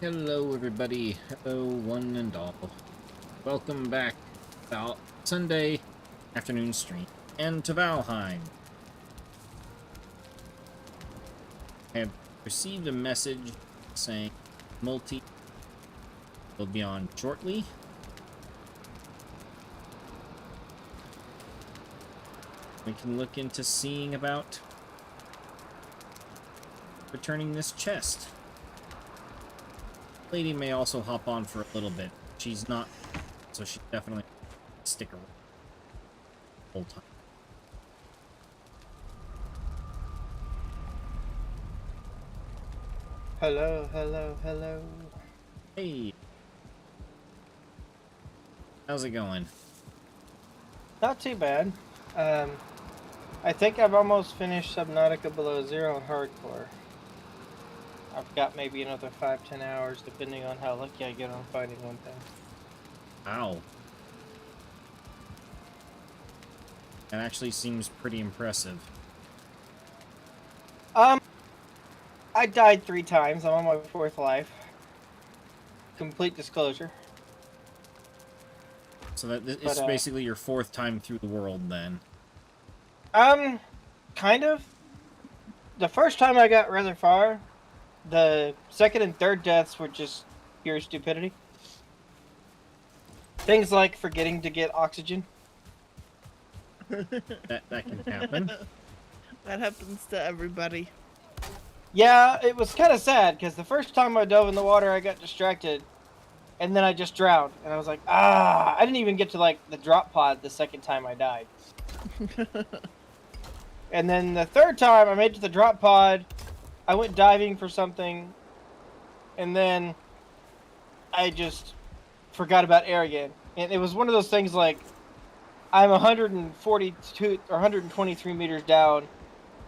Hello everybody, hello one and all. Welcome back to Sunday afternoon stream and to Valheim. I have received a message saying multi will be on shortly. We can look into seeing about returning this chest. Lady may also hop on for a little bit. She's not, so she definitely stick around the whole time. Hello, hello, hello. Hey, how's it going? Not too bad. I think I've almost finished Subnautica Below Zero on hardcore. I've got maybe another 5-10 hours, depending on how lucky I get on finding one thing. Wow. That actually seems pretty impressive. I died 3 times. I'm on my 4th life. Complete disclosure. So that it's basically your 4th time through the world, then. Kind of. The first time I got rather far. The second and third deaths were just pure stupidity. Things like forgetting to get oxygen. that can happen. That happens to everybody. Yeah, it was kind of sad, because the first time I dove in the water, I got distracted, and then I just drowned. And I was like, I didn't even get to, like, the drop pod the second time I died. And then the third time I made it to the drop pod, I went diving for something, and then I just forgot about air again. And it was one of those things like, I'm 142 or 123 meters down,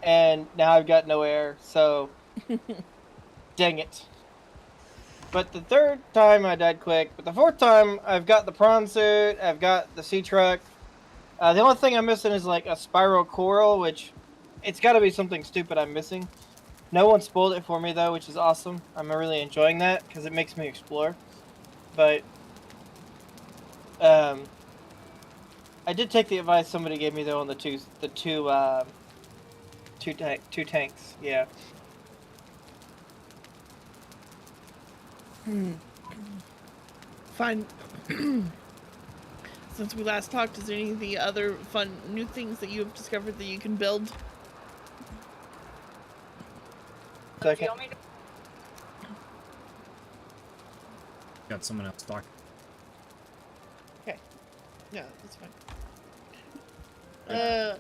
and now I've got no air, so dang it. But the third time I died quick, but the fourth time I've got the prawn suit, I've got the sea truck. The only thing I'm missing is like a spiral coral, which it's got to be something stupid I'm missing. No one spoiled it for me though, which is awesome. I'm really enjoying that because it makes me explore. But I did take the advice somebody gave me though on the two tanks. Yeah. Fine. Since we last talked, is there any of the other fun new things that you have discovered that you can build? Second. Got someone else talking. Okay. Yeah, that's fine. I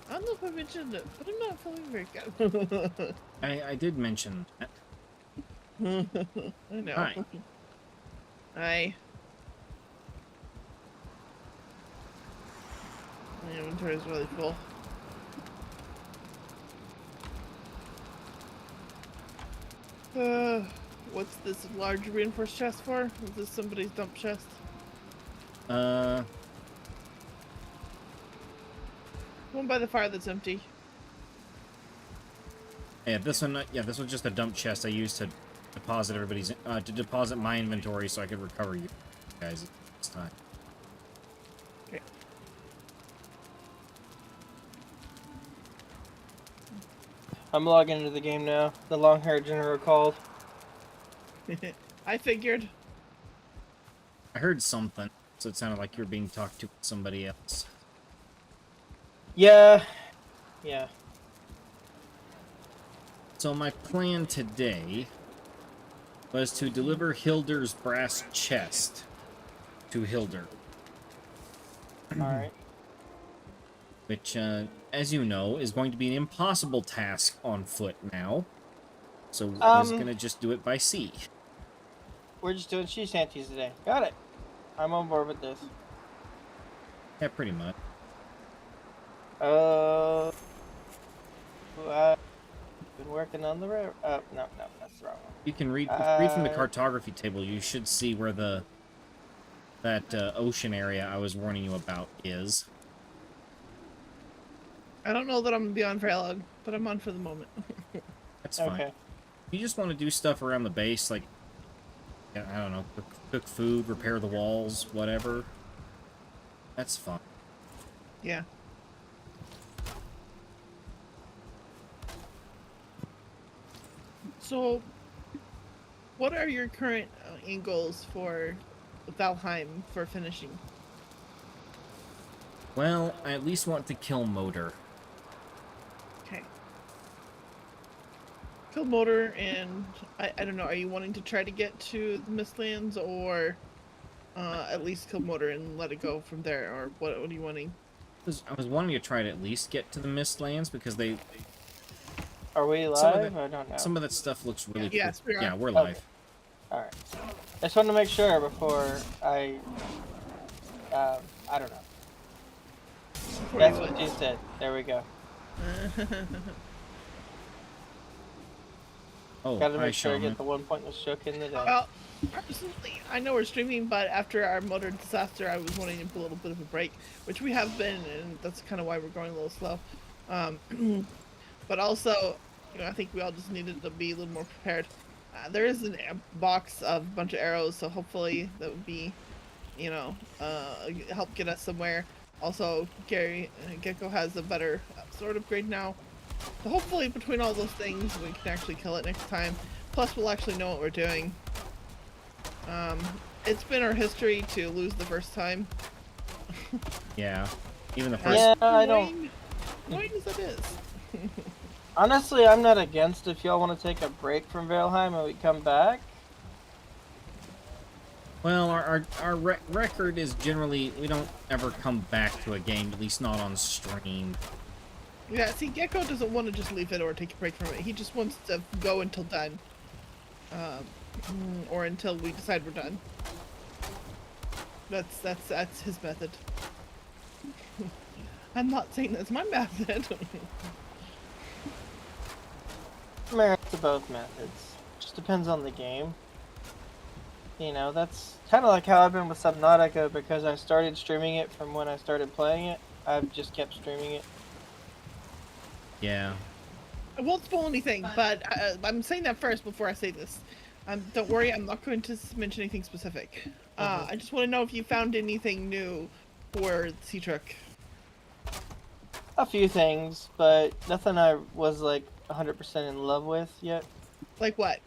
don't know if I mentioned it, but I'm not feeling very good. I did mention that. I know. Hi. Hi. My inventory is really full. What's this large reinforced chest for? Is this somebody's dump chest? One by the fire that's empty. Yeah, this one. Yeah, this was just a dump chest I used to deposit everybody's to deposit my inventory so I could recover you guys this time. Okay. I'm logging into the game now. The long-haired general called. I figured. I heard something, so it sounded like you were being talked to with somebody else. Yeah. So my plan today was to deliver Hilder's brass chest to Hilder. Alright. Which, as you know, is going to be an impossible task on foot now. So I was going to just do it by sea. We're just doing sea shanties today. Got it. I'm on board with this. Yeah, pretty much. I've been working on the railroad. No, that's the wrong one. You can read from the cartography table. You should see where that ocean area I was warning you about is. I don't know that I'm gonna be on for long, but I'm on for the moment. That's fine. Okay. you just want to do stuff around the base, like, I don't know, cook food, repair the walls, whatever, that's fine. Yeah. So, what are your current end goals for Valheim for finishing? Well, I at least want to kill Motor. Okay. Kill Motor, and I don't know, are you wanting to try to get to the Mistlands, or at least kill Motor and let it go from there, or what are you wanting? I was wanting to try to at least get to the Mistlands, because Are we some of live? that, I don't know. some of that stuff looks really cool. Yes, we are. Yeah, we're Okay. live. Alright. I just wanted to make sure before I don't know. That's what you said. There we go. Oh, Gotta hi, make sure I Shaman. get the 1 point shook in the day. Well, personally, I know we're streaming, but after our Motor disaster, I was wanting a little bit of a break, which we have been, and that's kind of why we're going a little slow. But also, I think we all just needed to be a little more prepared. There is a box of a bunch of arrows, so hopefully that would be, help get us somewhere. Also, Gecko has a better sword upgrade now. So hopefully between all those things, we can actually kill it next time. Plus, we'll actually know what we're doing. It's been our history to lose the first time. Yeah, even the first. Yeah, I don't. Annoying as it is. Honestly, I'm not against if y'all want to take a break from Valheim and we come back. Well, our record is generally, we don't ever come back to a game, at least not on stream. Yeah, see, Gecko doesn't want to just leave it or take a break from it. He just wants to go until done. Or until we decide we're done. That's his method. I'm not saying that's my method. Merit to both methods. Just depends on the game. That's kind of like how I've been with Subnautica, because I started streaming it from when I started playing it. I've just kept streaming it. Yeah. I won't spoil anything, but I'm saying that first before I say this. Don't worry, I'm not going to mention anything specific. I just want to know if you found anything new for Sea Truck. A few things, but nothing I was like 100% in love with yet. Like what?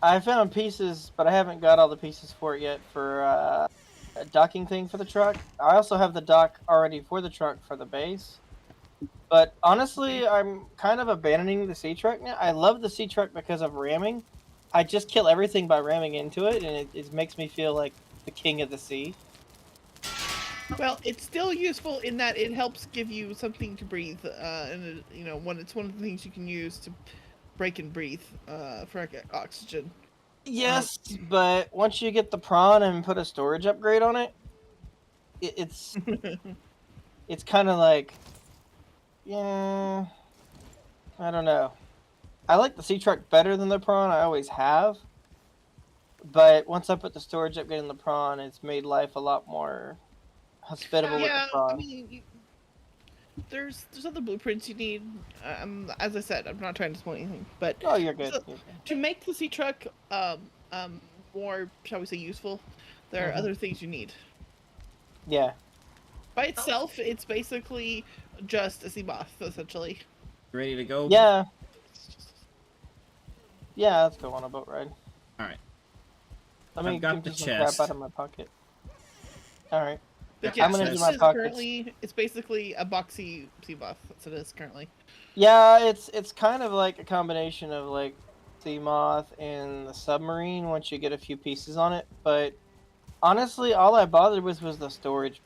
I found pieces, but I haven't got all the pieces for it yet for a docking thing for the truck. I also have the dock already for the truck for the base. But honestly, I'm kind of abandoning the sea truck now. I love the sea truck because of ramming. I just kill everything by ramming into it, and it makes me feel like the king of the sea. Well, it's still useful in that it helps give you something to breathe, and it's one of the things you can use to break and breathe for oxygen. Yes, but once you get the prawn and put a storage upgrade on it, it's it's kind of like, yeah, I don't know. I like the sea truck better than the prawn. I always have. But once I put the storage upgrade in the prawn, it's made life a lot more hospitable with the prawn. I mean, there's other blueprints you need. As I said, I'm not trying to spoil anything, but Oh, you're good. So, to make the sea truck more, shall we say, useful, there are other things you need. Yeah. By itself, it's basically just a sea moth, essentially. Ready to go? Yeah. Yeah, let's go on a boat ride. Alright. Let me I've got empty the some chest. crap out of my pocket. Alright. But Yeah, yeah, I'm gonna so do this my is pockets. currently, it's basically a boxy sea moth. That's what it is currently. Yeah, it's kind of like a combination of like sea moth and the submarine once you get a few pieces on it. But honestly, all I bothered with was the storage.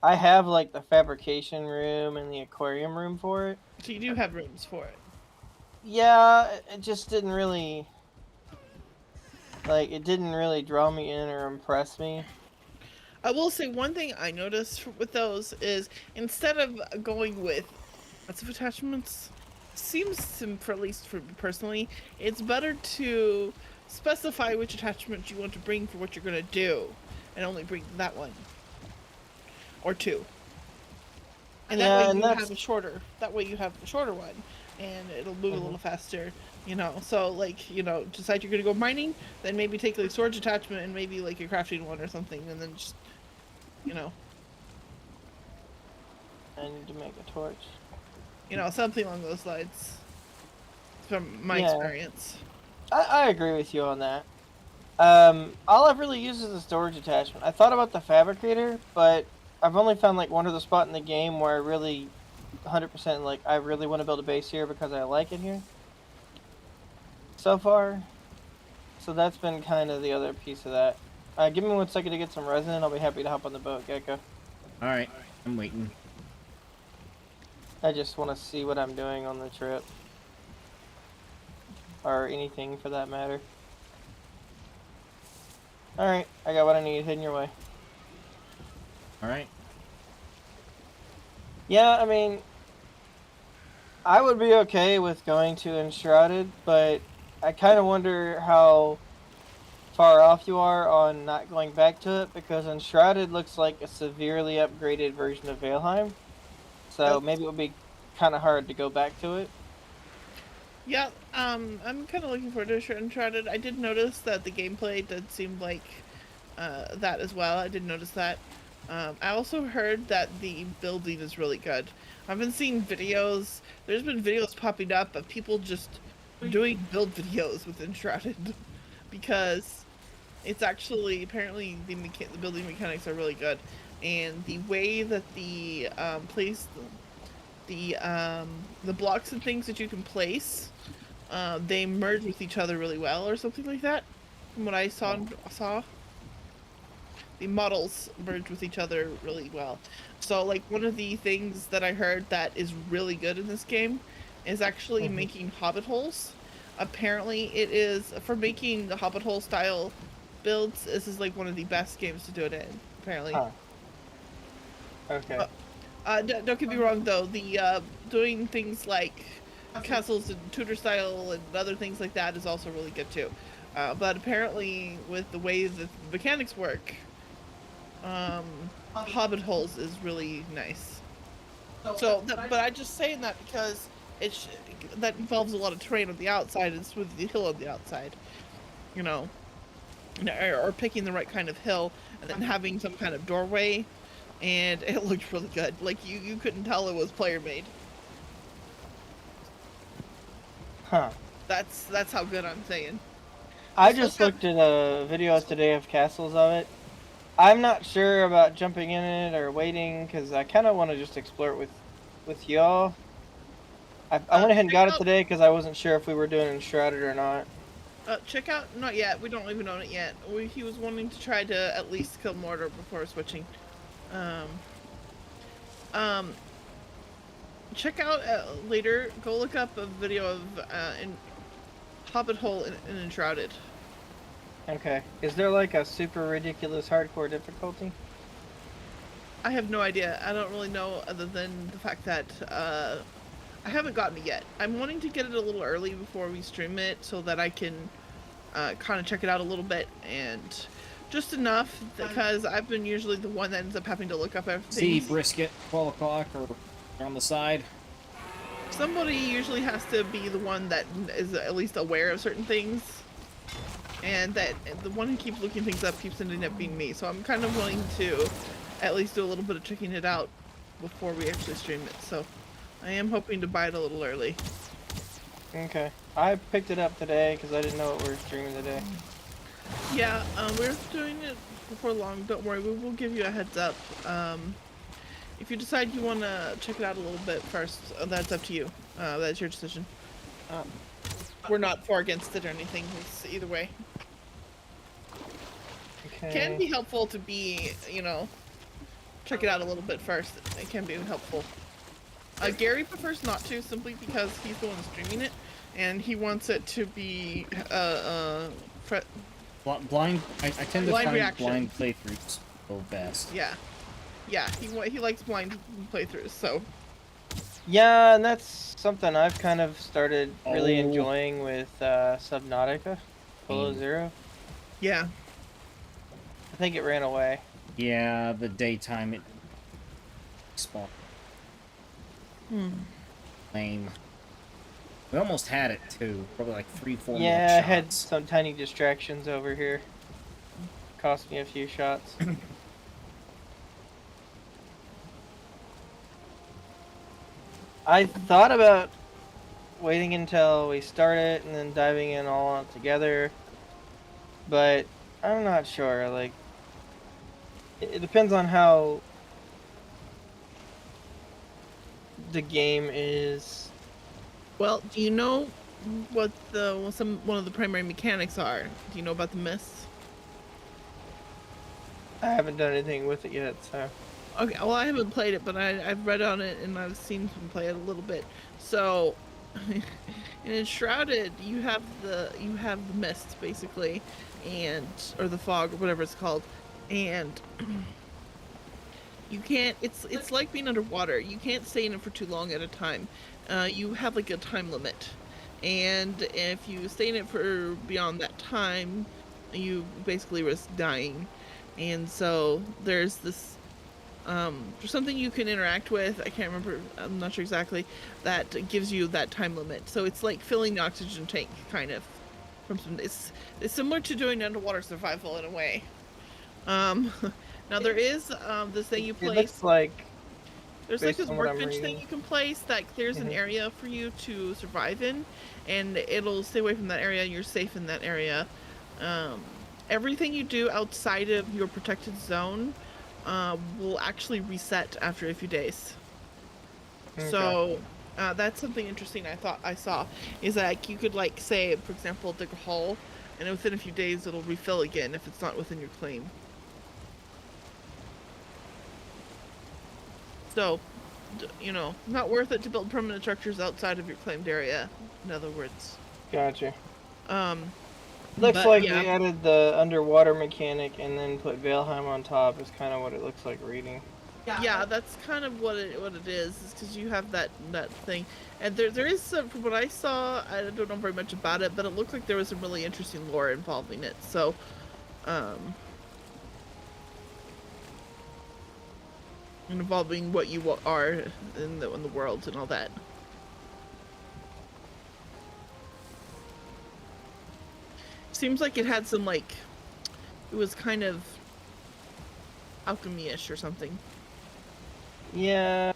I have like the fabrication room and the aquarium room for it. So you do have rooms for it. Yeah, it just didn't really draw me in or impress me. I will say one thing I noticed with those is instead of going with lots of attachments, for at least for me personally, it's better to specify which attachment you want to bring for what you're gonna do, and only bring that one or two. And that way you have a shorter. That way you have the shorter one. and it'll move a little faster, you know. So like, you know, decide you're gonna go mining, then maybe take like storage attachment and maybe like a crafting one or something, and then just, you know, I need to make a torch. you know, something along those lines. From my Yeah. experience. I agree with you on that. All I've really used is the storage attachment. I thought about the fabricator, but I've only found like one other spot in the game where I really 100% like I really want to build a base here because I like it here so far. So that's been kind of the other piece of that. Give me 1 second to get some resin and I'll be happy to hop on the boat, Gecko. Alright, I'm waiting. I just want to see what I'm doing on the trip. Or anything for that matter. Alright, I got what I need. Heading your way. Alright. Yeah, I mean, I would be okay with going to Enshrouded, but I kind of wonder how far off you are on not going back to it, because Enshrouded looks like a severely upgraded version of Valheim. So maybe it would be kind of hard to go back to it. Yeah, I'm kind of looking forward to Uncharted. I did notice that the gameplay did seem like that as well. I did notice that. I also heard that the building is really good. I've been seeing videos. There's been videos popping up of people just doing build videos with Uncharted because it's actually apparently the building mechanics are really good, and the way that the the blocks and things that you can place, they merge with each other really well, or something like that. From what I saw, the models merge with each other really well. So, like, one of the things that I heard that is really good in this game is actually making hobbit holes. Apparently, it is for making the hobbit hole style builds. This is like one of the best games to do it in. Apparently. Huh. Okay. Don't get me wrong though, the doing things like castles and Tudor style and other things like that is also really good too. But apparently with the way the mechanics work, hobbit holes is really nice. So, but I just saying that because that involves a lot of terrain on the outside and smooth the hill on the outside, you know, or picking the right kind of hill and then having some kind of doorway. And it looked really good. Like, you couldn't tell it was player made. Huh. That's how good I'm saying. I just looked at a video today of castles of it. I'm not sure about jumping in it or waiting, because I kind of want to just explore it with y'all. I went ahead and got it today because I wasn't sure if we were doing Enshrouded or not. Check out, not yet. We don't even own it yet. He was wanting to try to at least kill Mortar before switching. Check out later. Go look up a video of in Hobbit Hole in Enshrouded. Okay. Is there like a super ridiculous hardcore difficulty? I have no idea. I don't really know other than the fact that I haven't gotten it yet. I'm wanting to get it a little early before we stream it so that I can kind of check it out a little bit and just enough because I've been usually the one that ends up having to look up everything. See brisket, 12 o'clock or on the side. Somebody usually has to be the one that is at least aware of certain things, and that the one who keeps looking things up keeps ending up being me. So I'm kind of willing to at least do a little bit of checking it out before we actually stream it. So I am hoping to buy it a little early. Okay. I picked it up today because I didn't know what we were streaming today. Yeah, we're doing it before long. Don't worry, we will give you a heads up. If you decide you want to check it out a little bit first, that's up to you. That's your decision. We're not for or against it or anything. It's either way. Okay. Can be helpful to be, you know, check it out a little bit first. It can be helpful. Gary prefers not to, simply because he's the one streaming it, and he wants it to be Blind. I tend to blind find reaction. blind playthroughs go best. Yeah, yeah. He likes blind playthroughs, so. Yeah, and that's something I've kind of started really enjoying with Subnautica, Below Zero. Yeah. I think it ran away. Yeah, the daytime it spawned. Lame. We almost had it too. Probably like 3-4 more Yeah, I had shots. some tiny distractions over here. Cost me a few shots. I thought about waiting until we start it and then diving in all together, but I'm not sure. Like, it depends on how the game is. Well, do you know what one of the primary mechanics are? Do you know about the mists? I haven't done anything with it yet, so. Okay, well, I haven't played it, but I've read on it and I've seen him play it a little bit. So, in Enshrouded, you have the mists basically, or the fog or whatever it's called, and you can't. It's like being underwater. You can't stay in it for too long at a time. You have like a time limit, and if you stay in it for beyond that time, you basically risk dying. And so there's this. There's something you can interact with. I can't remember. I'm not sure exactly. That gives you that time limit. So it's like filling the oxygen tank, kind of. It's similar to doing underwater survival in a way. Now there is this thing you place. It looks like there's like this based on what I'm workbench thing reading. you can place that clears an area for you to survive in, and it'll stay away from that area. And you're safe in that area. Everything you do outside of your protected zone will actually reset after a few days. Okay. So that's something interesting I saw is that you could, like, say, for example, dig a hole, and within a few days it'll refill again if it's not within your claim. So, you know, not worth it to build permanent structures outside of your claimed area, in other words. Gotcha. Looks like yeah. they added the underwater mechanic and then put Valheim on top is kind of what it looks like reading. Yeah, that's kind of what it is because you have that thing, and there is some, from what I saw, I don't know very much about it, but it looked like there was some really interesting lore involving it. So, involving what you are in the world and all that. Seems like it had some, like, it was kind of alchemy-ish or something. Yeah,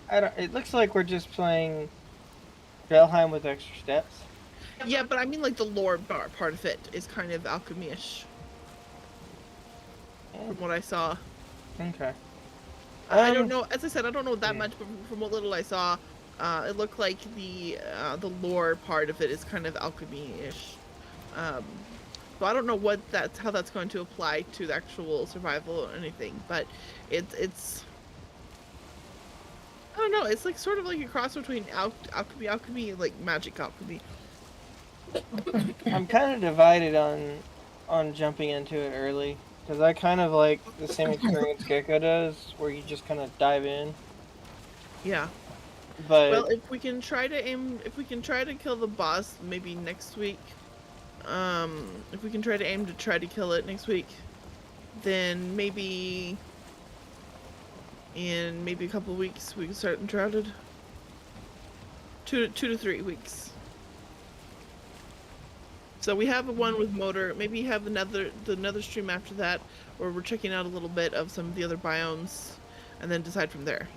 it looks like we're just playing Valheim with extra steps. Yeah, but I mean, like, the lore part of it is kind of alchemy-ish. From what I saw. Okay. I don't know. As I said, I don't know that much, but from what little I saw, it looked like the lore part of it is kind of alchemy-ish. So I don't know how that's going to apply to the actual survival or anything, but it's I don't know. It's like sort of like a cross between alchemy, and like magic alchemy. I'm kind of divided on jumping into it early because I kind of like the same experience Gecko does, where you just kind of dive in. Yeah. But well, if we can try to kill the boss maybe next week, if we can try to kill it next week, then maybe in maybe a couple of weeks we can start Enshrouded. 2 to 3 weeks. So we have one with motor. Maybe have another stream after that, where we're checking out a little bit of some of the other biomes, and then decide from there.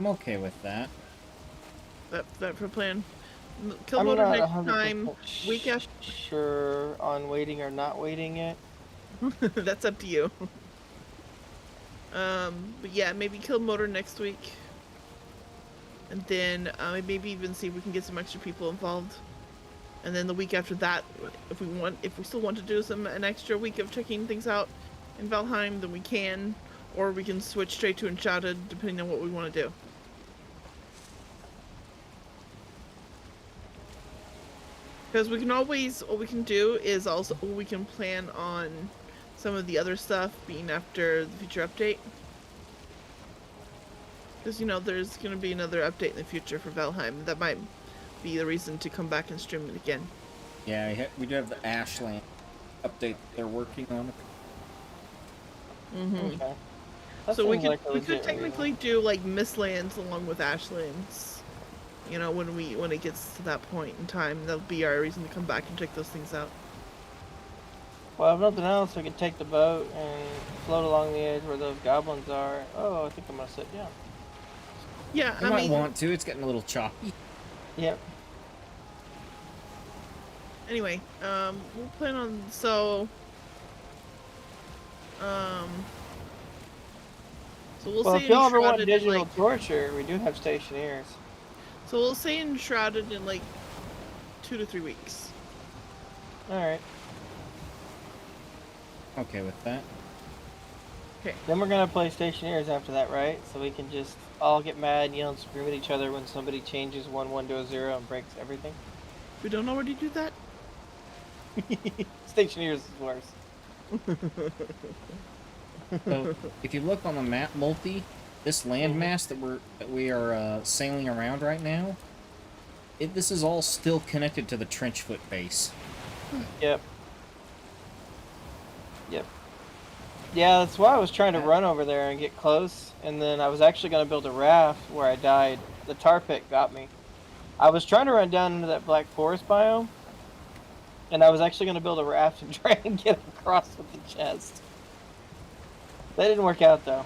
I'm okay with that. That for plan. Kill I'm motor not next 100% time. Week after. sure on waiting or not waiting it. That's up to you. But yeah, maybe kill motor next week, and then maybe even see if we can get some extra people involved. And then the week after that, if we still want to do an extra week of checking things out in Valheim, then we can, or we can switch straight to Enshrouded, depending on what we want to do. Because we can do is also, we can plan on some of the other stuff being after the future update. Because, you know, there's going to be another update in the future for Valheim. That might be the reason to come back and stream it again. Yeah, we do have the Ashland update they're working on. Mm-hmm. Okay. That So we seems could like a we could legit technically reason. do like Mistlands along with Ashlands. You know, when it gets to that point in time, that'll be our reason to come back and check those things out. Well, if nothing else, we could take the boat and float along the edge where those goblins are. Oh, I think I'm gonna sit down. Yeah, I I might mean, want to. It's getting a little choppy. Yep. anyway, we'll plan on um, so we'll Well, say if y'all ever want enshrouded in digital like, torture, we do have stationeers. so we'll say enshrouded in like 2 to 3 weeks. All right. Okay with that. Okay. Then we're gonna play stationeers after that, right? So we can just all get mad and yell and scream at each other when somebody changes 1-1 to a 0 and breaks everything. We don't already do that. Stationeers is worse. So if you look on the map multi, this landmass that we are sailing around right now, this is all still connected to the Trenchfoot base. Yep. Yep. Yeah, that's why I was trying to run over there and get close, and then I was actually going to build a raft where I died. The tar pit got me. I was trying to run down into that black forest biome, and I was actually going to build a raft and try and get across with the chest. That didn't work out, though.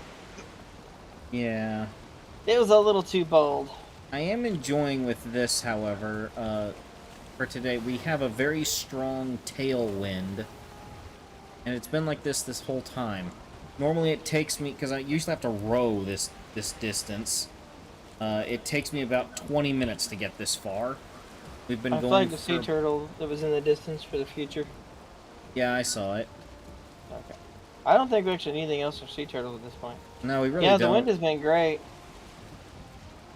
Yeah. It was a little too bold. I am enjoying with this, however, for today. We have a very strong tailwind, and it's been like this whole time. Normally it takes me, because I usually have to row this distance, it takes me about 20 minutes to get this far. We've been I going flagged the for... sea turtle that was in the distance for the future. Yeah, I saw it. Okay. I don't think we actually need anything else for sea turtles at this point. No, we really Yeah, don't. the wind has been great.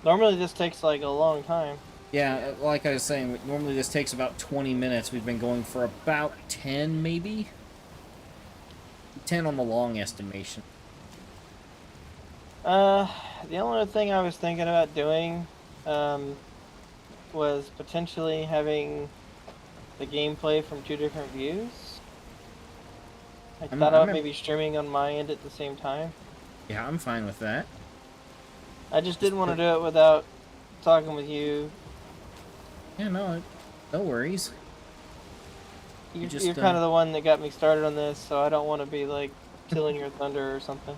Normally this takes like a long time. Yeah, like I was saying, normally this takes about 20 minutes. We've been going for about 10, maybe? 10 on the long estimation. The only other thing I was thinking about doing, was potentially having the gameplay from 2 different views. I thought about maybe streaming on my end at the same time. Yeah, I'm fine with that. I just didn't want to do it without talking with you. Yeah, no worries. You're just, kind of the one that got me started on this, so I don't want to be like killing your thunder or something.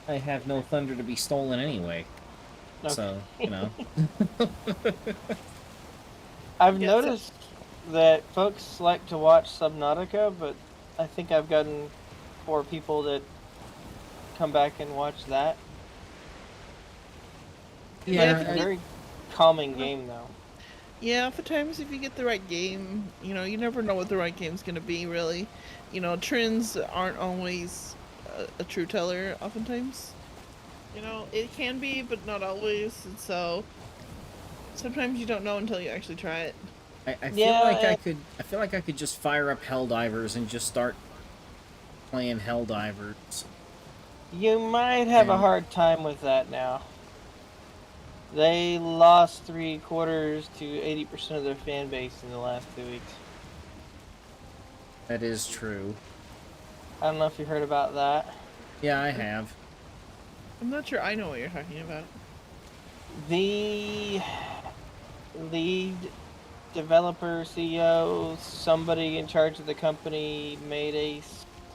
I have no thunder to be stolen anyway. Okay. So, you know. I've noticed that folks like to watch Subnautica, but I think I've gotten 4 people that come back and watch that. Yeah, It's a very calming game, though. Yeah, oftentimes if you get the right game, you know, you never know what the right game's gonna be, really. You know, trends aren't always a true teller, oftentimes. You know, it can be, but not always, and so sometimes you don't know until you actually try it. I feel like I could just fire up Helldivers and just start playing Helldivers. You might have a hard time with that now. They lost 3/4 to 80% of their fan base in the last 2 weeks. That is true. I don't know if you heard about that. Yeah, I have. I'm not sure I know what you're talking about. The lead developer, CEO, somebody in charge of the company made a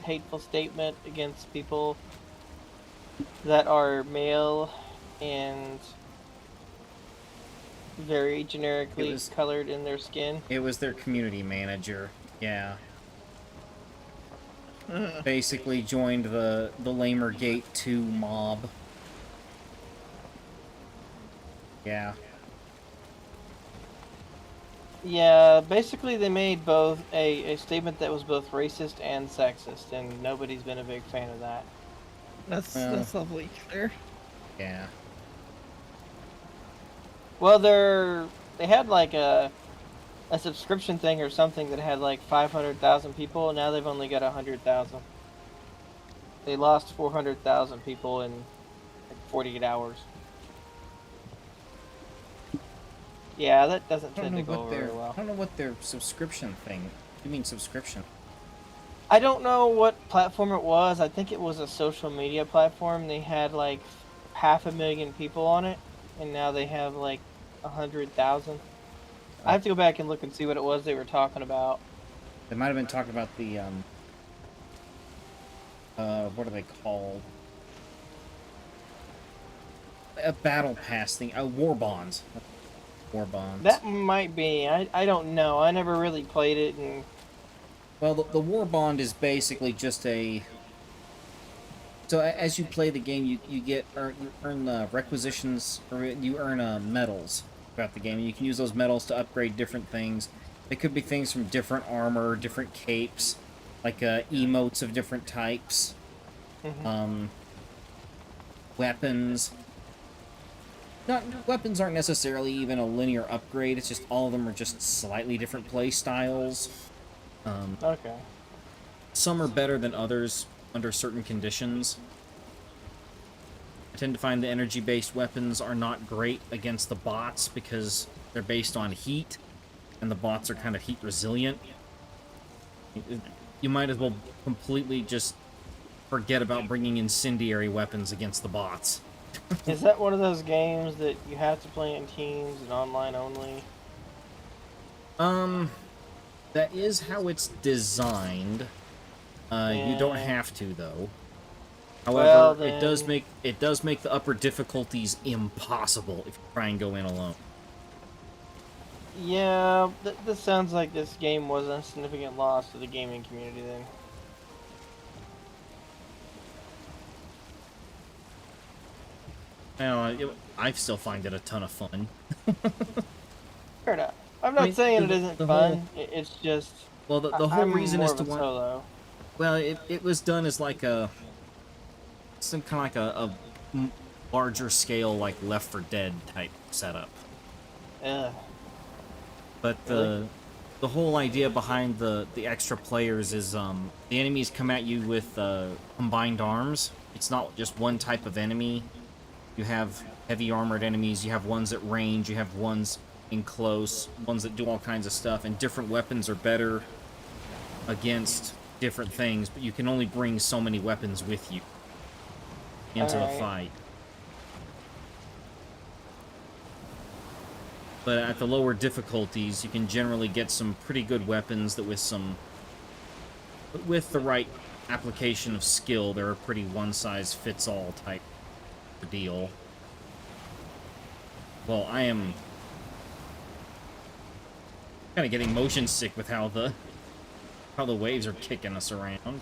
hateful statement against people that are male and very generically colored in their skin. It was their community manager. Yeah. Basically joined the Lamergate 2 mob. Yeah. Yeah, basically they made both a statement that was both racist and sexist, and nobody's been a big fan of that. That's lovely. Clear. Yeah. Well, they had like a subscription thing or something that had like 500,000 people, and now they've only got 100,000. They lost 400,000 people in like 48 hours. Yeah, that doesn't tend to go over very well. I don't know what their subscription thing. You mean subscription? I don't know what platform it was. I think it was a social media platform. They had like 500,000 people on it, and now they have like 100,000. I have to go back and look and see what it was they were talking about. They might have been talking about the, what are they called? A battle pass thing. War bonds. War bonds. That might be. I don't know. I never really played it, and Well, the war bond is basically just a... So as you play the game, you earn requisitions, or you earn medals throughout the game. You can use those medals to upgrade different things. They could be things from different armor, different capes, like emotes of different types, weapons. Weapons aren't necessarily even a linear upgrade. It's just all of them are just slightly different play styles. okay. Some are better than others under certain conditions. I tend to find the energy-based weapons are not great against the bots because they're based on heat, and the bots are kind of heat resilient. You might as well completely just forget about bringing incendiary weapons against the bots. Is that one of those games that you have to play in teams and online only? That is how it's designed. You don't have to, though. However, Well, then... it does make the upper difficulties impossible if you try and go in alone. Yeah, this sounds like this game was a significant loss to the gaming community then. Well, I still find it a ton of fun. Fair enough. I'm not saying it isn't fun. It's just... Well, the whole I'm reason more is of to a want... solo. Well, it was done as like some kind of like a larger scale, like Left 4 Dead type setup. Ugh. But Really? the whole idea behind the extra players is the enemies come at you with combined arms. It's not just one type of enemy. You have heavy armored enemies, you have ones at range, you have ones in close, ones that do all kinds of stuff, and different weapons are better against different things, but you can only bring so many weapons with you into the fight. But at the lower difficulties, you can generally get some pretty good weapons that with the right application of skill, they're a pretty one-size-fits-all type deal. Well, I am kind of getting motion sick with how the waves are kicking us around.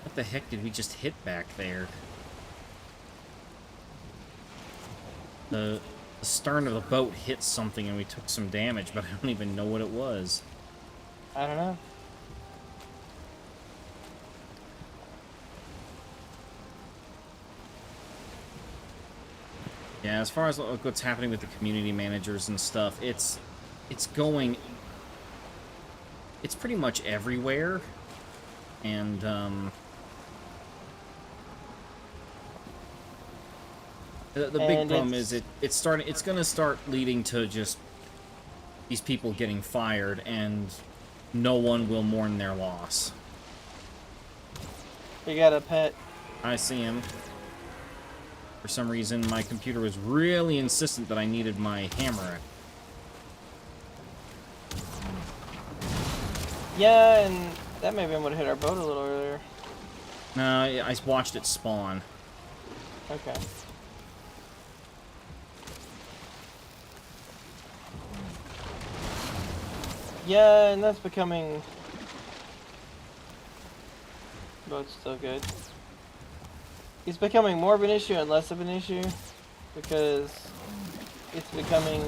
What the heck did we just hit back there? The stern of the boat hit something and we took some damage, but I don't even know what it was. I don't know. Yeah, as far as what's happening with the community managers and stuff, it's pretty much everywhere, and the big problem is it's gonna start leading to just these people getting fired, and no one will mourn their loss. You got a pet. I see him. For some reason, my computer was really insistent that I needed my hammer. Yeah, and that maybe I'm gonna hit our boat a little earlier. No, I watched it spawn. Okay. Yeah, and that's becoming... Boat's still good. It's becoming more of an issue and less of an issue because it's becoming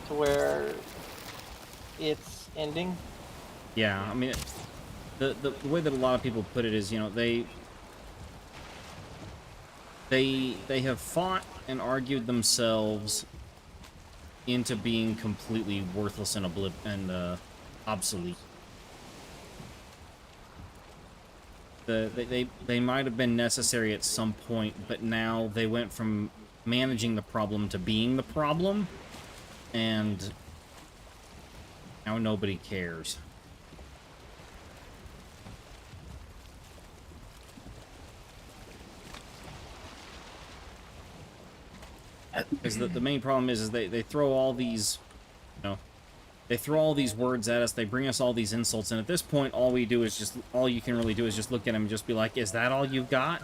to where it's ending. Yeah, I mean, the way that a lot of people put it is, you know, they have fought and argued themselves into being completely worthless and obsolete. They might have been necessary at some point, but now they went from managing the problem to being the problem, and now nobody cares. Because the main problem is they throw all these, you know, they throw all these words at us. They bring us all these insults, and at this point, all you can really do is just look at them and just be like, "Is that all you've got?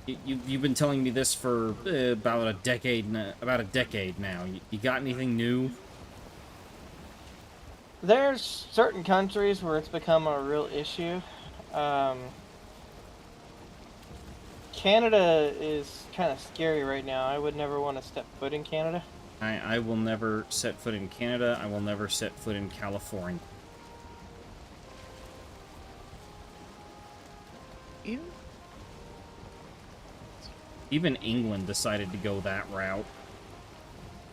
You've been telling me this for about a decade now. You got anything new?" There's certain countries where it's become a real issue. Canada is kind of scary right now. I would never want to step foot in Canada. I will never set foot in Canada. I will never set foot in California. Even England decided to go that route.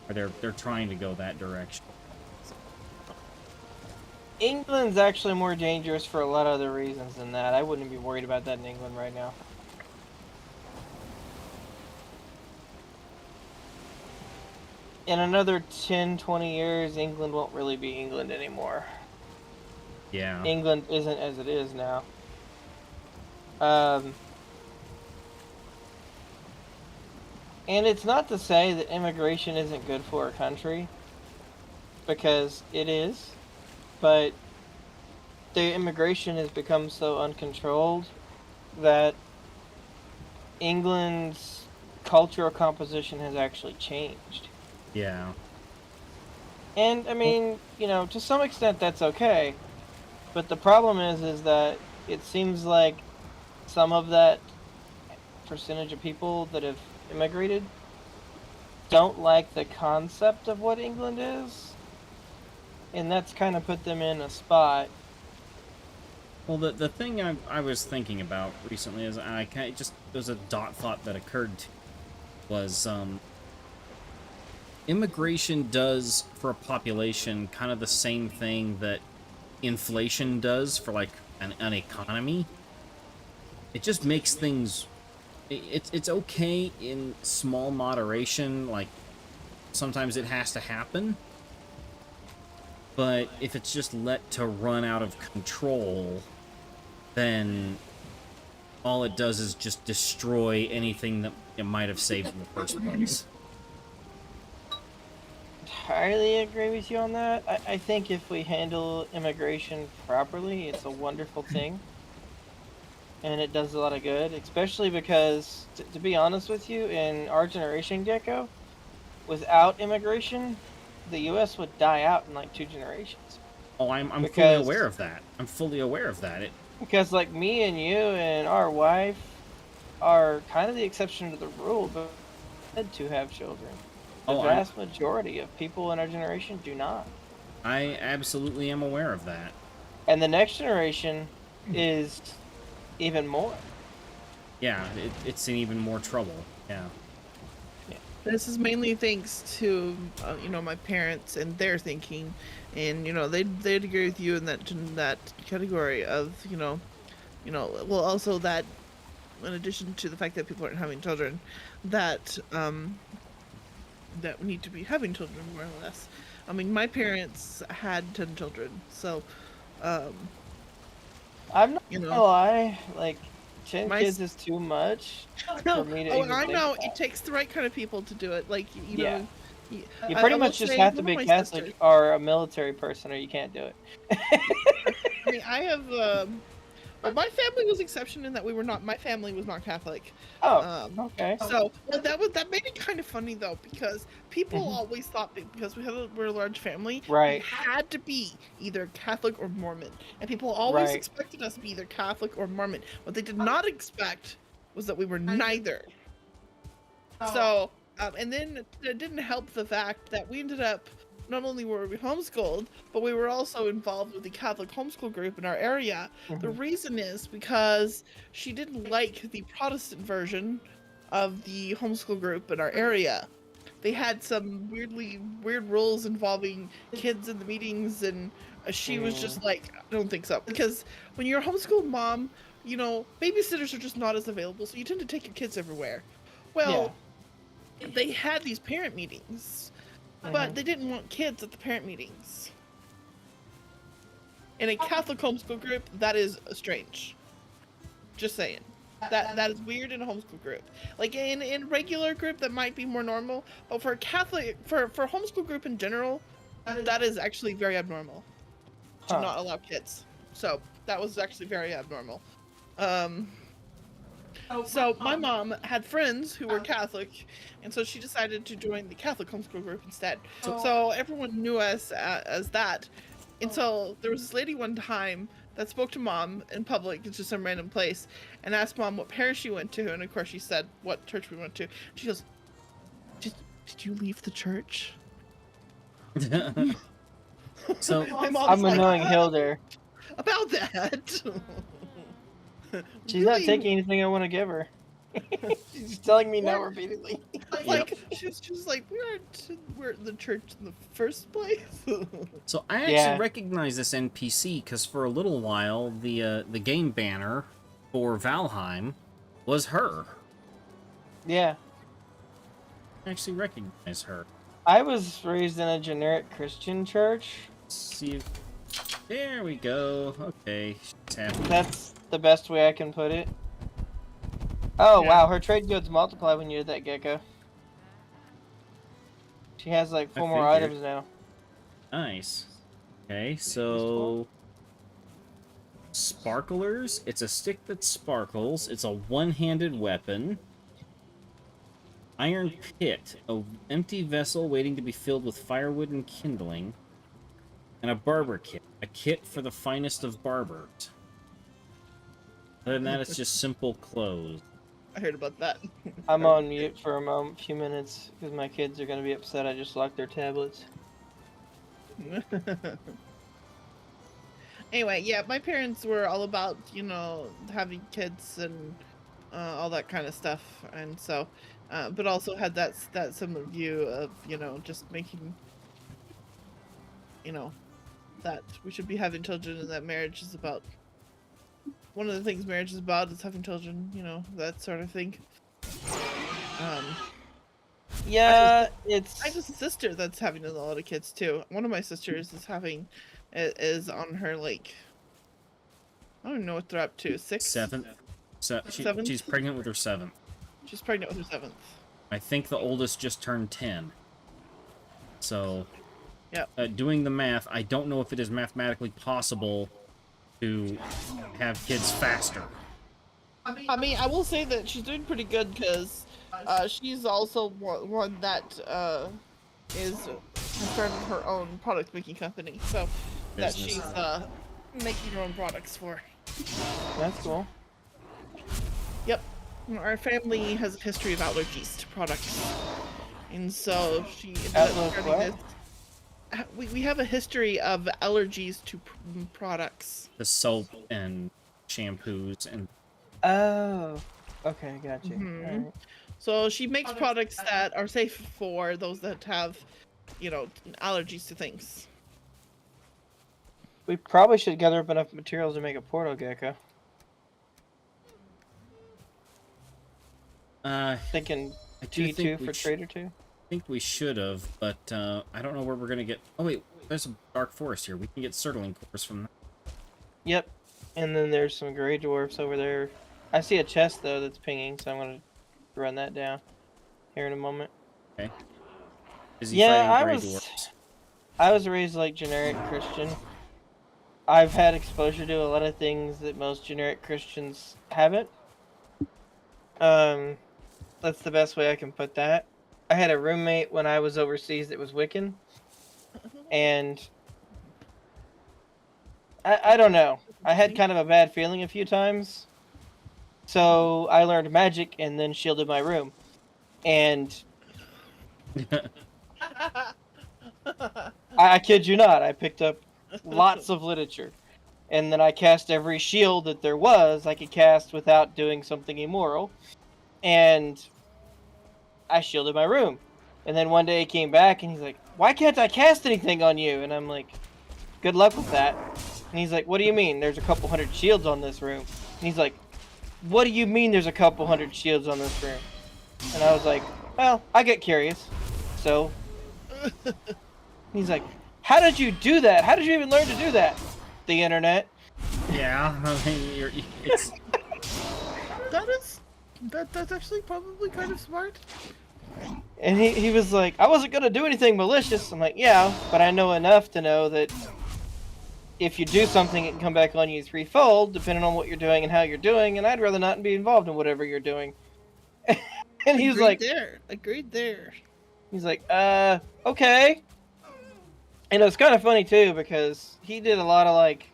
Or they're trying to go that direction. England's actually more dangerous for a lot of other reasons than that. I wouldn't be worried about that in England right now. In another 10, 20 years, England won't really be England anymore. Yeah. England isn't as it is now. And it's not to say that immigration isn't good for a country, because it is, but the immigration has become so uncontrolled that England's cultural composition has actually changed. Yeah. And I mean, you know, to some extent that's okay. But the problem is that it seems like some of that percentage of people that have immigrated don't like the concept of what England is. And that's kind of put them in a spot. Well, the thing I was thinking about recently is there's a thought that occurred to was immigration does for a population kind of the same thing that inflation does for like an economy. It just makes things it's okay in small moderation, like sometimes it has to happen, but if it's just let to run out of control, then all it does is just destroy anything that it might have saved in the first place. Entirely agree with you on that. I think if we handle immigration properly, it's a wonderful thing. And it does a lot of good, especially because, to be honest with you, in our generation, Gecko, without immigration, the U.S. would die out in like 2 generations. Oh, I'm fully aware of that. I'm fully aware of that. Because like me and you and our wife are kind of the exception to the rule, but had to have children. The vast majority of people in our generation do not. I absolutely am aware of that. And the next generation is even more. Yeah, it's in even more trouble. Yeah. This is mainly thanks to, you know, my parents and their thinking, and you know they'd agree with you in that category of you know, well also that, in addition to the fact that people aren't having children, that that we need to be having children more or less. I mean, my parents had 10 children, so I'm not gonna lie, like 10 kids is too much no, for me to I even know think it about. takes the right kind of people to do it. Like you know, You pretty much just have to be Catholic or a military person, or you can't do it. I mean, I have. Well, my family was exception in that we were not. My family was not Catholic. Oh, okay. So well, that made it kind of funny though, because people always thought that because we're a large family, Right, we had to be either Catholic or Mormon, and people always expected us to be either Catholic or Mormon. What they did not expect was that we were neither. So, and then it didn't help the fact that we ended up, not only were we homeschooled, but we were also involved with the Catholic homeschool group in our area. The reason is because she didn't like the Protestant version of the homeschool group in our area. They had some weird rules involving kids in the meetings, and she was just like, I don't think so. Because when you're a homeschool mom, you know, babysitters are just not as available, so you tend to take your kids everywhere. Well, they had these parent meetings, but they didn't want kids at the parent meetings. In a Catholic homeschool group, that is strange. Just saying. That is weird in a homeschool group. Like in regular group, that might be more normal, but for Catholic, for homeschool group in general, that is actually very abnormal to Huh. not allow kids. So that was actually very abnormal. Um, so my mom had friends who were Catholic, and so she decided to join the Catholic homeschool group instead. So everyone knew us as that. Until there was this lady one time that spoke to mom in public in just some random place and asked mom what parish she went to, and of course she said what church we went to. She goes, did you leave the church? So My mom's I'm like, annoying Hilda. about that. She's not Really? taking anything I want to give her. She's telling me no repeatedly. Like she's like, we're at the church in the first place. So I actually Yeah. recognize this NPC because for a little while the game banner for Valheim was her. Yeah. I actually recognize her. I was raised in a generic Christian church. Let's see if... There we go. Okay, she's happy. That's the best way I can put it. Oh, Yeah. wow, her trade goods multiply when you did that, Gecko. She has like 4 more figured. items now. Nice. Okay, so... Sparklers. It's a stick that sparkles. It's a one-handed weapon. Iron Pit. An empty vessel waiting to be filled with firewood and kindling. And a barber kit. A kit for the finest of barbers. Other than that, it's just simple clothes. I heard about that. I'm on mute for a few minutes because my kids are going to be upset I just locked their tablets. Anyway, yeah, my parents were all about, you know, having kids and all that kind of stuff, and so, but also had that similar view of, you know, just making, you know, that we should be having children and that marriage is about. One of the things marriage is about is having children, you know, that sort of thing. Yeah, I have a it's... sister that's having a lot of kids too. One of my sisters is on her, like, I don't know what they're up to, 6? Seventh. Seventh? She's pregnant with her 7th. She's pregnant with her 7th. I think the oldest just turned 10. So, Yep. doing the math, I don't know if it is mathematically possible to have kids faster. I mean, I will say that she's doing pretty good because she's also one that has started her own product making company, so that Business. she's making her own products for. That's cool. Yep, our family has a history of allergies to products, and so she ended up Outlook starting what? this. We have a history of allergies to products. The soap and shampoos and... Oh, okay, got you. Mhm. Alright. So she makes products that are safe for those that have, you know, allergies to things. We probably should gather up enough materials to make a portal, Gecko. Thinking I do G2 think for we Trader 2? I think we should have, but I don't know where we're gonna get... Oh wait, there's a dark forest here. We can get Surtling cores from that. Yep. And then there's some gray dwarfs over there. I see a chest though that's pinging, so I'm gonna run that down here in a moment. Okay. Is he Yeah, fighting gray dwarfs? I was raised like generic Christian. I've had exposure to a lot of things that most generic Christians haven't. That's the best way I can put that. I had a roommate when I was overseas that was Wiccan, and I don't know. I had kind of a bad feeling a few times, so I learned magic and then shielded my room. And I kid you not, I picked up lots of literature, and then I cast every shield that there was I could cast without doing something immoral, and I shielded my room. And then one day he came back and he's like, "Why can't I cast anything on you?" And I'm like, "Good luck with that." And he's like, "What do you mean? There's a couple hundred shields on this room." And he's like, "What do you mean there's a couple hundred shields on this room?" And I was like, "Well, I get curious." So he's like, "How did you do that? How did you even learn to do that?" The internet. Yeah, I mean, it's... That's actually probably kind of smart. And he was like, I wasn't gonna do anything malicious. I'm like, yeah, but I know enough to know that if you do something, it can come back on you threefold, depending on what you're doing and how you're doing. And I'd rather not be involved in whatever you're doing. And he was like, Agreed there. he's like, okay. And it was kind of funny too because he did a lot of like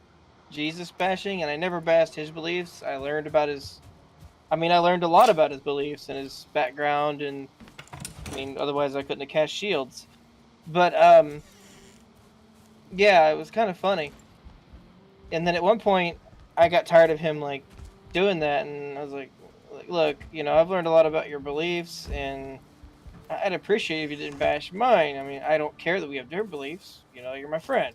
Jesus bashing, and I never bashed his beliefs. I learned a lot about his beliefs and his background, and I mean, otherwise I couldn't have cast shields. But yeah, it was kind of funny. And then at one point, I got tired of him like doing that, and I was like, look, I've learned a lot about your beliefs, and I'd appreciate if you didn't bash mine. I mean, I don't care that we have different beliefs. You're my friend,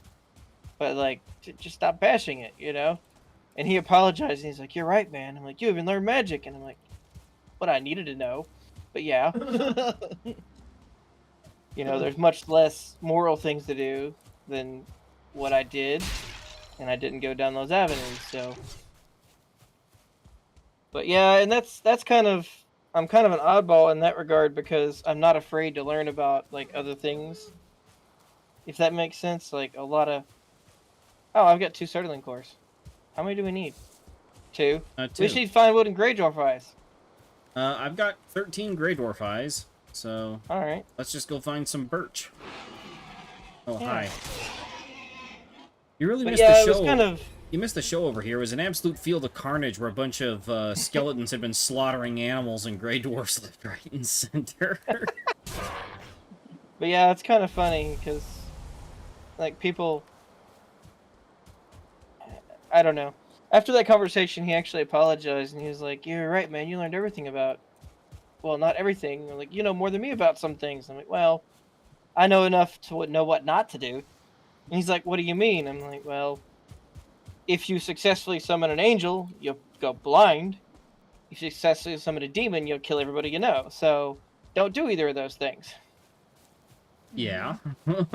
but like, just stop bashing it, And he apologized, and he's like, "You're right, man." I'm like, "You even learned magic," and I'm like, "What I needed to know." But yeah, there's much less moral things to do than what I did, and I didn't go down those avenues. So, but yeah, and that's I'm kind of an oddball in that regard because I'm not afraid to learn about like other things, if that makes sense. Like a lot of I've got 2 Startling cores. How many do we need? 2. 2. We just need fine wood and grey dwarf eyes. I've got 13 Grey Dwarf eyes, so All right. let's just go find some birch. Oh, Yeah. hi. You really But missed yeah, the it show. was kind of... You missed the show over here. It was an absolute field of carnage where a bunch of skeletons had been slaughtering animals and Grey Dwarfs lived right in center. But yeah, it's kind of funny because, like, people... I don't know. After that conversation, he actually apologized, and he was like, "You're right, man. You learned everything about... Well, not everything. Like, you know more than me about some things." I'm like, well, I know enough to know what not to do. And he's like, "What do you mean?" I'm like, well, if you successfully summon an angel, you'll go blind. If you successfully summon a demon, you'll kill everybody you know. So, don't do either of those things. Yeah. You're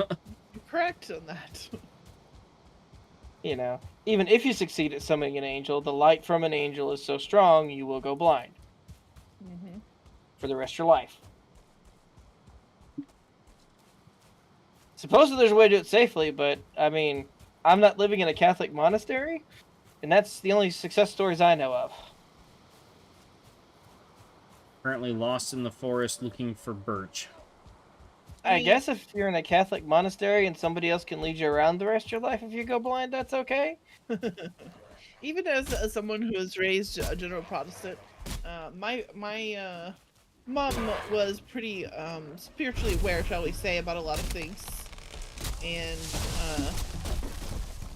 correct on that. Even if you succeed at summoning an angel, the light from an angel is so strong, you will go blind. Mm-hmm. For the rest of your life. Supposedly there's a way to do it safely, but, I mean, I'm not living in a Catholic monastery, and that's the only success stories I know of. Currently lost in the forest looking for birch. I guess if you're in a Catholic monastery and somebody else can lead you around the rest of your life if you go blind, that's okay. Even as someone who was raised a general Protestant, my mom was pretty spiritually aware, shall we say, about a lot of things, and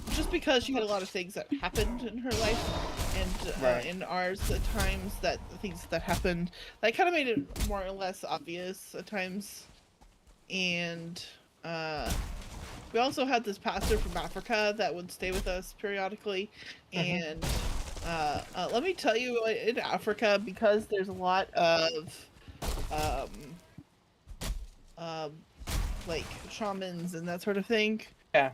just because she had a lot of things that happened in her life and Right. in ours at times, that things that happened that kind of made it more or less obvious at times. And we also had this pastor from Africa that would stay with us periodically. And let me tell you, in Africa, because there's a lot of like shamans and that sort of thing. Yeah.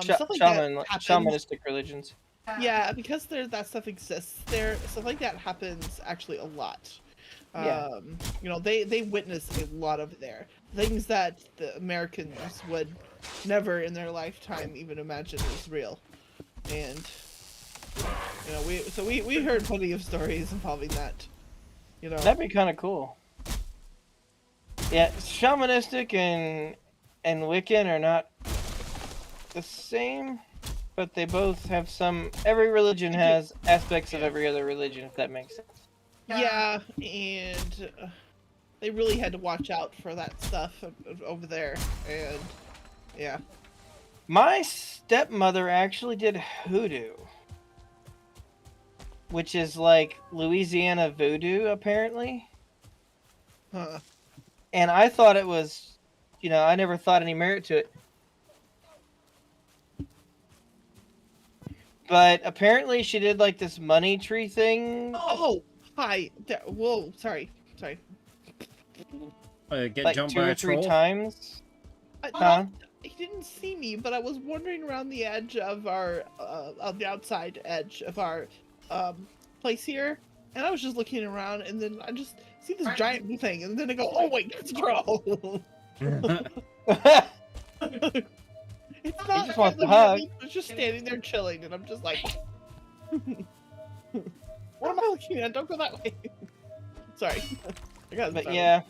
Stuff like that happens. Shamanistic religions. Yeah, because that stuff exists there, stuff like that happens actually a lot. Yeah. They witness a lot of it there. Things that the Americans would never in their lifetime even imagine is real. And we heard plenty of stories involving that. That'd be kind of cool. Yeah, shamanistic and Wiccan are not the same, but they both have some... Every religion has aspects of every other religion, if that makes sense. Yeah, and they really had to watch out for that stuff over there, and yeah. My stepmother actually did hoodoo, which is like Louisiana voodoo, apparently. Huh. And I thought it was, I never thought any merit to it. But apparently she did like this money tree thing. Oh, hi. Whoa, sorry. Get Like jumped 2 by or a 3 troll? times. Huh? He didn't see me, but I was wandering around the edge of our, the outside edge of our, place here, And I was just looking around, and then I just see this giant blue thing, and then I go, "Oh wait, it's a troll." It's He not just wants to looking at hug. me, it's just standing there chilling, and I'm just like, "What am I looking at? Don't go that way." Sorry. I got But startled. yeah,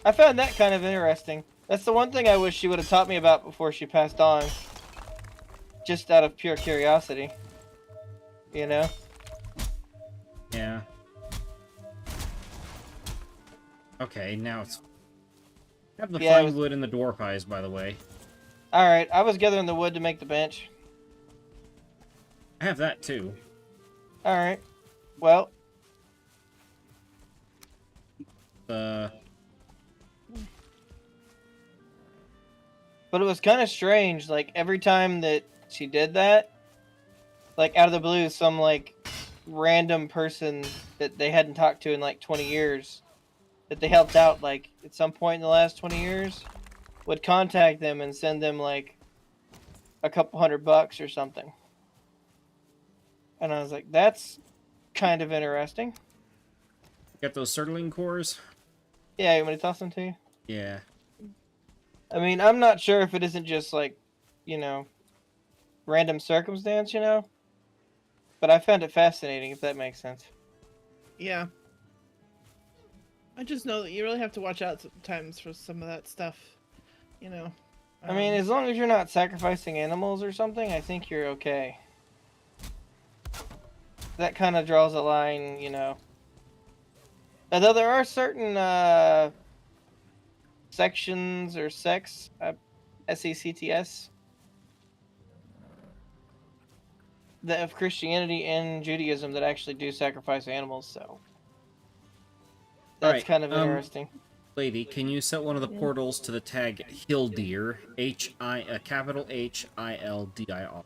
I found that kind of interesting. That's the one thing I wish she would have taught me about before she passed on. Just out of pure curiosity. You know? Yeah. Okay, now it's... I have the Yeah, it fine was- wood and the dwarf eyes, by the way. Alright, I was gathering the wood to make the bench. I have that, too. Alright. Well, Uh... but it was kind of strange. Like, every time that she did that, like, out of the blue, some, like, random person that they hadn't talked to in, like, 20 years, that they helped out, like, at some point in the last 20 years, would contact them and send them, like, a couple $100 or something. And I was like, that's kind of interesting. Got those Surtling cores? Yeah, you want me to toss them to you? Yeah. I mean, I'm not sure if it isn't just, like, you know, random circumstance, you know? But I found it fascinating, if that makes sense. Yeah. I just know that you really have to watch out sometimes for some of that stuff. You know. I mean, as long as you're not sacrificing animals or something, I think you're okay. That kind of draws a line, you know. Although there are certain sections or sects, sects, that of Christianity and Judaism that actually do sacrifice animals, so that's Alright, kind of interesting. Lady, can you set one of the portals to the tag Hildir? Capital Hildir.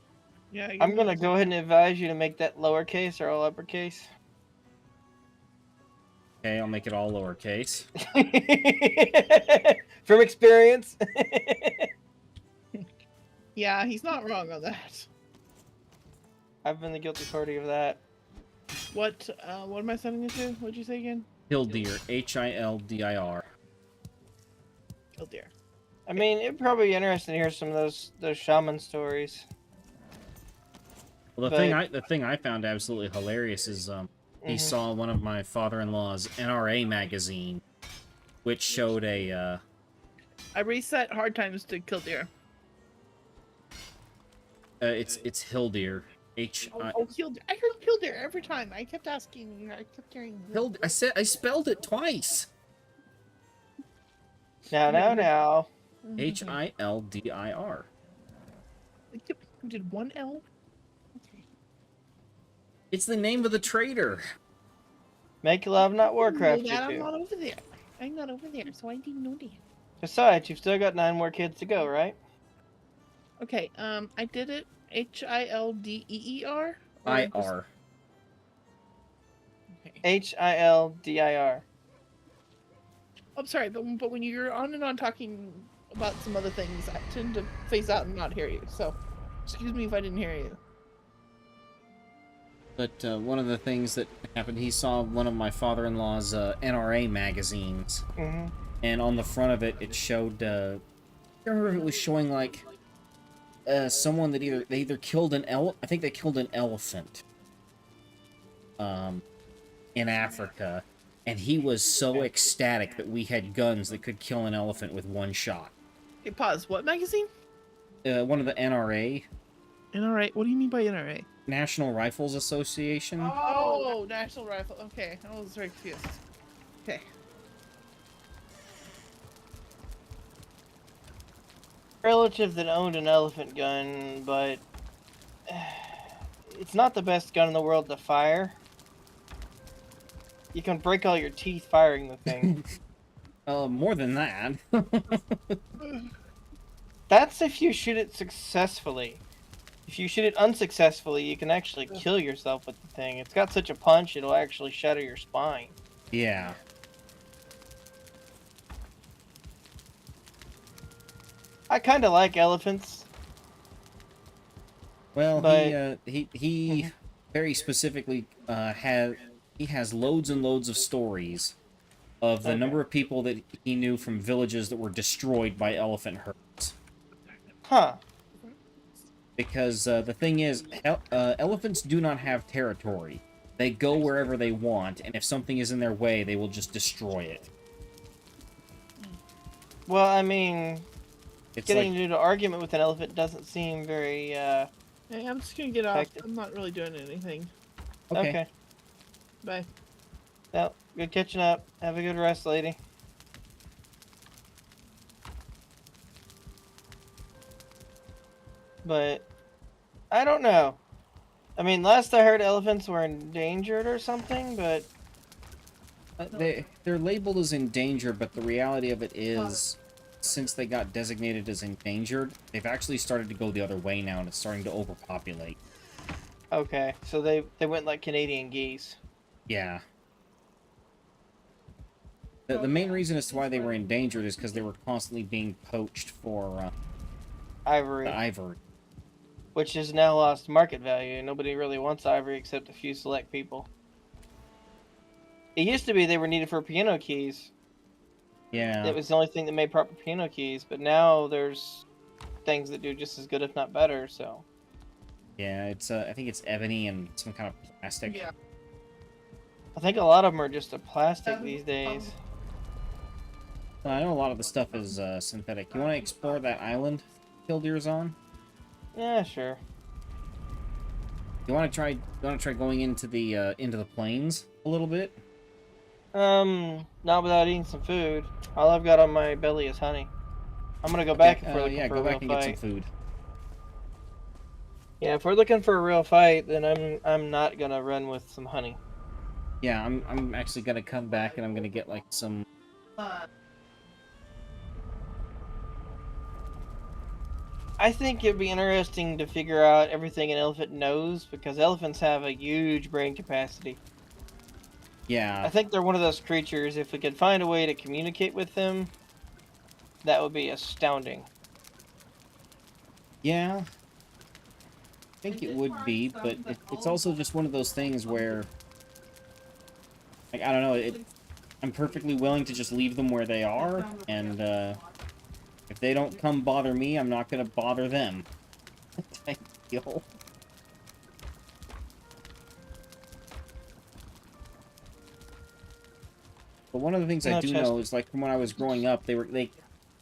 Yeah. I'm gonna go ahead and advise you to make that lowercase or all uppercase. Okay, I'll make it all lowercase. From experience. Yeah, he's not wrong on that. I've been the guilty party of that. What am I sending it to? What'd you say again? Hildir. Hildir. Oh dear. I mean, it'd probably be interesting to hear some of those shaman stories. Well, But- the thing I found absolutely hilarious is he Mhm. saw one of my father-in-law's NRA magazine, which showed a I reset hard times to kill deer. it's Hildir. Kill deer. I heard kill deer every time. I kept asking. I kept hearing. I spelled it twice. Now. Hildir. You did one L. Okay. It's the name of the trader. Make love, not Warcraft, you I'm two. not over there. I'm not over there, so I didn't know that. Besides, you've still got 9 more kids to go, right? Okay. I did it. Hildeer. IR. Okay. Hildir. I'm sorry, but when you're on and on talking about some other things, I tend to phase out and not hear you. So, excuse me if I didn't hear you. But one of the things that happened, he saw one of my father-in-law's NRA magazines, Mm-hmm. and on the front of it, it showed. I don't remember if it was showing like someone that they either killed an I think they killed an elephant. In Africa, and he was so ecstatic that we had guns that could kill an elephant with one shot. Okay, pause. What magazine? One of the NRA, NRA. What do you mean by NRA? National Rifles Association. Oh, National Rifle. Okay, I was very confused. Okay. Relative that owned an elephant gun, but it's not the best gun in the world to fire. You can break all your teeth firing the thing. More than that. That's if you shoot it successfully. If you shoot it unsuccessfully, you can actually kill yourself with the thing. It's got such a punch, it'll actually shatter your spine. Yeah. I kind of like elephants. Well, But- he very specifically had he has loads and loads of stories of the Okay. number of people that he knew from villages that were destroyed by elephant herds. Huh. Because the thing is, elephants do not have territory. They go wherever they want, and if something is in their way, they will just destroy it. Well, I mean, It's getting like, into an argument with an elephant doesn't seem very, Hey, I'm just gonna get off. Effective. I'm not really doing anything. okay. Bye. Well, good catching up. Have a good rest, lady. But, I don't know. I mean, last I heard elephants were endangered or something, but... They're labeled as endangered, but the reality of it is, since they got designated as endangered, they've actually started to go the other way now, and it's starting to overpopulate. Okay, so they went like Canadian geese. Yeah. The main reason as to why they were endangered is because they were constantly being poached for Ivory. the ivory. Which has now lost market value. Nobody really wants ivory except a few select people. It used to be they were needed for piano keys. Yeah. It was the only thing that made proper piano keys, but now there's things that do just as good, if not better, so... Yeah, it's I think it's ebony and some kind of plastic. Yeah. I think a lot of them are just a plastic these days. I know a lot of the stuff is synthetic. You want to explore that island Killdeer's on? Yeah, sure. You want to try going into the plains a little bit? Not without eating some food. All I've got on my belly is honey. I'm gonna go back if we're looking yeah, for go a real back and get some fight. food. Yeah, if we're looking for a real fight, then I'm not gonna run with some honey. Yeah, I'm actually gonna come back and I'm gonna get like some. I think it'd be interesting to figure out everything an elephant knows, because elephants have a huge brain capacity. Yeah. I think they're one of those creatures, if we could find a way to communicate with them, that would be astounding. Yeah. I think it would be, but it's also just one of those things where, like, I don't know, I'm perfectly willing to just leave them where they are, and if they don't come bother me, I'm not gonna bother them. Type deal. But one of the things I do know is, like, from when I was growing up, it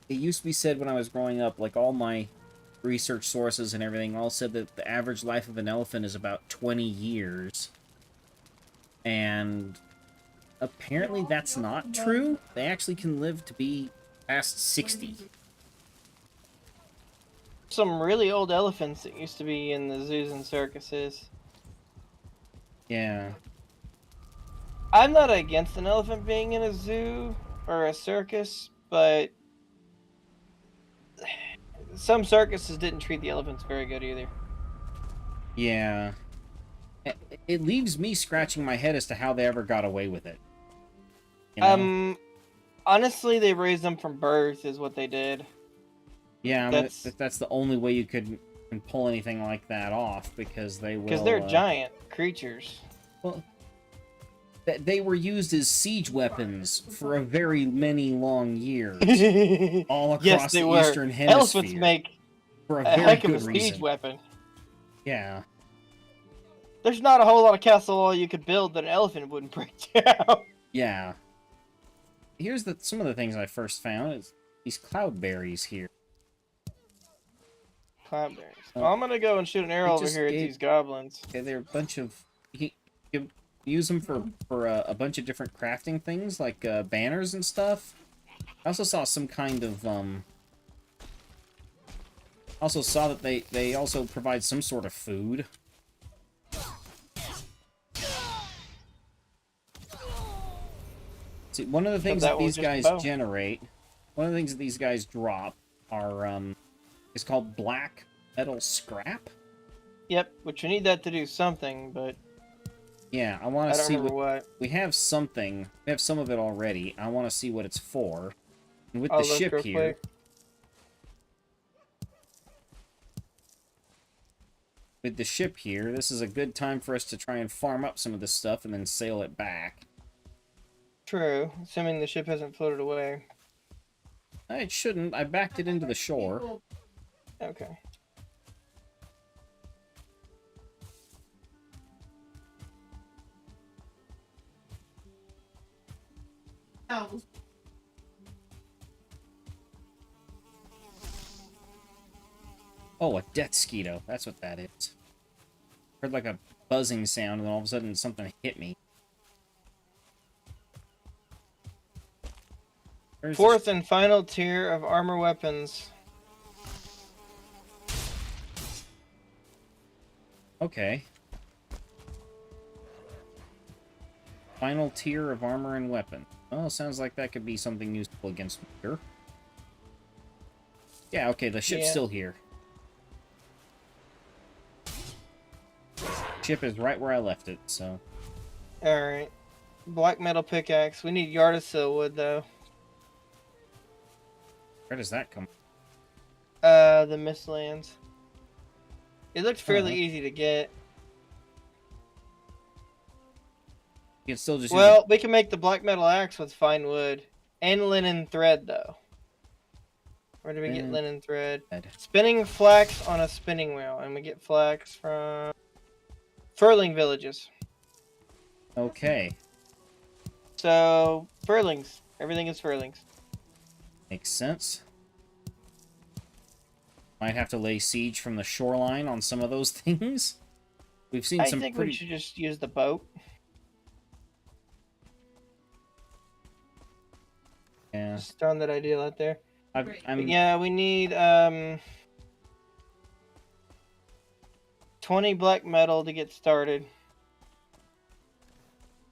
used to be said when I was growing up, like, all my research sources and everything all said that the average life of an elephant is about 20 years. And apparently that's not true. They actually can live to be past 60. Some really old elephants that used to be in the zoos and circuses. Yeah. I'm not against an elephant being in a zoo or a circus, but some circuses didn't treat the elephants very good either. Yeah. It leaves me scratching my head as to how they ever got away with it. You know? Honestly, they raised them from birth is what they did. Yeah, I mean, that's the only way you can pull anything like that off, because they will... Because they're giant creatures. Well, they were used as siege weapons for a very many long years. All across the Eastern Hemisphere. Elephants make for a heck of a siege weapon. Yeah. There's not a whole lot of castle wall you could build that an elephant wouldn't break down. Yeah. Here's some of the things I first found is these cloudberries here. Cloudberries. Well, I'm gonna go and shoot an arrow over here at these goblins. Okay, they're a bunch of... You can use them for a bunch of different crafting things, like banners and stuff. I also saw some kind of... also saw that they also provide some sort of food. See, one of the things that these guys generate, one of the things that these guys drop are, is called black metal scrap. Yep, which you need that to do something, but... Yeah, I want to see what... We have something. We have some of it already. I want to see what it's for. And with the ship here... with the ship here, this is a good time for us to try and farm up some of this stuff and then sail it back. True, assuming the ship hasn't floated away. It shouldn't. I backed it into the shore. Okay. Oh, a death skeeto. That's what that is. Heard like a buzzing sound, and then all of a sudden something hit me. Where's the Fourth and final tier of armor weapons. Okay. Final tier of armor and weapon. Well, sounds like that could be something useful against Meteor. Yeah, okay, the ship's Yeah. still here. Ship is right where I left it, so... Alright. Black metal pickaxe. We need Yardasil wood, though. Where does that come? The Mistlands. It looked fairly Uh-huh. easy to get. You can still just use Well, we can make the black metal axe with fine wood. And linen thread, though. Where do we get Mm. linen thread? it. Spinning flax on a spinning wheel. And we get flax from furling villages. Okay. So, furlings. Everything is furlings. Makes sense. Might have to lay siege from the shoreline on some of those things. We've seen I some think pretty... we should just use the boat. Yeah. Just throwing that idea out there. I'm... Yeah, we need 20 black metal to get started.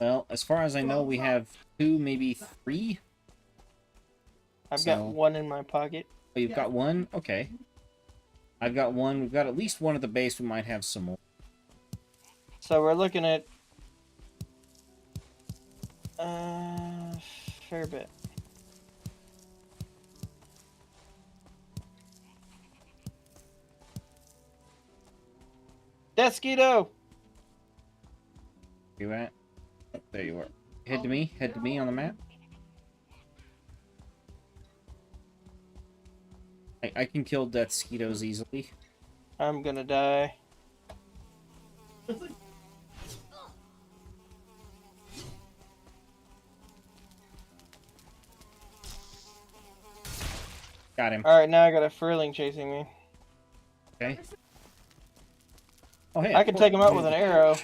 Well, as far as I know, we have 2, maybe 3. I've So- got one in my pocket. Oh, you've got 1? Okay. I've got 1. We've got at least 1 at the base. We might have some more. So we're looking at fair bit. Desquito! You at? Oh, there you are. Head to me. Head to me on the map. I can kill death skeetos easily. I'm gonna die. Got him. Alright, now I got a furling chasing me. Okay. Oh, hey. I can take him out with an arrow.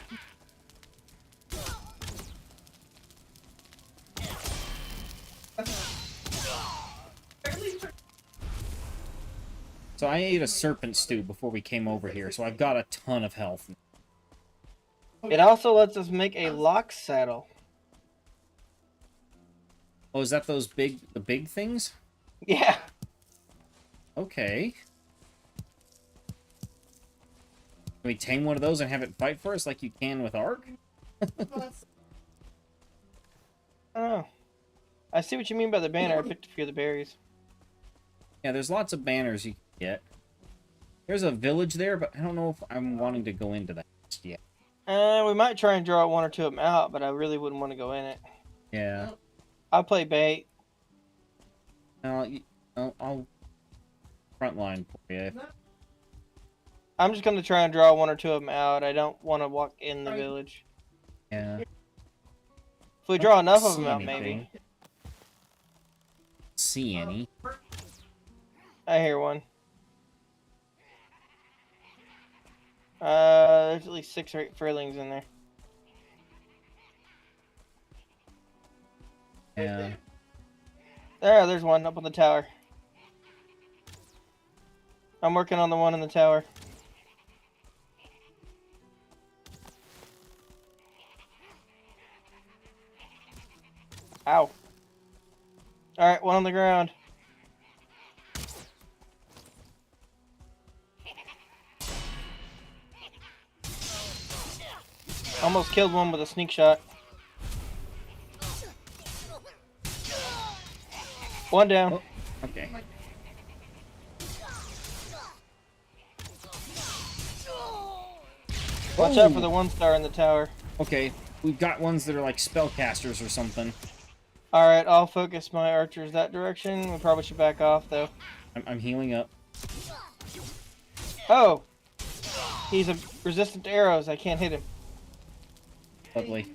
So I ate a serpent stew before we came over here, so I've got a ton of health. It also lets us make a lock saddle. Oh, is that those the big things? Yeah. Okay. Can we tame one of those and have it fight for us like you can with Ark? Oh. I see what you mean by the banner. I picked a few of the berries. Yeah, there's lots of banners you can get. There's a village there, but I don't know if I'm wanting to go into that just yet. We might try and draw one or two of them out, but I really wouldn't want to go in it. Yeah. I'll play bait. I'll frontline for you. I'm just going to try and draw one or two of them out. I don't want to walk in the village. Yeah. If we draw enough of See them out, anything. maybe. See any? I hear one. There's at least 6 or 8 furlings in there. Yeah. There's one up on the tower. I'm working on the one in the tower. Ow. Alright, one on the ground. Almost killed one with a sneak shot. One down. Oh, okay. Watch out for the 1-star in the tower. Okay, we've got ones that are like spellcasters or something. Alright, I'll focus my archers that direction. We probably should back off, though. I'm healing up. Oh! He's resistant to arrows. I can't hit him. Lovely.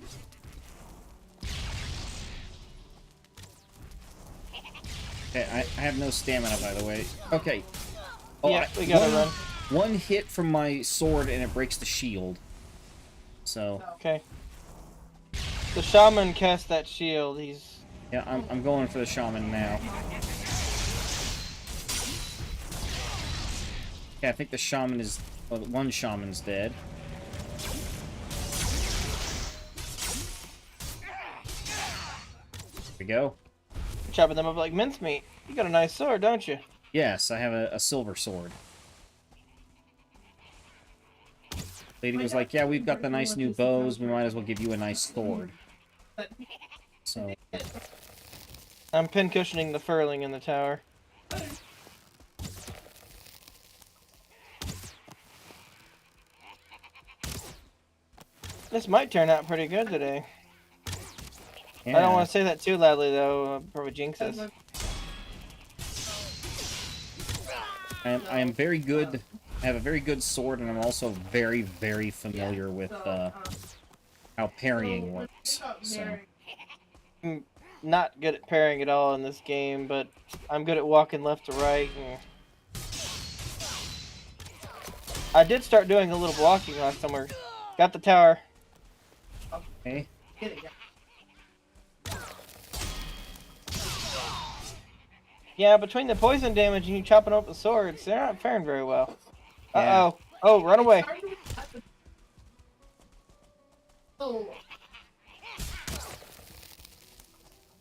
Okay, I have no stamina, by the way. Okay. Oh, Yeah, we gotta run. One hit from my sword and it breaks the shield. So. Okay. The shaman cast that shield. He's... Yeah, I'm going for the shaman now. Yeah, I think the shaman is... Well, one shaman's dead. There we go. Chopping them up like mincemeat. You got a nice sword, don't you? Yes, I have a silver sword. Lady was like, yeah, we've got the nice new bows. We might as well give you a nice sword. So... I'm pin-cushioning the furling in the tower. This might turn out pretty good today. yeah. I don't want to say that too loudly, though. I'll probably jinx us. I am very good. I have a very good sword, and I'm also very, very familiar with how parrying works. So. I'm not good at parrying at all in this game, but I'm good at walking left to right. And I did start doing a little blocking last summer. Got the tower. Okay. Yeah, between the poison damage and you chopping up the swords, they're not faring very well. Yeah. Uh-oh. Oh, run away.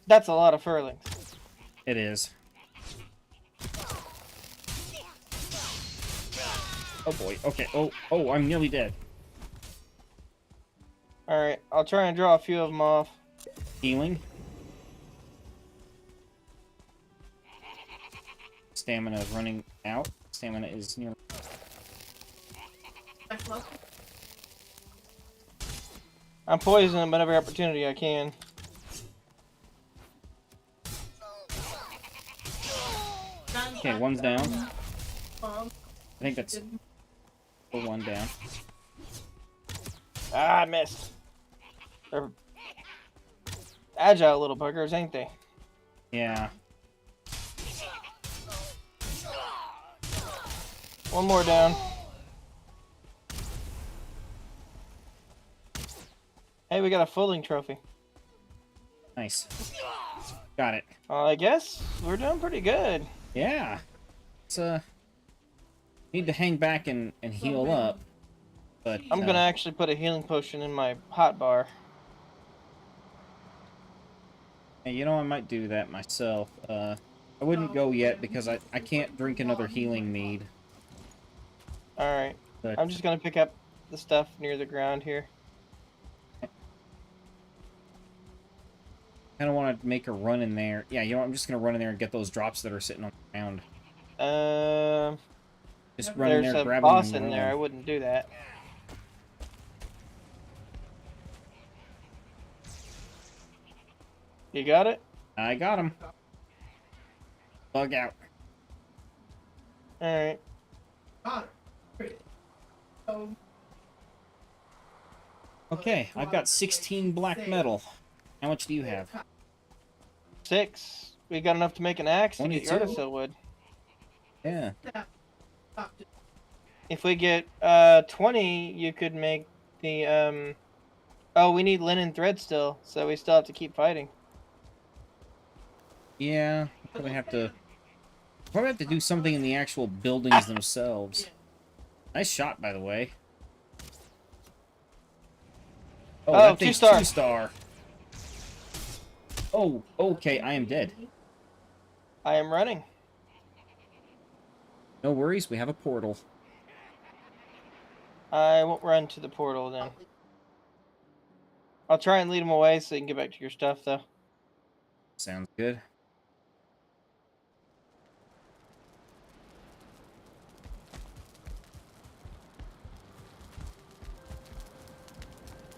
That's a lot of furlings. It is. Oh boy. Okay. Oh, I'm nearly dead. Alright, I'll try and draw a few of them off. Healing. Stamina is running out. Stamina is near. I'm poisoning them at every opportunity I can. Okay, one's down. I think that's one down. Ah, I missed. They're agile little buggers, ain't they? Yeah. One more down. Hey, we got a fulling trophy. Nice. Got it. I guess we're doing pretty good. Yeah. It's need to hang back and heal up. But I'm gonna actually put a healing potion in my hot bar. hey, you know, I might do that myself. I wouldn't go yet because I can't drink another healing mead. Alright. But I'm just gonna pick up the stuff near the ground here. kind of want to make a run in there. Yeah, you know, I'm just gonna run in there and get those drops that are sitting on the ground. Just run in There's there, a grab boss them, in there. I wouldn't do that. You got it? I got him. Bug out. Alright. Okay, I've got 16 black metal. How much do you have? 6. We got enough to make an axe to get 22. Yardasil wood. Yeah. If we get 20, you could make the oh, we need linen thread still, so we still have to keep fighting. Yeah, probably have to do something in the actual buildings themselves. Nice shot, by the way. Oh, that thing's 2-star. 2-star. Oh, okay, I am dead. I am running. No worries, we have a portal. I won't run to the portal then. I'll try and lead them away so you can get back to your stuff, though. Sounds good.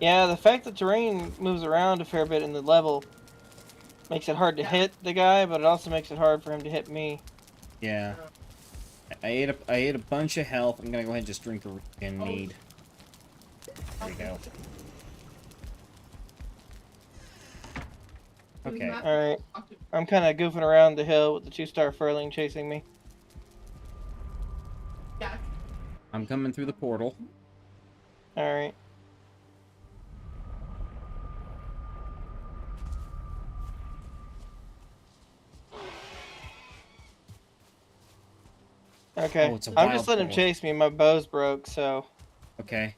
Yeah, the fact that terrain moves around a fair bit in the level makes it hard to hit the guy, but it also makes it hard for him to hit me. Yeah. I ate a bunch of health. I'm gonna go ahead and just drink a regen mead. There you go. Okay. Alright. I'm kind of goofing around the hill with the 2-star furling chasing me. I'm coming through the portal. Alright. Okay. Oh, it's a I'm wild just letting him boar. chase me. My bow's broke, so Okay.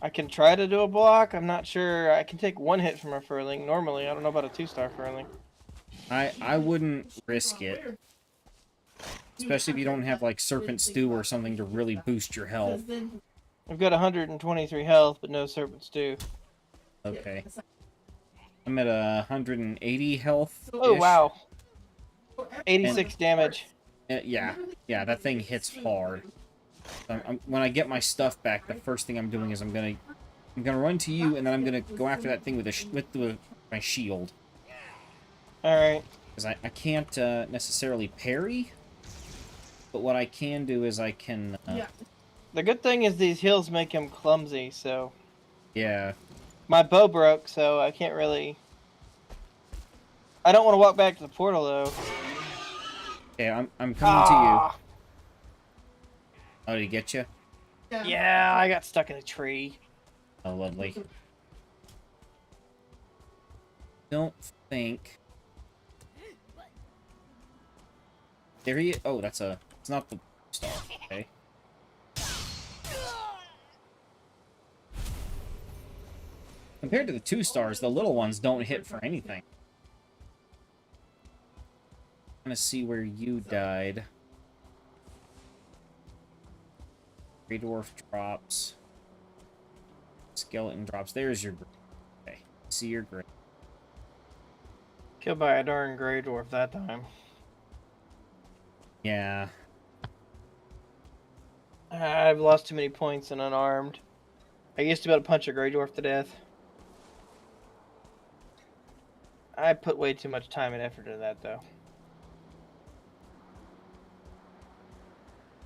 I can try to do a block. I'm not sure. I can take 1 hit from a furling normally. I don't know about a 2-star furling. I wouldn't risk it. Especially if you don't have, like, Serpent Stew or something to really boost your health. I've got 123 health, but no serpent stew. Okay. I'm at 180 health. Oh, wow. 86 damage. Yeah, that thing hits hard. When I get my stuff back, the first thing I'm doing is I'm gonna run to you, and then I'm gonna go after that thing with my shield. Alright. Because I can't necessarily parry, but what I can do is I can... The good thing is these hills make him clumsy, so... Yeah. My bow broke, so I can't really... I don't want to walk back to the portal, though. Okay, I'm coming to you. Oh, did he get you? Yeah, I got stuck in a tree. Oh, lovely. Don't think... There he is. Oh, it's not the star. Okay. Compared to the 2 stars, the little ones don't hit for anything. I'm gonna see where you died. Grey Dwarf drops. Skeleton drops. There's your... Okay. See your grave. Killed by a darn Grey Dwarf that time. Yeah. I've lost too many points and unarmed. I used to be able to punch a Grey Dwarf to death. I put way too much time and effort into that, though.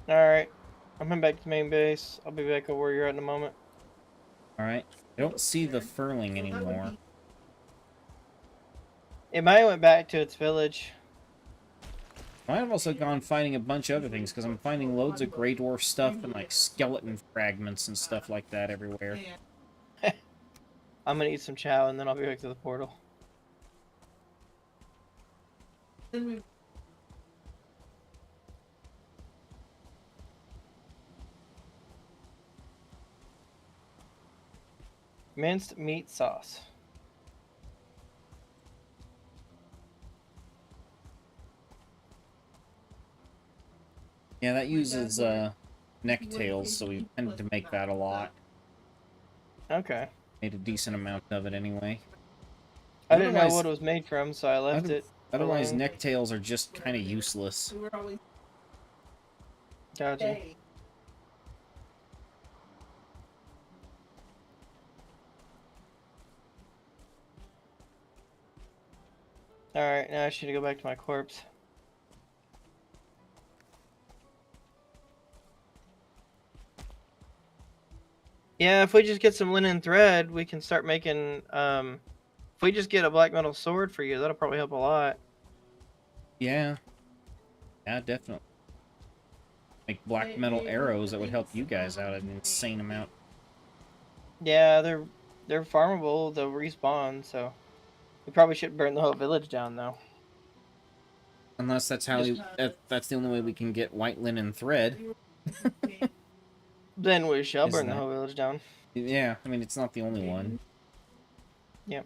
Alright. I'm heading back to main base. I'll be back over where you're at in a moment. Alright. I don't see the furling anymore. It might have went back to its village. Might have also gone fighting a bunch of other things, because I'm finding loads of Grey Dwarf stuff and, like, skeleton fragments and stuff like that everywhere. I'm gonna eat some chow and then I'll be back to the portal. Minced meat sauce. Yeah, that uses necktails, so we tended to make that a lot. Okay. Made a decent amount of it anyway. I didn't know what it was made from, so I left it. Otherwise, alone. necktails are just kind of useless. Gotcha. Alright, now I should go back to my corpse. Yeah, if we just get some linen thread, we can start making, if we just get a black metal sword for you, that'll probably help a lot. Yeah. Yeah, definitely. Make black metal arrows that would help you guys out an insane amount. Yeah, they're farmable, they'll respawn, so... We probably shouldn't burn the whole village down, though. Unless that's how that's the only way we can get white linen thread. Then we shall burn the that- whole village down. Yeah, I mean, it's not the only one. Yep.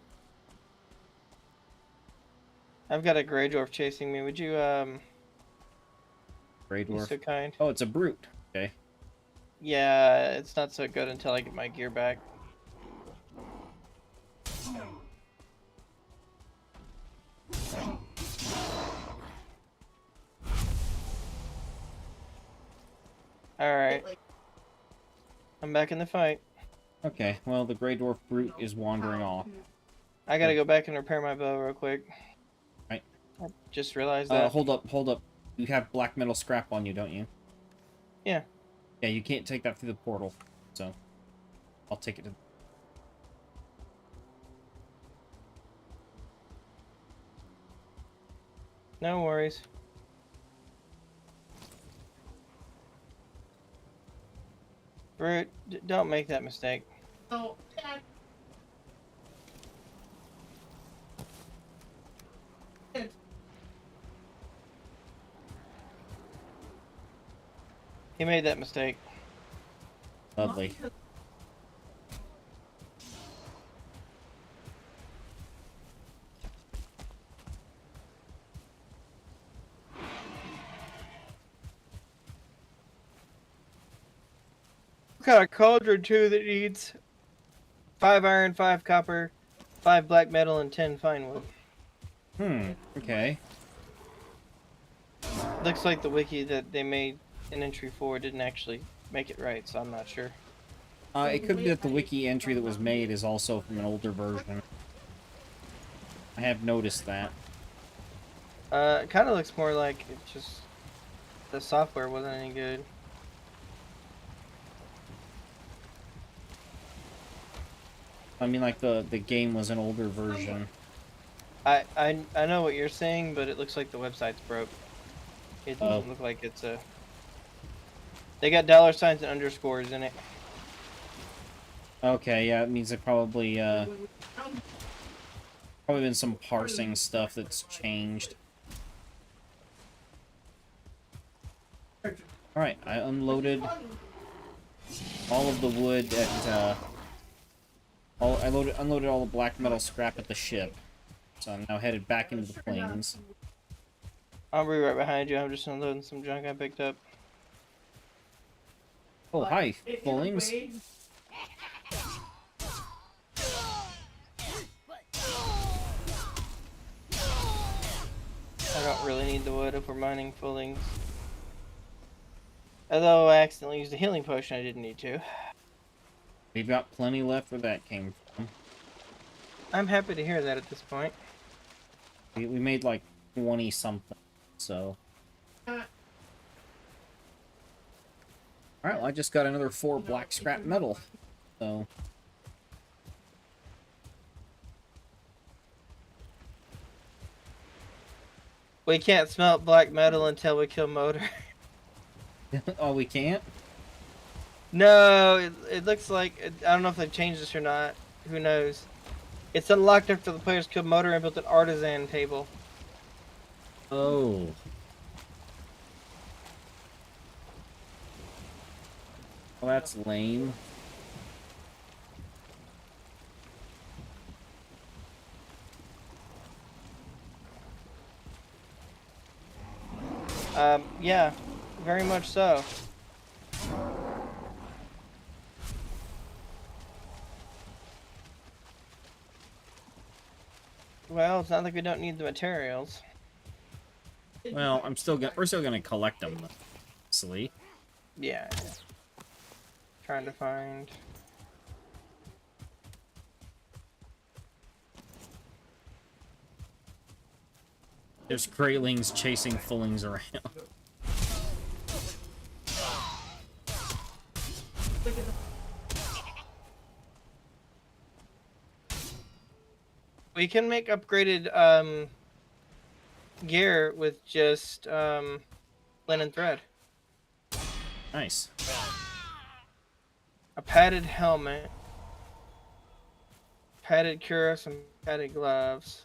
I've got a Grey Dwarf chasing me. Would you, Grey be Dwarf. so kind? Oh, it's a brute. Okay. Yeah, it's not so good until I get my gear back. Alright. I'm back in the fight. Okay, well, the Grey Dwarf Brute is wandering off. I gotta go back and repair my bow real quick. Right. I just realized that. Hold up. You have black metal scrap on you, don't you? Yeah. Yeah, you can't take that through the portal, so I'll take it to... No worries. Brute, don't make that mistake. So, He made that mistake. Lovely. I've got a cauldron too that needs 5 iron, 5 copper, 5 black metal, and 10 fine wood. Okay. Looks like the wiki that they made an entry for didn't actually make it right, so I'm not sure. It could be that the wiki entry that was made is also from an older version. I have noticed that. It kind of looks more like it just the software wasn't any good. I mean, like, the game was an older version. I know what you're saying, but it looks like the website's broke. It doesn't look like it's a... They got dollar signs and underscores in it. Okay, yeah, it means it probably, probably been some parsing stuff that's changed. Alright, I unloaded all of the wood at, unloaded all the black metal scrap at the ship. So I'm now headed back into the plains. I'll be right behind you. I'm just unloading some junk I picked up. Oh, hi, Fullings. I don't really need the wood if we're mining fullings. Although I accidentally used a healing potion I didn't need to. We've got plenty left where that came from. I'm happy to hear that at this point. We made like 20-something, so... Alright, well, I just got another 4 black scrap metal, so... We can't smelt black metal until we kill Motor. Oh, we can't? No, it looks like... I don't know if they've changed this or not. Who knows? It's unlocked after the players killed Motor and built an artisan table. Oh. Well, that's lame. Yeah, very much so. Well, it's not like we don't need the materials. Well, we're still gonna collect them, obviously. Yeah. Trying to find... There's Greylings chasing Fullings around. We can make upgraded gear with just linen thread. Nice. A padded helmet, padded cuirass, and padded gloves.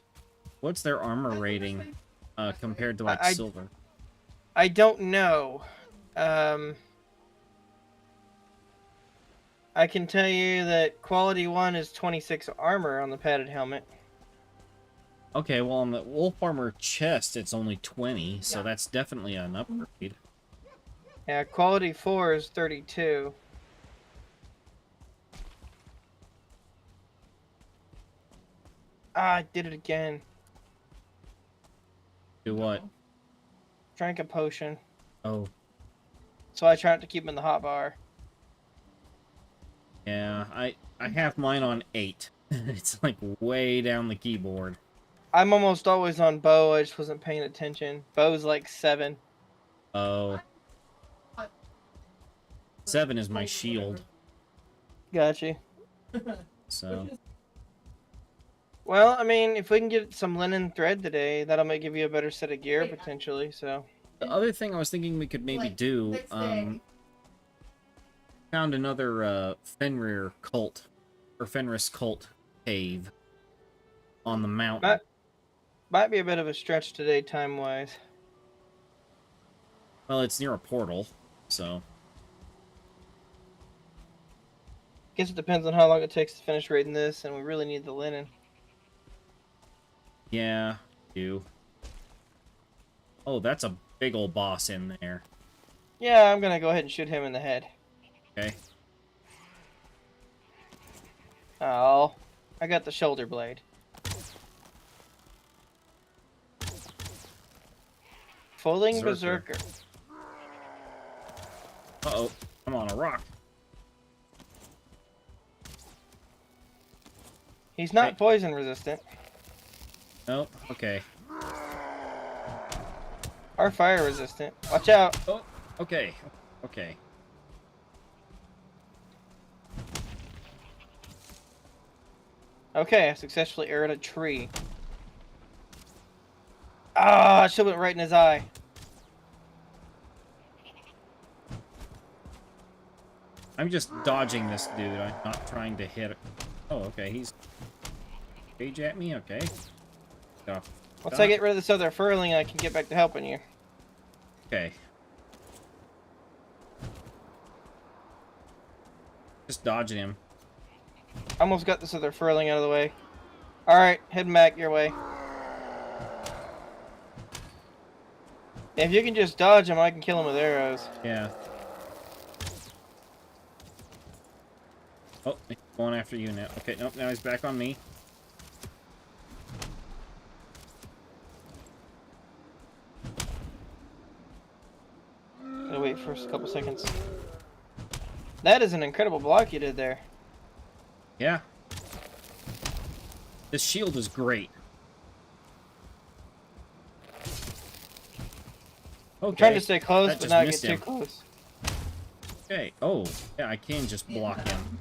What's their armor rating compared to like silver? I don't know. I can tell you that quality 1 is 26 armor on the padded helmet. Okay, well on the wolf armor chest it's only 20, so that's definitely an upgrade. Yeah, quality 4 is 32. Ah, I did it again. Do what? Drank a potion. Oh. So I tried to keep him in the hot bar. Yeah, I have mine on 8. It's like way down the keyboard. I'm almost always on bow. I just wasn't paying attention. Bow's like 7. Oh. 7 is my shield. Gotcha. So. Well, I mean, if we can get some linen thread today, that'll give you a better set of gear potentially. So. The other thing I was thinking we could maybe do, found another Fenrir cult, or Fenris cult cave on the mountain. Might be a bit of a stretch today, time-wise. Well, it's near a portal, so. Guess it depends on how long it takes to finish raiding this, and we really need the linen. Yeah, do. Oh, that's a big old boss in there. Yeah, I'm gonna go ahead and shoot him in the head. Okay. Oh, I got the shoulder blade. Fulling Berserker. Berserker. Uh-oh, I'm on a rock. He's not Hey. poison resistant. Oh, okay. Or fire resistant. Watch out. Oh, okay. Okay. Okay, I successfully arrowed a tree. Ah, I should have went right in his eye. I'm just dodging this dude. I'm not trying to hit it. Oh, okay. He's rage at me. Okay. So, Once I get rid of this other furling, I can get back to helping you. okay. Just dodging him. Almost got this other furling out of the way. Alright, heading back your way. If you can just dodge him, I can kill him with arrows. Yeah. Oh, he's going after you now. Okay, nope, now he's back on me. Gotta wait for a couple seconds. That is an incredible block you did there. Yeah. This shield is great. Okay. I'm trying to stay close, that but just not get missed too him. close. Okay. Oh, yeah, I can just block him.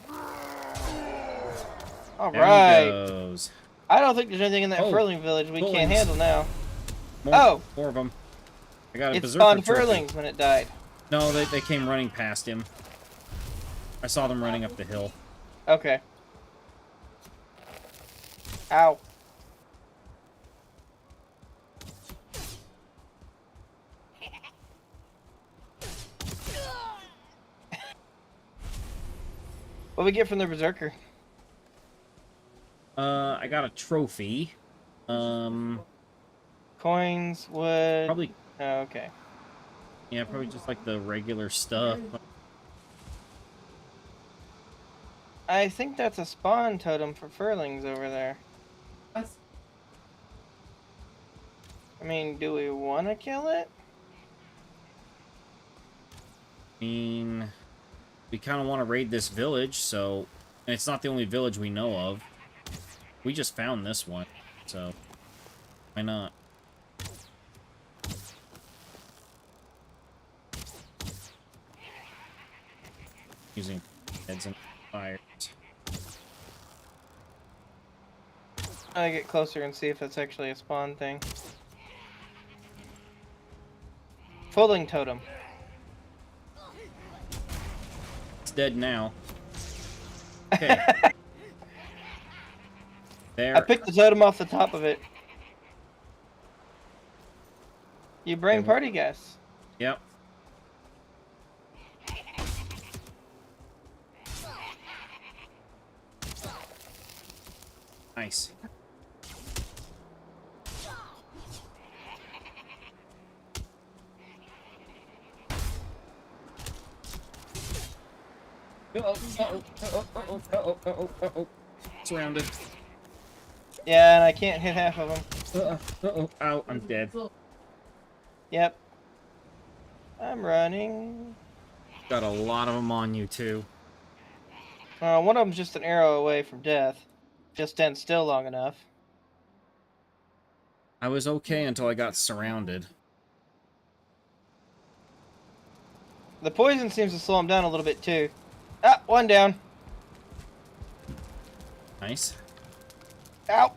There he Alright. goes. I don't think there's anything in that Oh, furling village we can't furlings. handle now. More, more of them. I got a It berserker spawned trophy. furlings when it died. No, they came running past him. I saw them running up the hill. Okay. Ow. What we get from the berserker? I got a trophy. Coins, wood. Probably, Oh, okay. yeah, probably just like the regular stuff. I think that's a spawn totem for furlings over there. I mean, do we want to kill it? I mean, we kind of want to raid this village, so... And it's not the only village we know of. We just found this one, so... Why not? Using heads and fires. I get closer and see if that's actually a spawn thing. Folding totem. It's dead now. Okay. There. I picked the totem off the top of it. You bring Okay, party guests. Yep. Nice. Surrounded. Yeah, and I can't hit half of them. Ow, I'm dead. Yep. I'm running. Got a lot of them on you, too. One of them's just an arrow away from death. Just stand still long enough. I was okay until I got surrounded. The poison seems to slow him down a little bit too. Ah, one down. Nice. Ow.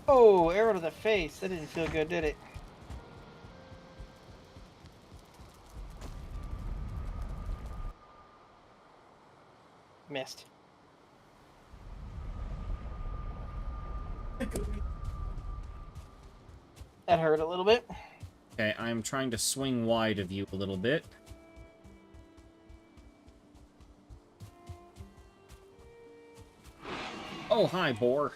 Oh, arrow to the face. That didn't feel good, did it? Missed. That hurt a little bit. Okay, I'm trying to swing wide of you a little bit. Oh, hi, boar.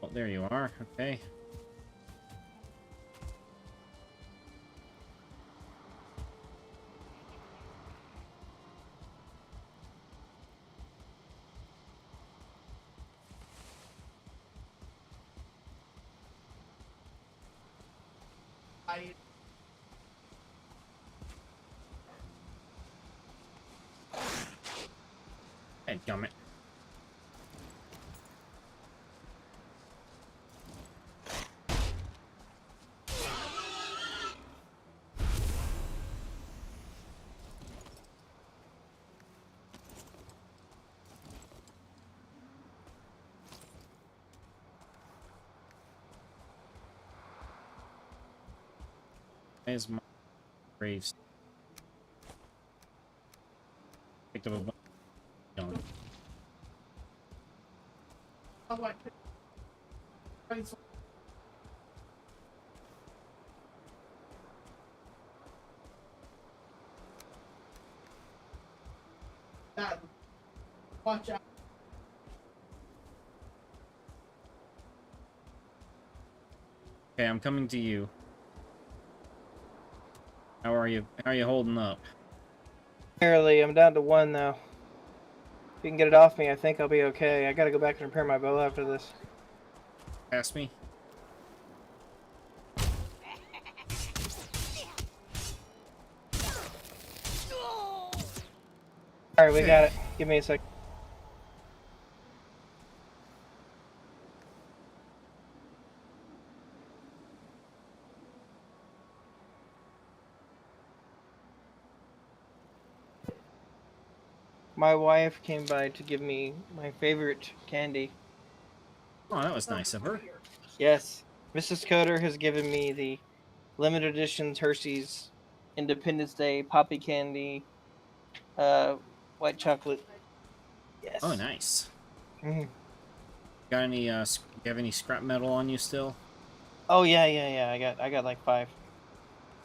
Oh, there you are. Okay. Dadgummit. Where's my graves? Picked up a bunch. No. Watch out. Okay, I'm coming to you. How are you? How are you holding up? Barely. I'm down to one though. If you can get it off me, I think I'll be okay. I gotta go back and repair my bow after this. Pass me? Alright, we got it. Give me a sec. My wife came by to give me my favorite candy. Oh, that was nice of her. Yes, Mrs. Coder has given me the limited edition Hershey's Independence Day Poppy Candy, white chocolate. Yes. Oh, nice. Mhm. Got any, you have any scrap metal on you still? Oh yeah. I got like 5.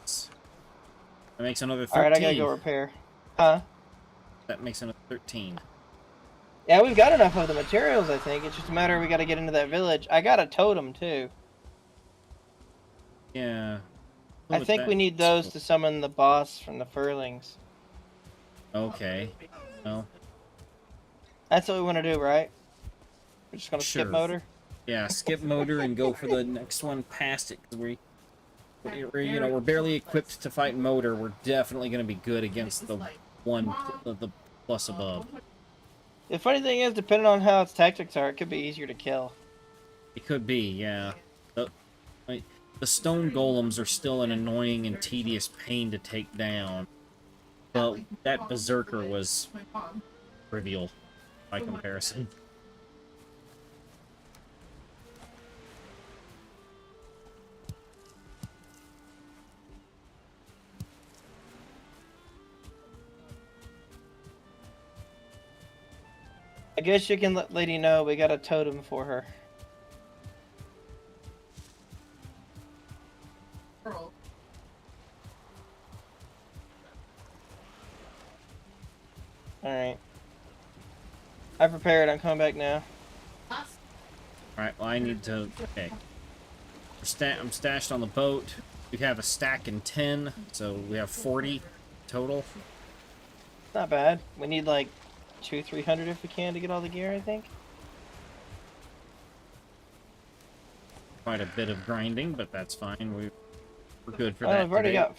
That makes another 13. All right, I gotta go repair. Huh? That makes another 13. Yeah, we've got enough of the materials. I think it's just a matter of we got to get into that village. I got a totem too. Yeah. I think we need those to summon the boss from the Furlings. Okay. Well, That's what we want to do, right? We're just gonna Sure. skip motor. yeah, skip motor and go for the next one past it, because we're barely equipped to fight motor. We're definitely going to be good against the one, the plus above. The funny thing is, depending on how its tactics are, it could be easier to kill. It could be, yeah. The stone golems are still an annoying and tedious pain to take down. But that berserker was trivial by comparison. I guess you can let Lady know we got a totem for her. Alright. I prepared, I'm coming back now. Alright, well I need to... Okay. I'm stashed on the boat. We have a stack in 10, so we have 40 total. Not bad. We need like 200-300 if we can to get all the gear, I think. quite a bit of grinding, but that's fine. We're good for Well, that I've already today. got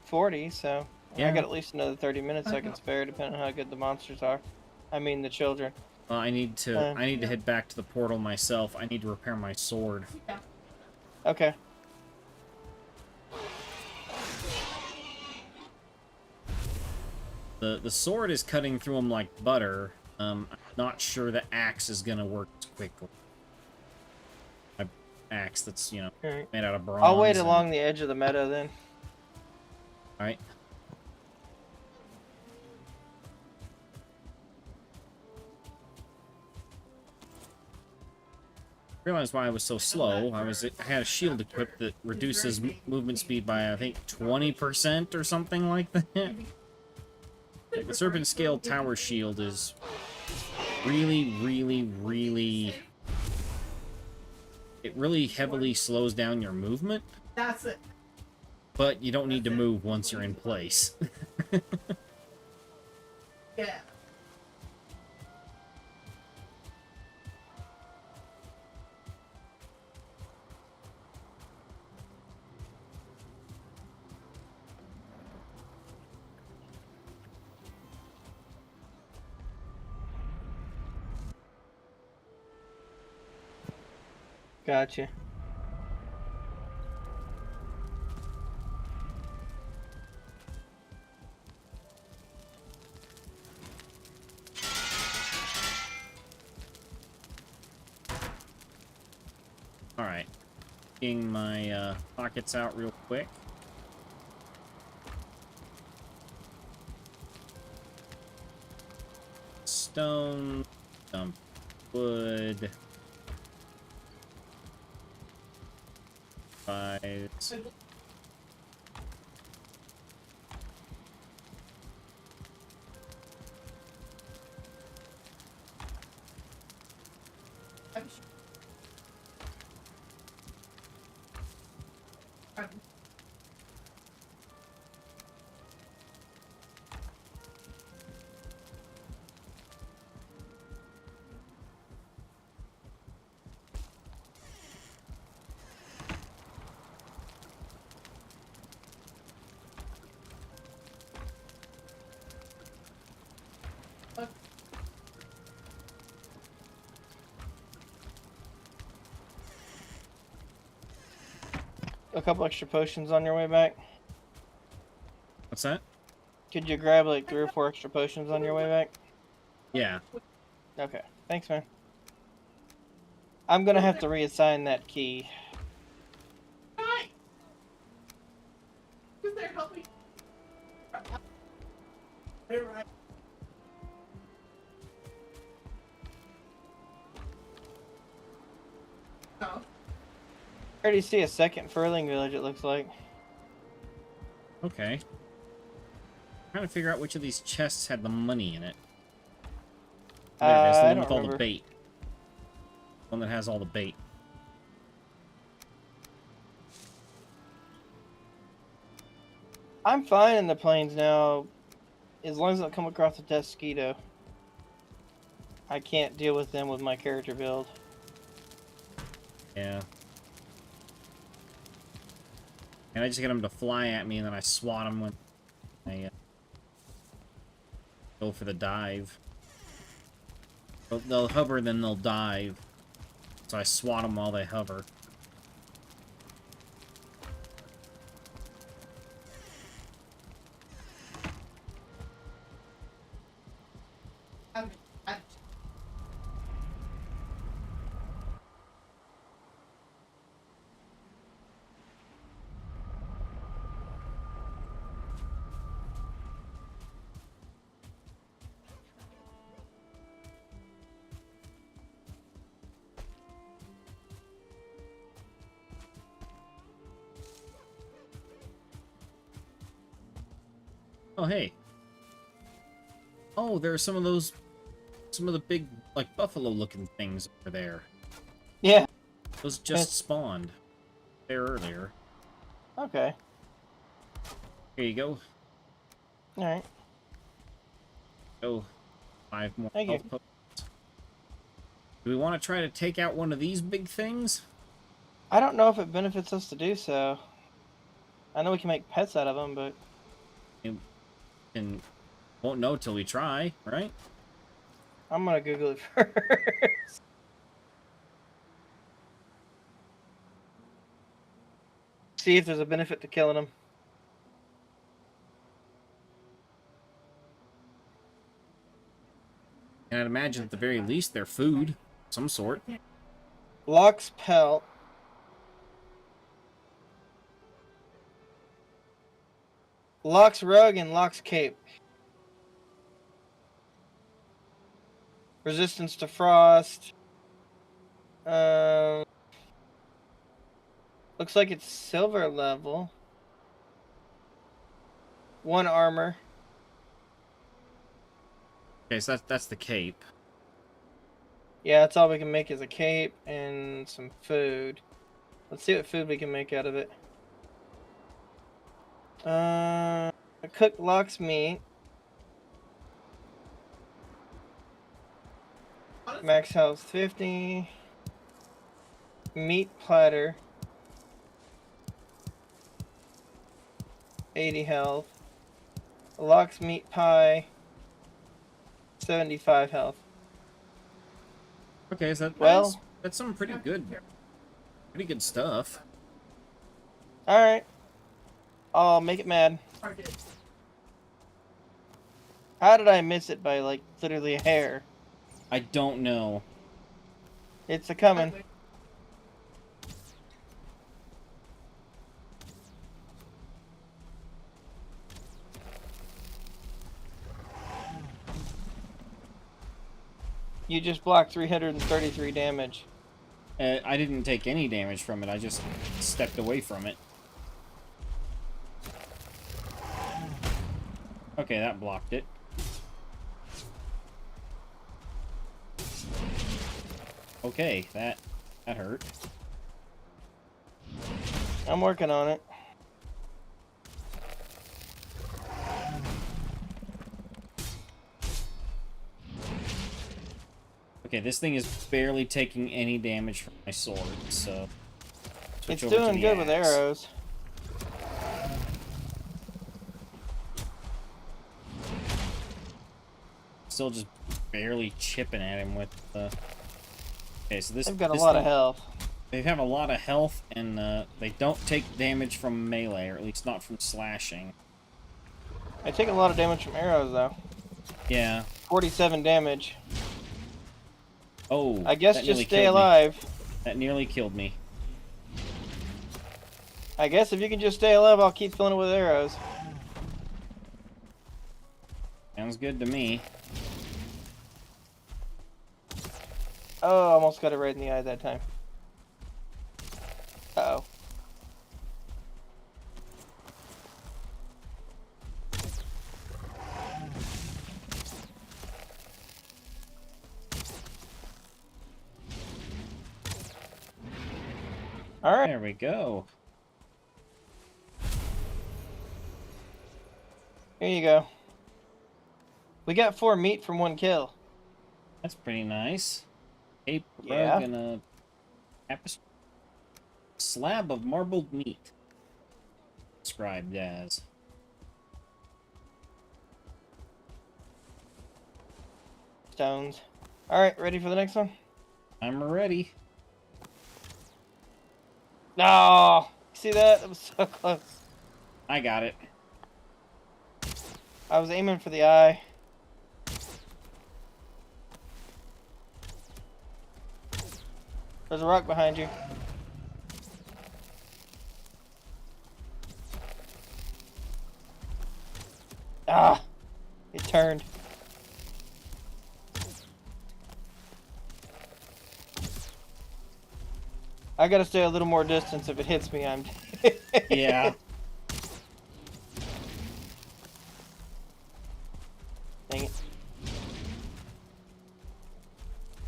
40, so Yeah. I got at least another 30 minutes I can spare, depending on how good the monsters are. I mean, the children. Well, I need to Uh. head back to the portal myself. I need to repair my sword. Okay. The sword is cutting through them like butter. I'm not sure the axe is gonna work as quickly. My axe that's, you know, Alright. made out of bronze. I'll wait along the edge of the meadow then. Alright. Realized why I was so slow. I had a shield equipped that reduces movement speed by, I think, 20% or something like that. Like, the Serpent Scale Tower Shield is really, really, really... It really heavily slows down your movement. That's it. But you don't need to move once you're in place. Yeah. Gotcha. Alright. Getting my pockets out real quick. Stone, dump wood. Fives. A couple extra potions on your way back. What's that? Could you grab like 3 or 4 extra potions on your way back? Yeah. Okay. Thanks, man. I'm gonna have to reassign that key. Hi. Who's there? Help me. They're right. No. I already see a second furling village, it looks like. Okay. Trying to figure out which of these chests had the money in it. There it is, the I one don't with all the remember. bait. One that has all the bait. I'm fine in the plains now, as long as I don't come across a Desquito. I can't deal with them with my character build. Yeah. And I just get them to fly at me, and then I swat them when I go for the dive. They'll hover, then they'll dive. So I swat them while they hover. Oh, hey. Oh, there are some of the big, like, buffalo-looking things over there. Yeah. Those just spawned there earlier. Okay. Here you go. Alright. Go. 5 more Thank you. health potions. Do we want to try to take out one of these big things? I don't know if it benefits us to do so. I know we can make pets out of them, but And won't know till we try, right? I'm gonna Google it first. See if there's a benefit to killing them. And I'd imagine at the very least they're food, of some sort. Lox pelt. Lox rug and Lox cape. Resistance to frost. Looks like it's silver level. 1 armor. Okay, so that's the cape. Yeah, that's all we can make is a cape and some food. Let's see what food we can make out of it. Cooked lox meat. Max health 50. Meat platter. 80 health. Lox meat pie. 75 health. Okay, so Well, that's some pretty good stuff. alright. I'll make it mad. How did I miss it by, like, literally a hair? I don't know. It's a coming. You just blocked 333 damage. I didn't take any damage from it. I just stepped away from it. Okay, that blocked it. Okay, that hurt. I'm working on it. Okay, this thing is barely taking any damage from my sword, so... It's doing good with arrows. Still just barely chipping at him with the... Okay, so this... They've got a lot of health. They have a lot of health, and they don't take damage from melee, or at least not from slashing. I take a lot of damage from arrows, though. Yeah. 47 damage. Oh, I guess just stay alive. That nearly killed me. I guess if you can just stay alive, I'll keep filling it with arrows. Sounds good to me. Oh, almost got it right in the eye that time. Uh-oh. All right. There we go. Here you go. We got 4 meat from 1 kill. That's pretty nice. A Yeah. rug and a slab of marbled meat. Described as. Stones. All right, ready for the next one? I'm ready. No, see that? That was so close. I got it. I was aiming for the eye. There's a rock behind you. Ah, it turned. I gotta stay a little more distance. If it hits me, I'm dead. Yeah. Dang it.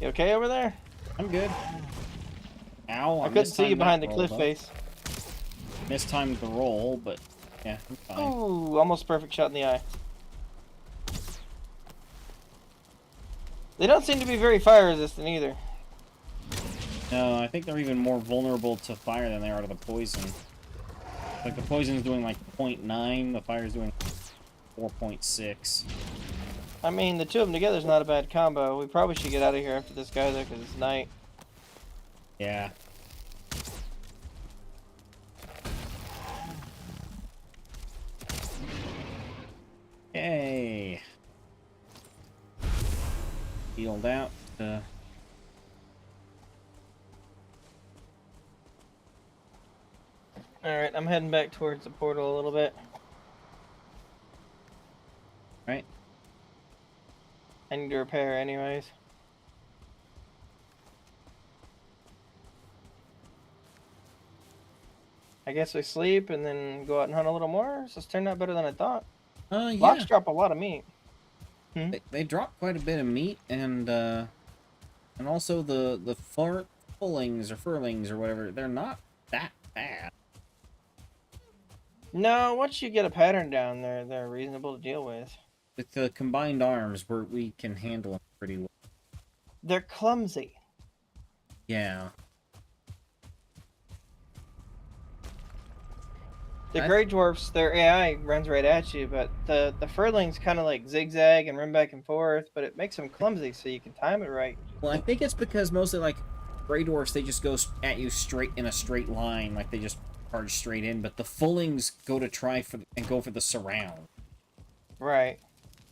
You okay over there? I'm good. Ow, I couldn't see you behind the cliff face. Mistimed the roll, but yeah, I'm fine. Ooh, almost perfect shot in the eye. They don't seem to be very fire resistant either. No, I think they're even more vulnerable to fire than they are to the poison. Like, the poison's doing, like, 0.9, the fire's doing 4.6. I mean, the two of them together is not a bad combo. We probably should get out of here after this guy, though, because it's night. Yeah. Yay! Healed out. Alright, I'm heading back towards the portal a little bit. Right. I need to repair anyways. I guess we sleep and then go out and hunt a little more. So it's turned out better than I thought. Yeah. Blocks drop a lot of meat. They drop quite a bit of meat, and also the fullings or furlings or whatever, they're not that bad. No, once you get a pattern down there, they're reasonable to deal with. With the combined arms, we can handle them pretty well. They're clumsy. Yeah. The Grey Dwarfs, their AI runs right at you, but the furlings kind of like zigzag and run back and forth, but it makes them clumsy so you can time it right. Well, I think it's because mostly, like, Grey Dwarfs, they just go at you straight in a straight line, like they just charge straight in, but the fullings go to try for and go for the surround. Right.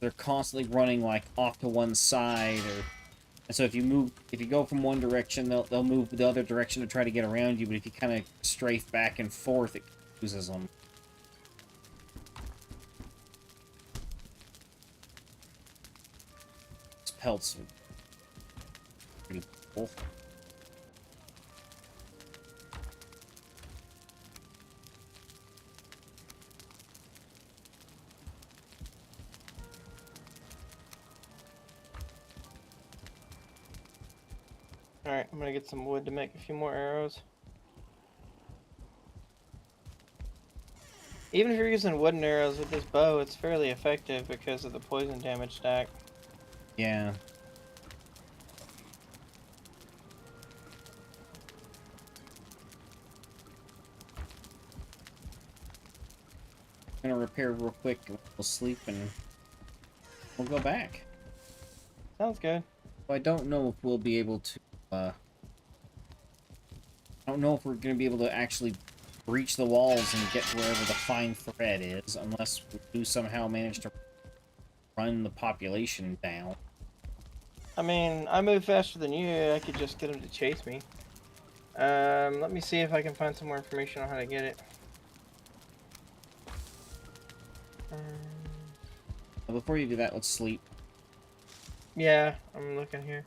They're constantly running, like, off to one side, and so if you go from one direction, they'll move the other direction to try to get around you, but if you kind of strafe back and forth, it loses them. This pelt's pretty cool. Alright, I'm gonna get some wood to make a few more arrows. Even if you're using wooden arrows with this bow, it's fairly effective because of the poison damage stack. Yeah. I'm gonna repair real quick, we'll sleep, and we'll go back. Sounds good. I don't know if we'll be able to, I don't know if we're gonna be able to actually breach the walls and get to wherever the fine thread is, unless we do somehow manage to run the population down. I mean, I move faster than you. I could just get him to chase me. Let me see if I can find some more information on how to get it. Before you do that, let's sleep. Yeah, I'm looking here.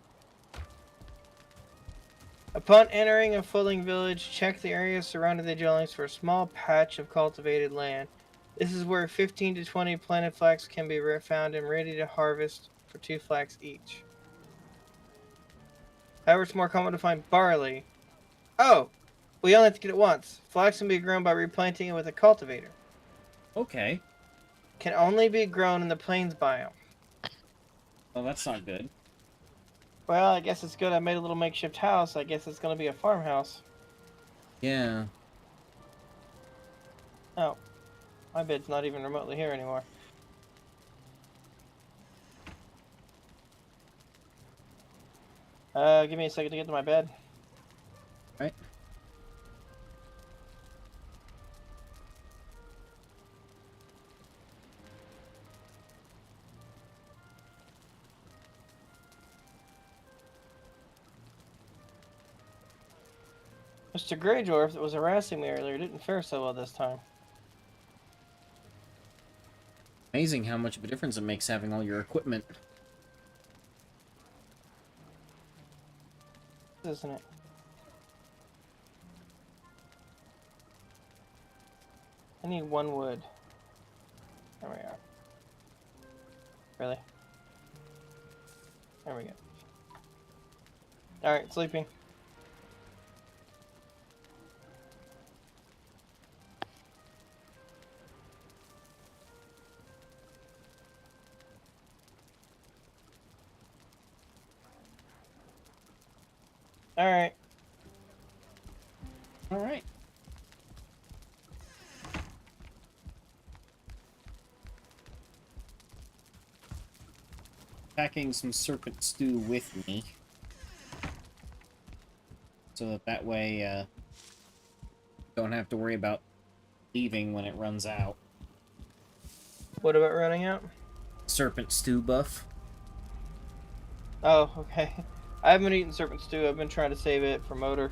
Upon entering a fulling village, check the area surrounding the dwellings for a small patch of cultivated land. This is where 15 to 20 planted flax can be found and ready to harvest for 2 flax each. However, it's more common to find barley. Oh! We only have to get it once. Flax can be grown by replanting it with a cultivator. Okay. Can only be grown in the plains biome. Well, that's not good. Well, I guess it's good I made a little makeshift house. I guess it's going to be a farmhouse. Yeah. Oh. My bed's not even remotely here anymore. Give me a second to get to my bed. Right. Mr. Greydwarf that was harassing me earlier didn't fare so well this time. Amazing how much of a difference it makes having all your equipment. Isn't it? I need 1 wood. There we are. Really? There we go. Alright, sleeping. Alright. All right. Packing some serpent stew with me, so that way don't have to worry about leaving when it runs out. What about running out? Serpent stew buff. Oh, okay. I haven't eaten serpent stew. I've been trying to save it for motor.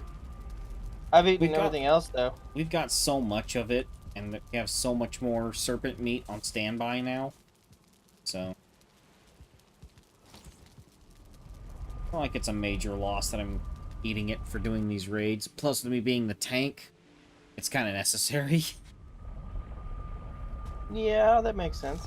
I've eaten everything else though. We've got so much of it, and we have so much more serpent meat on standby now. So, I feel like it's a major loss that I'm eating it for doing these raids. Plus, with me being the tank, it's kind of necessary. Yeah, that makes sense.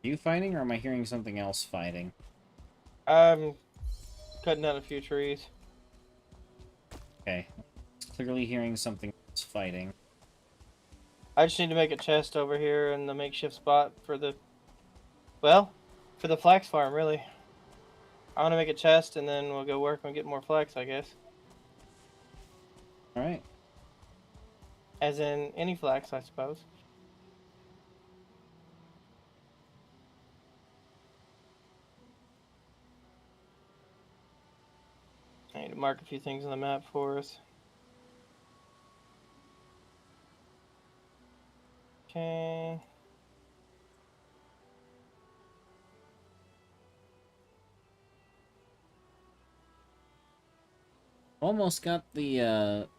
Are you fighting, or am I hearing something else fighting? I'm cutting down a few trees. Okay. Clearly hearing something else fighting. I just need to make a chest over here in the makeshift spot for the, well, for the flax farm, really. I want to make a chest, and then we'll go work on getting more flax, I guess. Alright. As in any flax, I suppose. I need to mark a few things on the map for us. Okay. Almost got the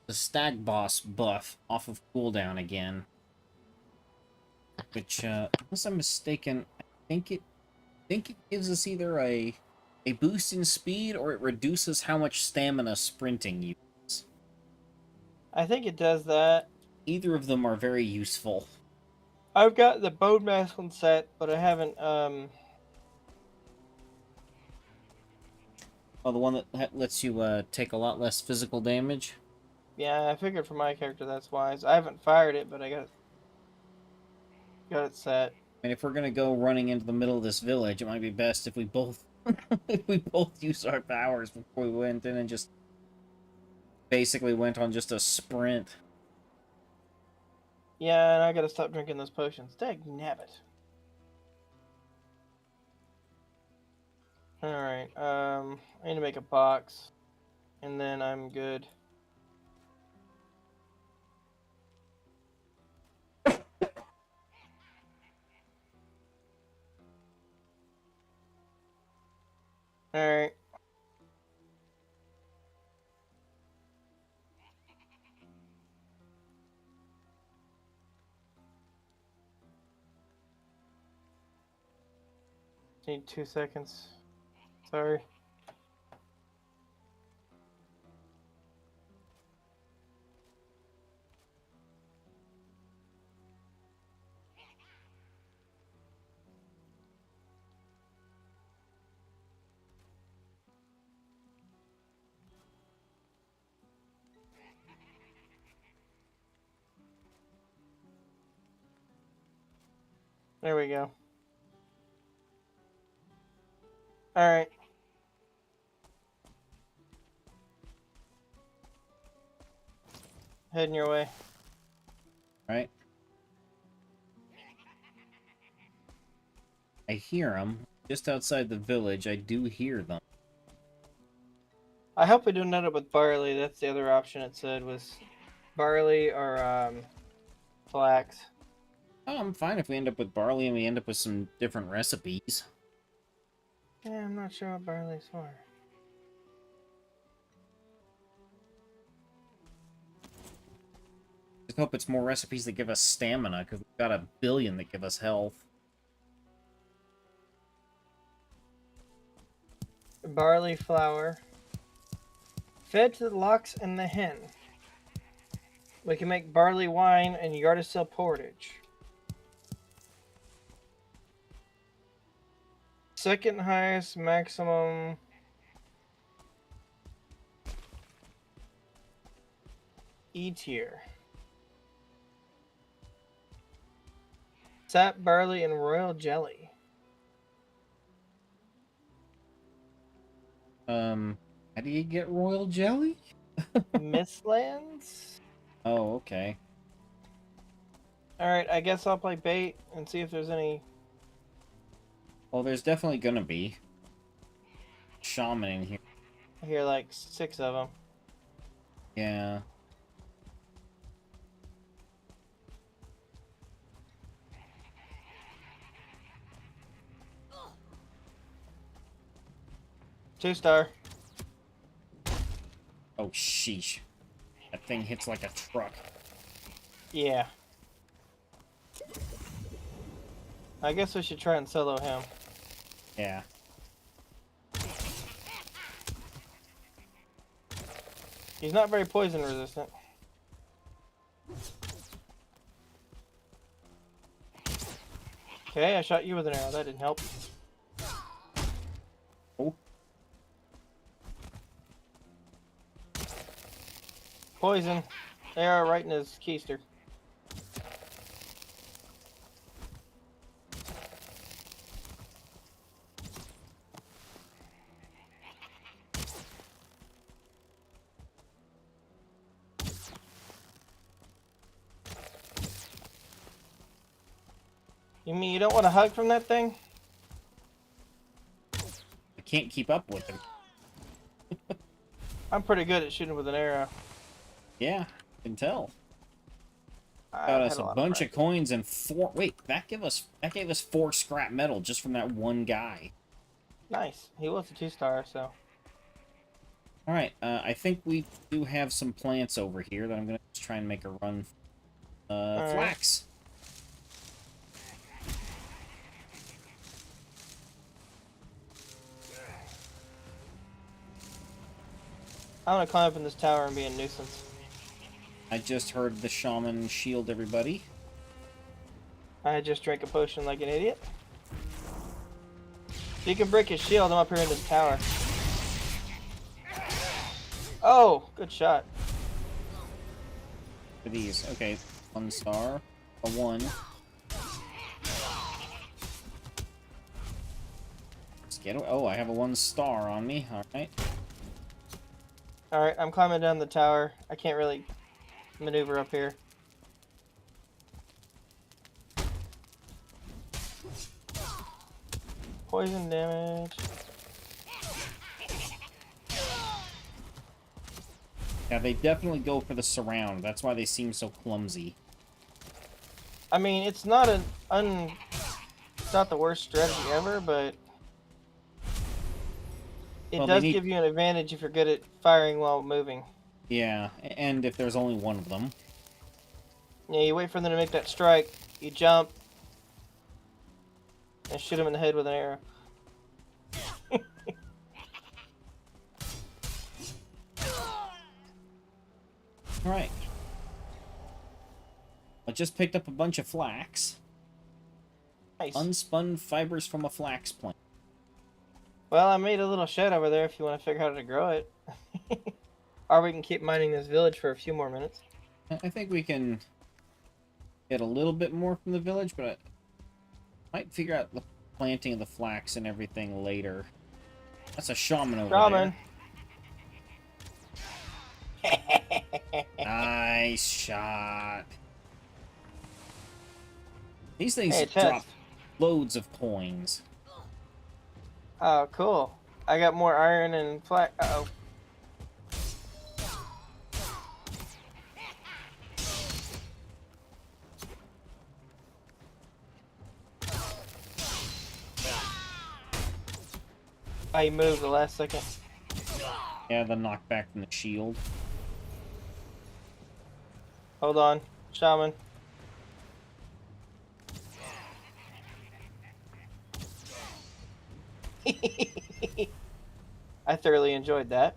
stag boss buff off of cooldown again. Which, unless I'm mistaken, I think it gives us either a boost in speed, or it reduces how much stamina sprinting you use. I think it does that. Either of them are very useful. I've got the bone mask one set, but I haven't, Oh, the one that lets you take a lot less physical damage? yeah, I figured for my character that's wise. I haven't fired it, but I got it set. And if we're gonna go running into the middle of this village, it might be best if we both if we both use our powers before we went in and just basically went on just a sprint. Yeah, and I gotta stop drinking those potions. Dag nabbit. Alright, I need to make a box, and then I'm good. Alright. Need 2 seconds. Sorry. There we go. Alright. Heading your way. Right? I hear them. Just outside the village, I do hear them. I hope we don't end up with barley. That's the other option it said was barley or flax. Oh, I'm fine if we end up with barley and we end up with some different recipes. Yeah, I'm not sure what barley's for. Just hope it's more recipes that give us stamina, because we've got a billion that give us health. Barley flour. Fed to the lox and the hen. We can make barley wine and Yardasil porridge. Second highest maximum. E tier. Sap, barley, and royal jelly. How do you get royal jelly? Mistlands? Oh, okay. Alright, I guess I'll play bait and see if there's any. Well, there's definitely gonna be shaman in here. I hear like 6 of them. Yeah. Two-star. Oh, sheesh. That thing hits like a truck. Yeah. I guess we should try and solo him. Yeah. He's not very poison resistant. Okay, I shot you with an arrow. That didn't help. Oh. Poison. Arrow right in his keister. You mean you don't want a hug from that thing? I can't keep up with him. I'm pretty good at shooting with an arrow. Yeah, I can tell. I've Got had us a a lot bunch of practice. coins and 4. Wait, that gave us 4 scrap metal just from that one guy. Nice. He was a 2-star, so. All right, I think we do have some plants over here that I'm gonna just try and make a run. right. Flax. I'm gonna climb up in this tower and be a nuisance. I just heard the shaman shield everybody. I just drank a potion like an idiot. If you can break his shield, I'm up here in this tower. Oh, good shot. For these, okay, 1 star, a 1. Let's get. Oh, I have a 1 star on me. All right. Alright, I'm climbing down the tower. I can't really maneuver up here. Poison damage. Yeah, they definitely go for the surround. That's why they seem so clumsy. I mean, it's not it's not the worst strategy ever, but it Well, does give you an advantage if you're good at firing while moving. Yeah, and if there's only one of them. Yeah, you wait for them to make that strike, you jump, and shoot them in the head with an arrow. Alright. I just picked up a bunch of flax. Nice. Unspun fibers from a flax plant. Well, I made a little shed over there if you want to figure out how to grow it. Or we can keep mining this village for a few more minutes. I think we can get a little bit more from the village, but I might figure out the planting of the flax and everything later. That's a shaman over Shaman. there. Nice shot. These things Hey, drop chest. loads of coins. Oh, cool. I got more iron and flax. Uh-oh. I moved the last second. Yeah, the knockback from the shield. Hold on, shaman. I thoroughly enjoyed that.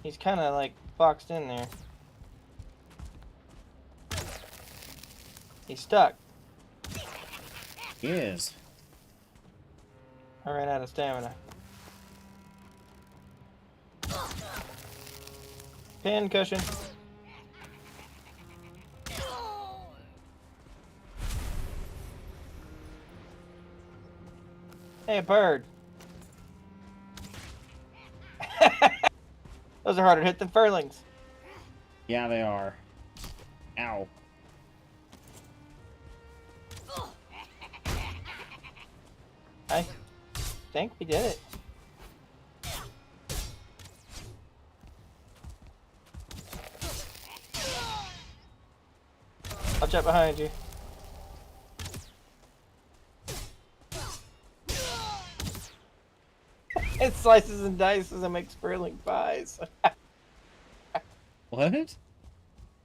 He's kind of like boxed in there. He's stuck. He is. I ran out of stamina. Pin cushion. Hey, a bird. Those are harder to hit than furlings. Yeah, they are. Ow. I think we did it. Watch out behind you. It slices and dices and makes furling pies. What?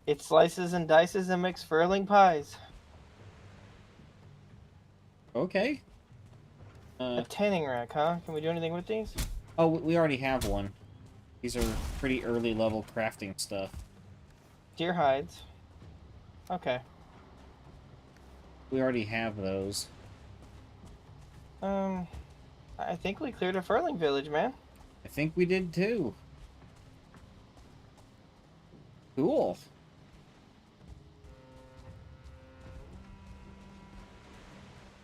It slices and dices and makes furling pies. Okay. A tanning rack, huh? Can we do anything with these? Oh, we already have one. These are pretty early level crafting stuff. Deer hides. Okay. We already have those. I think we cleared a furling village, man. I think we did too. Cool.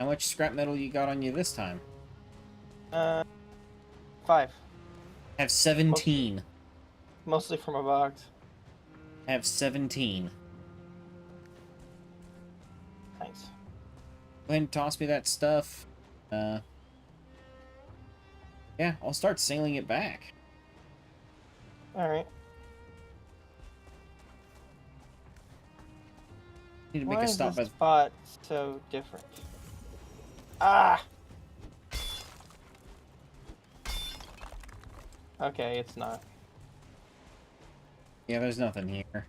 How much scrap metal you got on you this time? 5. I have 17. Mostly from a box. I have 17. Nice. Go ahead and toss me that stuff. Yeah, I'll start sailing it back. Alright. Need to make Why a is stop this at. spot so different? Ah! Okay, it's not. Yeah, there's nothing here.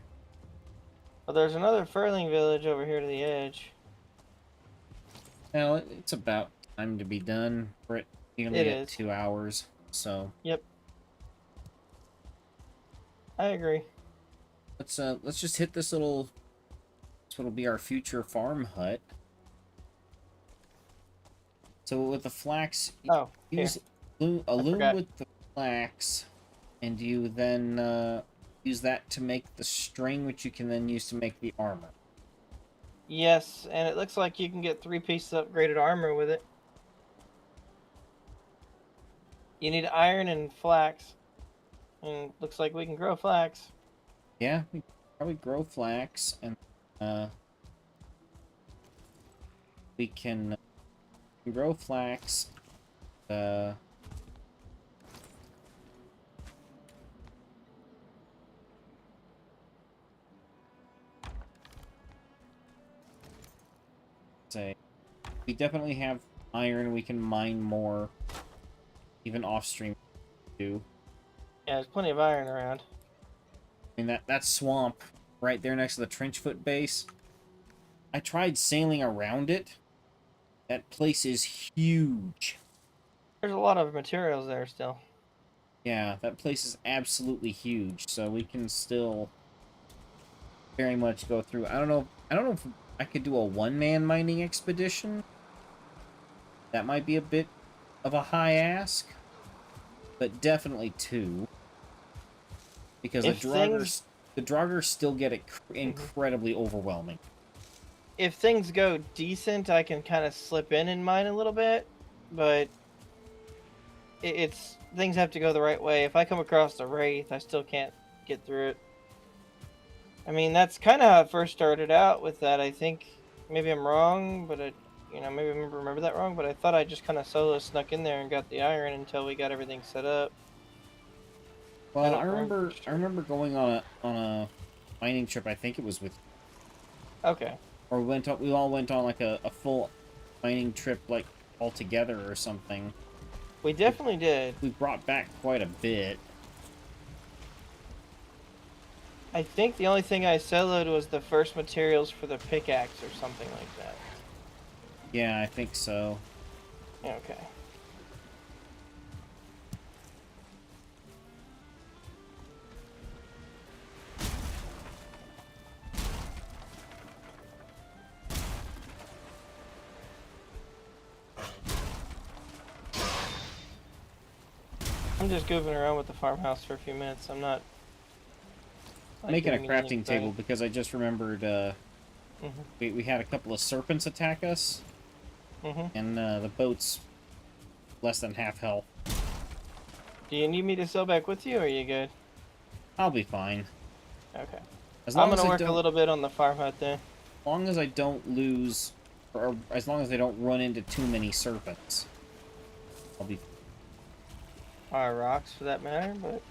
Well, there's another furling village over here to the edge. Well, it's about time to be done. We're at nearly It at is. 2 hours, so Yep. I agree. let's just hit this little. This will be our future farm hut. So with the flax, Oh, here. use a loom forgot. with the flax, and you then use that to make the string, which you can then use to make the armor. Yes, and it looks like you can get 3 pieces of upgraded armor with it. You need iron and flax. And looks like we can grow flax. Yeah, we can probably grow flax, and we can grow flax. Say, we definitely have iron. We can mine more, even off stream too. Yeah, there's plenty of iron around. I mean that swamp right there next to the Trenchfoot base. I tried sailing around it. That place is huge. There's a lot of materials there still. Yeah, that place is absolutely huge. So we can still very much go through. I don't know if I could do a one-man mining expedition. That might be a bit of a high ask, but definitely 2. Because the Draugrs still get it incredibly overwhelming. If things go decent, I can kind of slip in and mine a little bit, but it's things have to go the right way. If I come across a wraith, I still can't get through it. I mean, that's kind of how it first started out with that. I think maybe I'm wrong, but maybe I remember that wrong. But I thought I just kind of solo snuck in there and got the iron until we got everything set up. Well, I remember going on a mining trip. I think it was with. Okay. Or we all went on like a full mining trip, like, all together or something. We definitely did. We brought back quite a bit. I think the only thing I soloed was the first materials for the pickaxe or something like that. Yeah, I think so. Okay. I'm just goofing around with the farmhouse for a few minutes. I'm not Making a doing crafting anything. table because I just remembered we had a couple of serpents attack us, and the boat's less than half health. Do you need me to sail back with you, or are you good? I'll be fine. Okay. As I'm long as gonna I work a don't, little bit on the farm hut then. as long as I don't lose, or as long as I don't run into too many serpents, I'll be. Or rocks, for that matter, but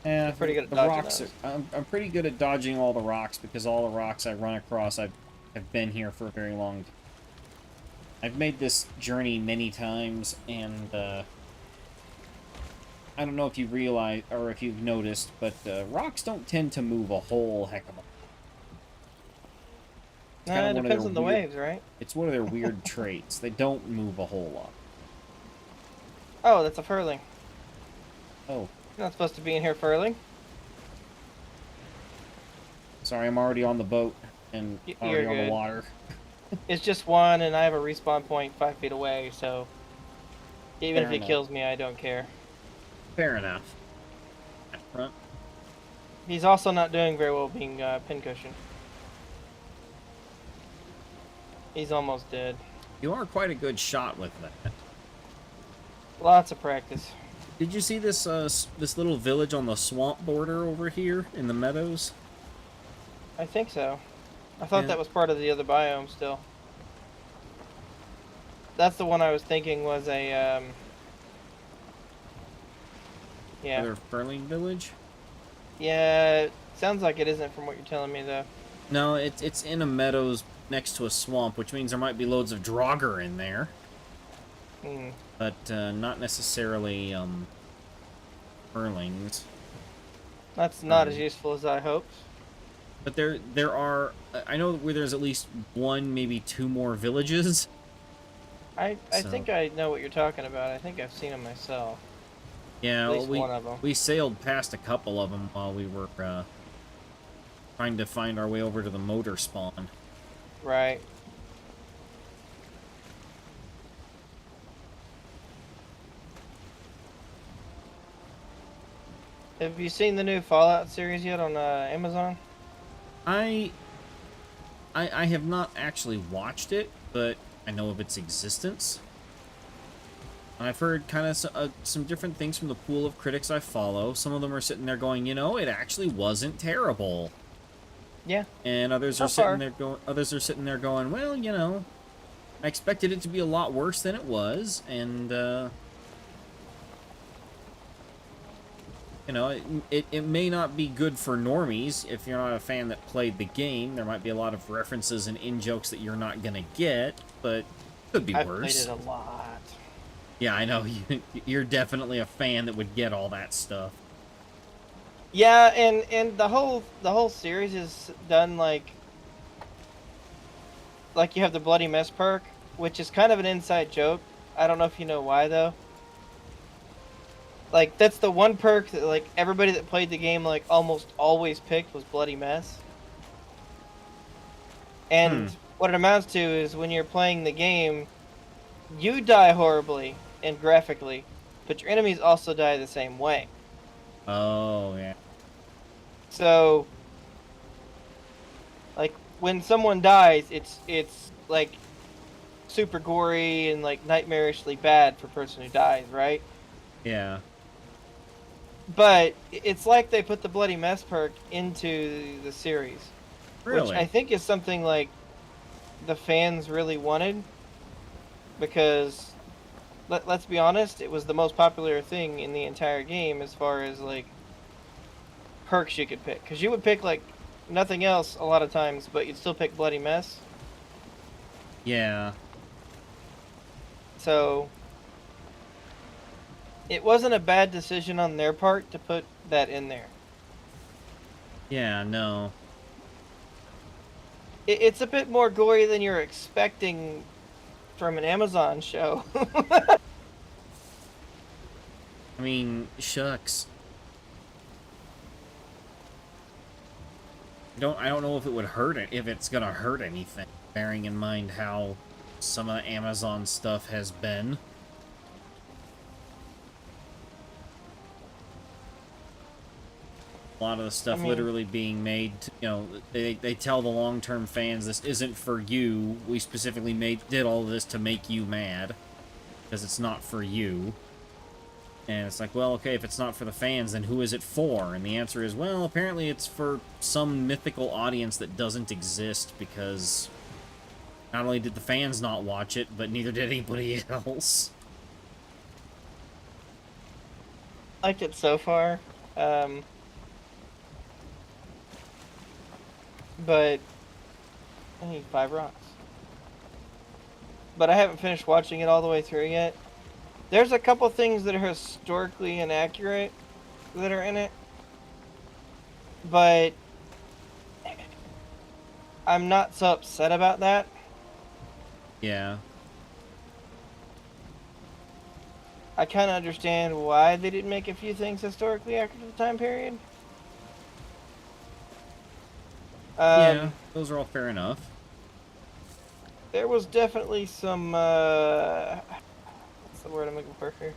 Yeah, pretty good at the dodging rocks. those. I'm pretty good at dodging all the rocks because all the rocks I run across, have been here for a very long time. I've made this journey many times, and I don't know if you realize or if you've noticed, but rocks don't tend to move a whole heck of a lot. It's kind Nah, of it one of depends their on the weird, waves, right? It's one of their weird traits. They don't move a whole lot. Oh, that's a furling. Oh, You're not supposed to be in here furling. sorry, I'm already on the boat and You're already on good. the water. It's just one, and I have a respawn point 5 feet away, so even Fair if he enough. kills me, I don't care. Fair enough. At front. He's also not doing very well being pincushion. He's almost dead. You are quite a good shot with that. Lots of practice. Did you see this this little village on the swamp border over here in the meadows? I think so. I thought Yeah. that was part of the other biome still. That's the one I was thinking was a, yeah. Other Furling village? Yeah, sounds like it isn't from what you're telling me, though. No, it's in a meadows next to a swamp, which means there might be loads of Draugr in there, Hmm. but not necessarily Furlings. That's not as useful as I hoped. But there are I know where there's at least one, maybe two more villages. I So- think I know what you're talking about. I think I've seen them myself. Yeah, At well, least one of them. we sailed past a couple of them while we were trying to find our way over to the motor spawn. Right. Have you seen the new Fallout series yet on Amazon? I have not actually watched it, but I know of its existence. And I've heard kind of some different things from the pool of critics I follow. Some of them are sitting there going, you know, it actually wasn't terrible. Yeah. And others So are sitting far. there going, well, you know, I expected it to be a lot worse than it was, and you know, it may not be good for normies if you're not a fan that played the game. There might be a lot of references and in-jokes that you're not gonna get, but it could be I've worse. played it a lot. Yeah, I know. You're definitely a fan that would get all that stuff. Yeah, and the whole series is done like you have the bloody mess perk, which is kind of an inside joke. I don't know if you know why though. Like that's the one perk that like everybody that played the game like almost always picked was bloody mess. And what it amounts to is when you're playing the game, you die horribly and graphically, but your enemies also die the same way. Oh, yeah. So, like when someone dies, it's like super gory and like nightmarishly bad for a person who dies, right? Yeah. But it's like they put the bloody mess perk into the series, Really? which I think is something like the fans really wanted, because let's be honest, it was the most popular thing in the entire game as far as like perks you could pick, because you would pick like nothing else a lot of times, but you'd still pick Bloody Mess. Yeah. So it wasn't a bad decision on their part to put that in there. Yeah, no. It's a bit more gory than you're expecting from an Amazon show. I mean, shucks. I don't know if it would hurt it, if it's gonna hurt anything, bearing in mind how some of the Amazon stuff has been. A lot of the stuff literally being made, you know, they tell the long-term fans this isn't for you. We specifically did all of this to make you mad because it's not for you. And it's like, well, okay, if it's not for the fans, then who is it for? And the answer is, well, apparently it's for some mythical audience that doesn't exist because not only did the fans not watch it, but neither did anybody else. Liked it so far. But I need 5 rocks. But I haven't finished watching it all the way through yet. There's a couple things that are historically inaccurate that are in it. But I'm not so upset about that. Yeah. I kind of understand why they didn't make a few things historically accurate to the time period. Yeah, those are all fair enough. There was definitely some, what's the word I'm looking for here?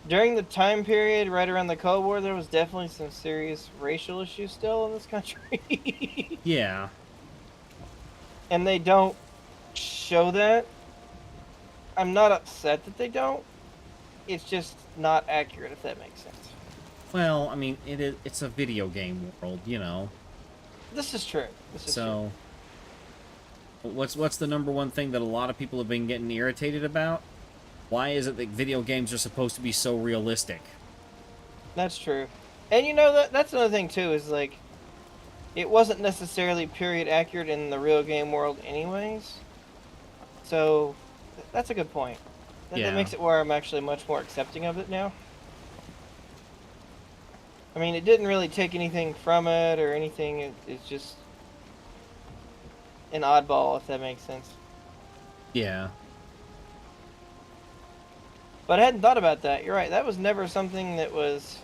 During the time period right around the Cold War, there was definitely some serious racial issues still in this country. Yeah. And they don't show that. I'm not upset that they don't. It's just not accurate, if that makes sense. Well, I mean, it's a video game world, you know. This is true. This is true. What's the number one thing that a lot of people have been getting irritated about? Why is it that video games are supposed to be so realistic? That's true. And you know, that's another thing too, is like, it wasn't necessarily period accurate in the real game world anyways. So, that's a good point. That makes it where I'm actually much more accepting of it now. I mean, it didn't really take anything from it or anything. It's just an oddball, if that makes sense. Yeah. But I hadn't thought about that. You're right. That was never something that was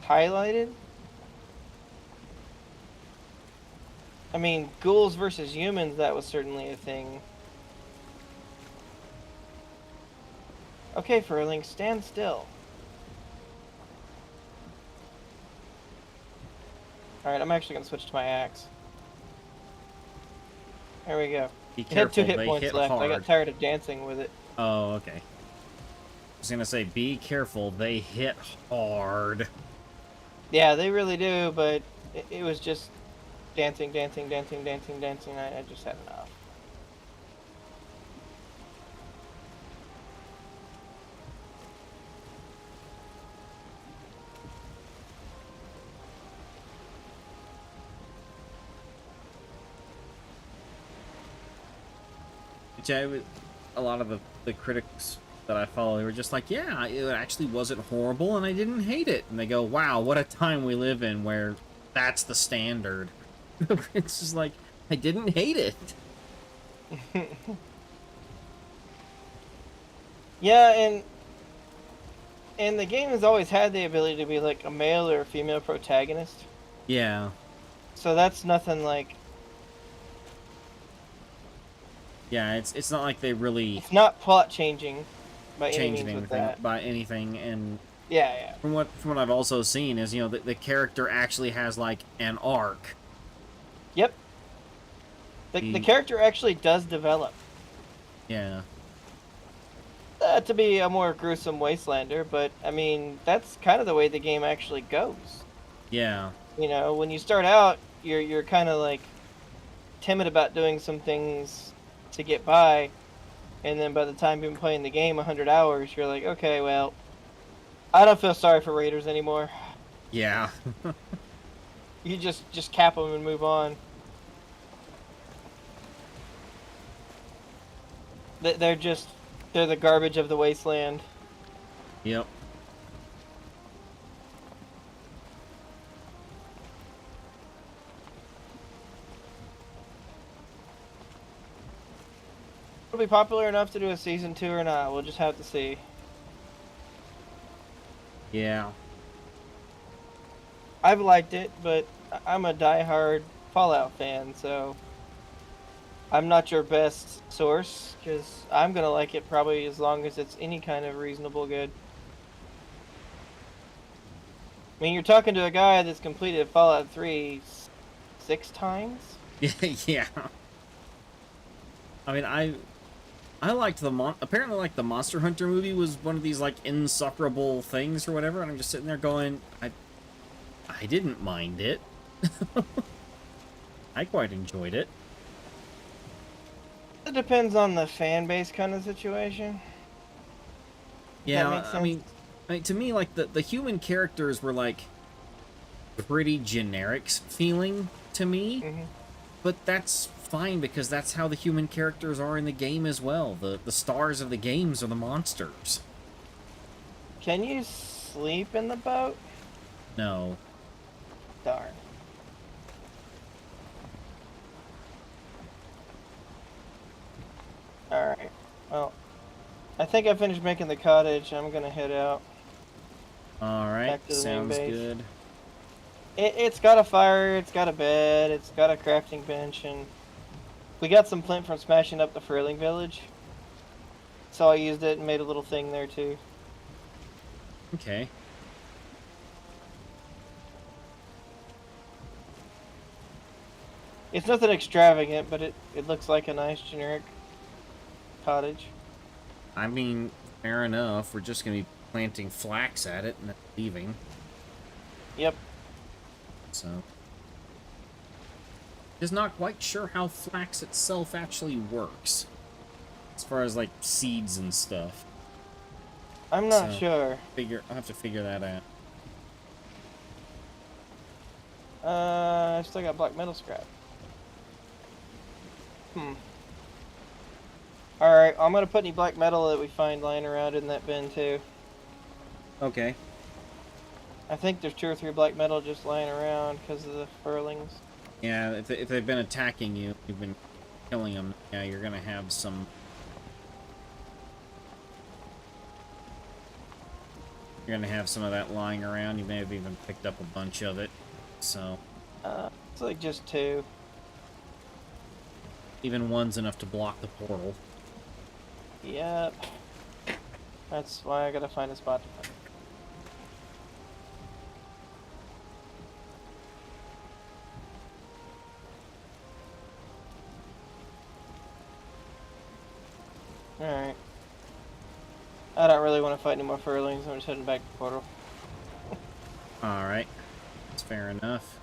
highlighted. I mean, ghouls versus humans, that was certainly a thing. Okay, Furling, stand still. Alright, I'm actually going to switch to my axe. There we go. Be It had 2 careful, hit points left. hard. I got tired of dancing with it. Oh, okay. I was gonna say, be careful, they hit hard. Yeah, they really do, but it was just dancing. I just had enough. A lot of the critics that I follow, they were just like, yeah, it actually wasn't horrible, and I didn't hate it. And they go, wow, what a time we live in where that's the standard. It's just like, I didn't hate it. Yeah, and the game has always had the ability to be like a male or a female protagonist. Yeah. So that's nothing like... Yeah, it's not like they really... It's not plot changing by change any means with anything that. by anything, and Yeah. from what I've also seen is, you know, the character actually has like an arc. Yep. The character actually does develop. Yeah. To be a more gruesome wastelander, but I mean, that's kind of the way the game actually goes. Yeah. You know, when you start out, you're kind of like timid about doing some things to get by, and then by the time you've been playing the game 100 hours, you're like, okay, well, I don't feel sorry for raiders anymore. Yeah. You just cap them and move on. They're the garbage of the wasteland. Yep. It'll be popular enough to do a season 2 or not. We'll just have to see. Yeah. I've liked it, but I'm a diehard Fallout fan, so I'm not your best source, because I'm gonna like it probably as long as it's any kind of reasonable good. I mean, you're talking to a guy that's completed Fallout 3 6 times? Yeah. I mean, I liked apparently like the Monster Hunter movie was one of these like insufferable things or whatever, and I'm just sitting there going, I didn't mind it. I quite enjoyed it. It depends on the fan base kind of situation. Yeah, That makes sense. I mean, to me, like the human characters were like pretty generic feeling to me, but that's fine because that's how the human characters are in the game as well. The stars of the games are the monsters. Can you sleep in the boat? No. Darn. Alright. Well, I think I finished making the cottage. I'm gonna head out. Alright, Back to the main sounds base. good. It's got a fire, it's got a bed, it's got a crafting bench, and we got some flint from smashing up the Furling village. So I used it and made a little thing there too. Okay. It's nothing extravagant, but it looks like a nice generic cottage. I mean, fair enough. We're just gonna be planting flax at it and then leaving. Yep. So. Just not quite sure how flax itself actually works. As far as, like, seeds and stuff. I'm not So, sure. I'll have to figure that out. I still got black metal scrap. Alright, I'm gonna put any black metal that we find lying around in that bin too. Okay. I think there's 2 or 3 black metal just lying around because of the furlings. Yeah, if they've been attacking you, you've been killing them, yeah, you're gonna have some... You're gonna have some of that lying around. You may have even picked up a bunch of it, so... It's like just 2. Even one's enough to block the portal. Yep. That's why I gotta find a spot to put it. Alright. I don't really want to fight any more furlings. I'm just heading back to the portal. Alright. That's fair enough.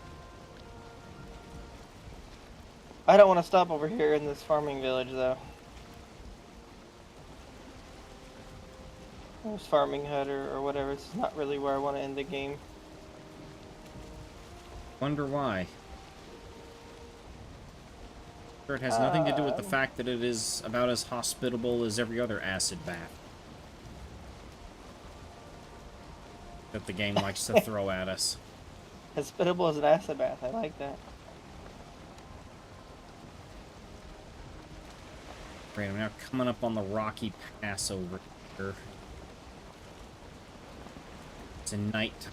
I don't want to stop over here in this farming village, though. This farming hut or whatever. It's not really where I want to end the game. Wonder why. Sure, it has nothing to do with the fact that it is about as hospitable as every other acid bath that the game likes to throw at us. Hospitable as an acid bath. I like that. Great, I'm now coming up on the rocky pass over here. It's a night.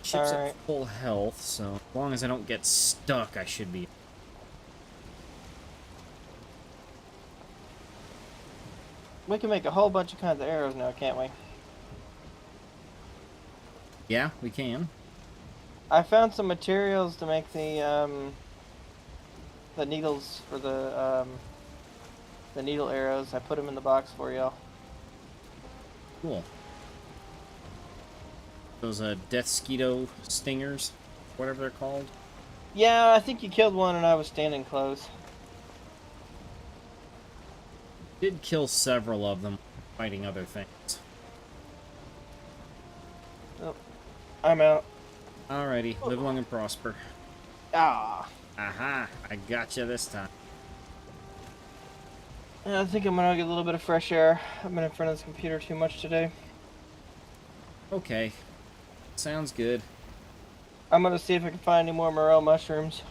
Ship's Alright. at full health, so as long as I don't get stuck, I should be. We can make a whole bunch of kinds of arrows now, can't we? Yeah, we can. I found some materials to make the needles for the needle arrows. I put them in the box for y'all. Cool. Those death skeeto stingers, whatever they're called. Yeah, I think you killed one and I was standing close. Did kill several of them fighting other things. Oh, I'm out. Alrighty, live long and prosper. Ah. Aha, I gotcha this time. I think I'm gonna get a little bit of fresh air. I've been in front of this computer too much today. Okay, sounds good. I'm gonna see if I can find any more morel mushrooms.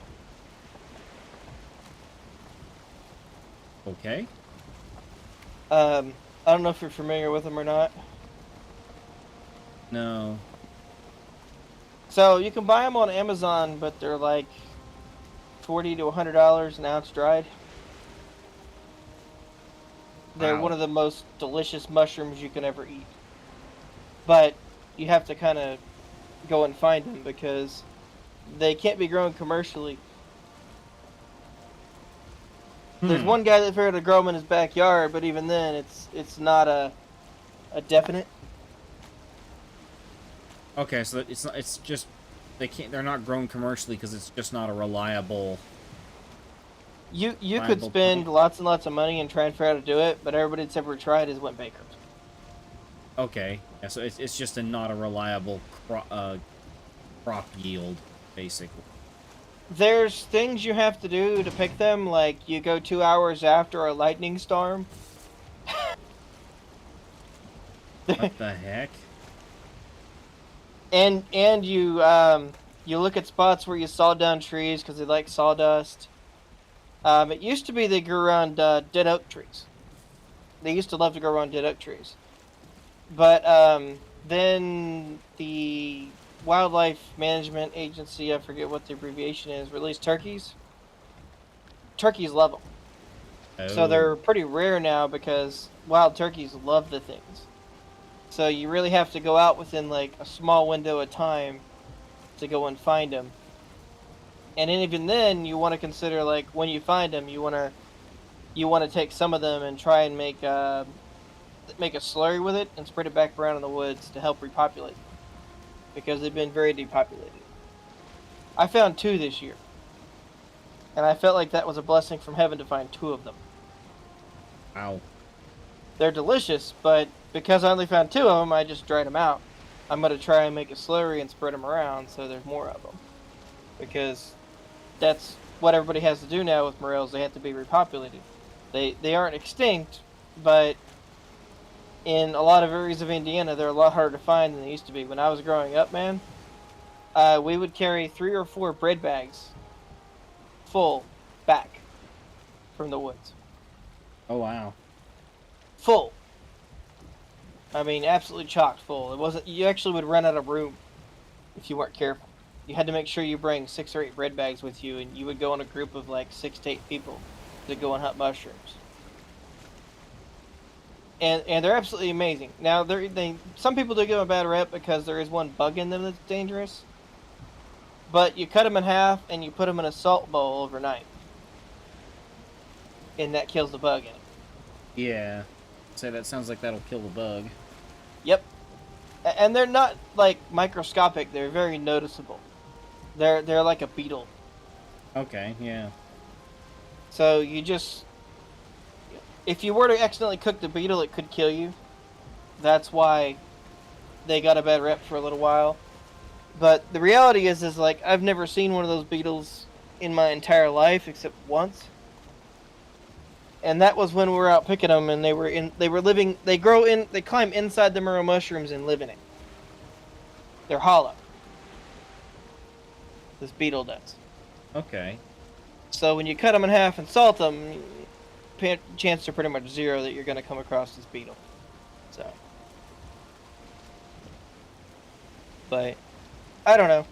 Okay. I don't know if you're familiar with them or not. No. So you can buy them on Amazon, but they're like $40 to $100 an ounce dried. They're Wow. one of the most delicious mushrooms you can ever eat. But you have to kind of go and find them because they can't be grown commercially. There's one guy that figured to grow them in his backyard, but even then, it's not a definite. Okay, so it's not, it's just they're not grown commercially because it's just not a reliable. You could Reliable spend plant. lots and lots of money and try and figure out how to do it, but everybody that's ever tried has went bankrupt. Okay, yeah, so it's just not a reliable crop yield, basically. There's things you have to do to pick them, like you go 2 hours after a lightning storm. What the heck? And you you look at spots where you saw down trees because they like sawdust. It used to be they grew around dead oak trees. They used to love to grow around dead oak trees. But then the Wildlife Management Agency, I forget what the abbreviation is, released turkeys. Turkeys love them. So they're pretty rare now because wild turkeys love the things. So you really have to go out within like a small window of time to go and find them. And then even then, you want to consider like when you find them, you want to take some of them and try and make a slurry with it and spread it back around in the woods to help repopulate them, because they've been very depopulated. I found 2 this year, and I felt like that was a blessing from heaven to find 2 of them. Wow. They're delicious, but because I only found 2 of them, I just dried them out. I'm going to try and make a slurry and spread them around so there's more of them. Because that's what everybody has to do now with morels. They have to be repopulated. They aren't extinct, but in a lot of areas of Indiana, they're a lot harder to find than they used to be. When I was growing up, man, we would carry 3 or 4 bread bags full back from the woods. Oh wow. Full. I mean, absolutely chocked full. It wasn't. You actually would run out of room if you weren't careful. You had to make sure you bring 6 or 8 bread bags with you, and you would go in a group of like 6 to 8 people to go and hunt mushrooms. And they're absolutely amazing. Now, some people do give them a bad rep because there is one bug in them that's dangerous. But you cut them in half and you put them in a salt bowl overnight, and that kills the bug in it. Yeah. Say that sounds like that'll kill the bug. Yep. And they're not like microscopic. They're very noticeable. They're like a beetle. Okay, yeah. So you just, if you were to accidentally cook the beetle, it could kill you. That's why they got a bad rep for a little while. But the reality is like I've never seen one of those beetles in my entire life except once. And that was when we were out picking them, and they climb inside the morel mushrooms and live in it. They're hollow. This beetle does. Okay. So when you cut them in half and salt them, chances are pretty much 0 that you're going to come across this beetle. So, but I don't know.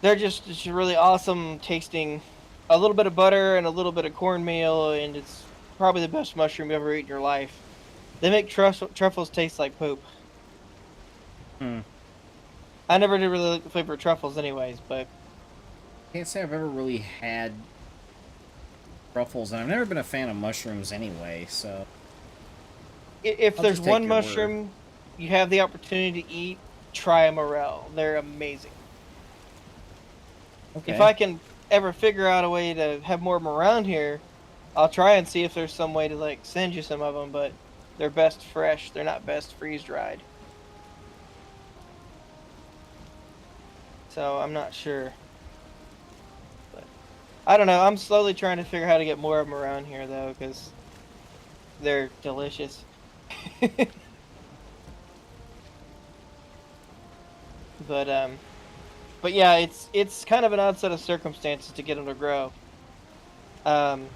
They're just really awesome tasting. A little bit of butter and a little bit of cornmeal, and it's probably the best mushroom you ever eat in your life. They make truffles taste like poop. I never did really like the flavor of truffles anyways, but Can't say I've ever really had truffles, and I've never been a fan of mushrooms anyway, so... if I'll there's just take one your word. mushroom you have the opportunity to eat, try a morel. They're amazing. Okay. If I can ever figure out a way to have more of them around here, I'll try and see if there's some way to like send you some of them, but they're best fresh. They're not best freeze dried. So I'm not sure. But I don't know. I'm slowly trying to figure out how to get more of them around here, though, because they're delicious. But but yeah, it's kind of an odd set of circumstances to get them to grow. Um,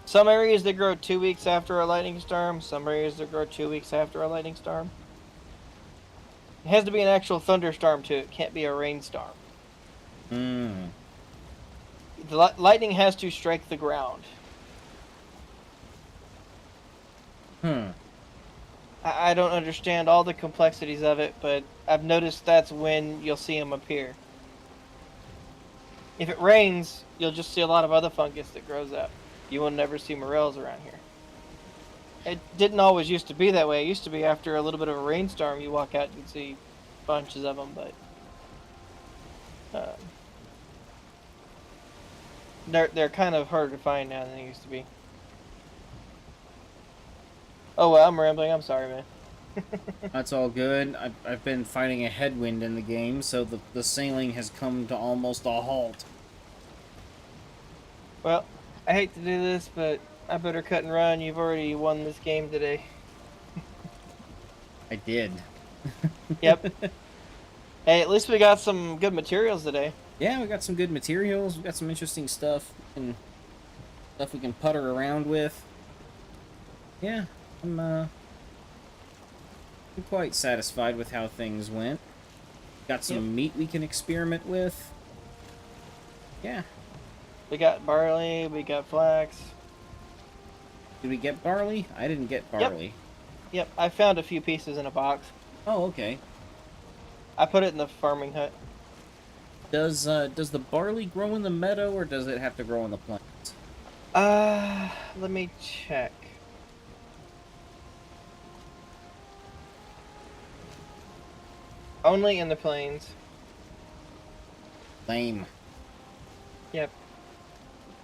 some areas they grow 2 weeks after a lightning storm. Some areas they grow 2 weeks after a lightning storm. It has to be an actual thunderstorm too. It can't be a rainstorm. Hmm. The lightning has to strike the ground. Hmm. I don't understand all the complexities of it, but I've noticed that's when you'll see them appear. If it rains, you'll just see a lot of other fungus that grows up. You will never see morels around here. It didn't always used to be that way. It used to be after a little bit of a rainstorm, you walk out and you'd see bunches of them, but they're kind of harder to find now than they used to be. Oh well, I'm rambling. I'm sorry, man. That's all good. I've been fighting a headwind in the game, so the sailing has come to almost a halt. Well, I hate to do this, but I better cut and run. You've already won this game today. I did. Yep. Hey, at least we got some good materials today. Yeah, we got some good materials. We got some interesting stuff and stuff we can putter around with. Yeah, I'm quite satisfied with how things went. Got some meat we can experiment with. Yeah. We got barley, we got flax. Did we get barley? I didn't get barley. Yep, I found a few pieces in a box. Oh, okay. I put it in the farming hut. Does the barley grow in the meadow, or does it have to grow in the plains? Let me check. Only in the plains. Lame. Yep.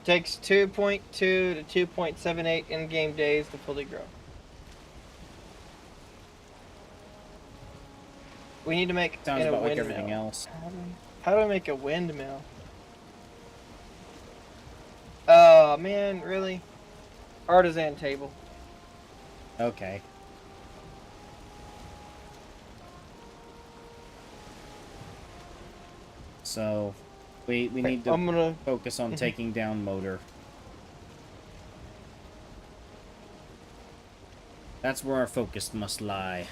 Takes 2.2 to 2.78 in-game days to fully grow. We need to make Sounds a about like windmill. everything else. How do I make a windmill? Oh man, really? Artisan table. Okay. So, we need to I'm gonna focus on taking down motor. That's where our focus must lie.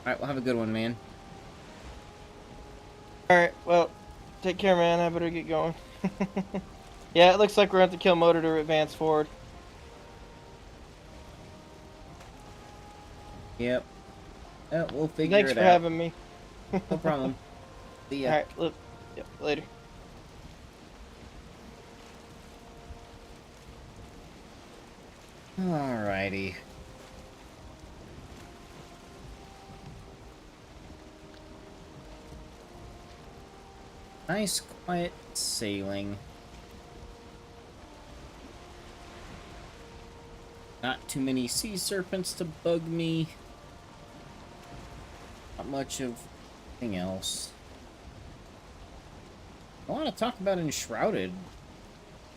Alright, well, have a good one, man. Alright, well, take care, man. I better get going. Yeah, it looks like we're going to have to kill motor to advance forward. Yep. We'll figure Thanks it for out. having me. No problem. See ya. Alright, look. Yep, later. Alrighty. Nice, quiet sailing. Not too many sea serpents to bug me. Not much of anything else. I want to talk about Enshrouded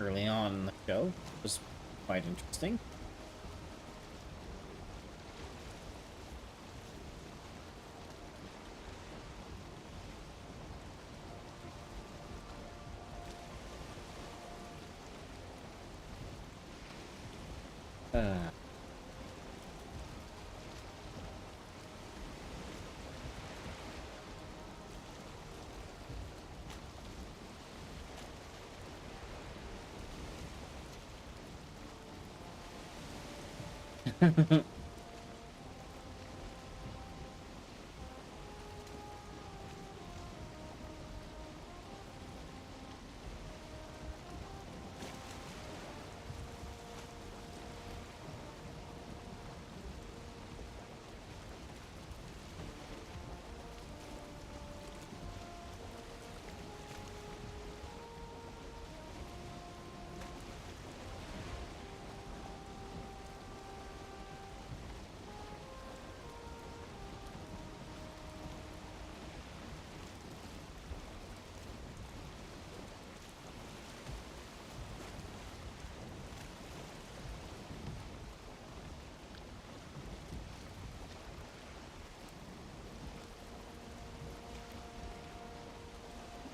early on in the show. It was quite interesting.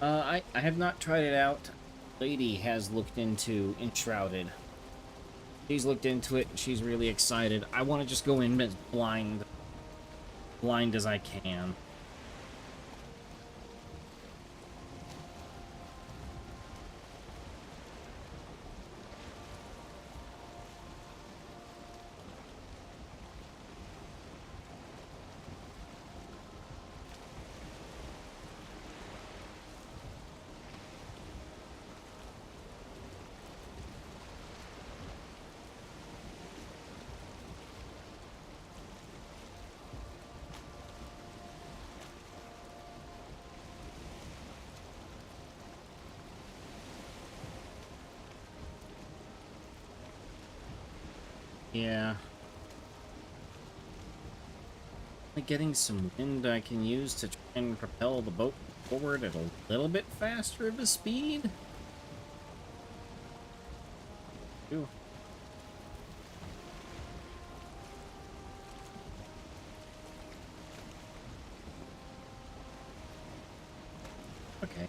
I have not tried it out. Lady has looked into Enshrouded. She's looked into it, and she's really excited. I want to just go in as blind as I can. Yeah. Getting some wind I can use to try and propel the boat forward at a little bit faster of a speed. Ooh. Okay.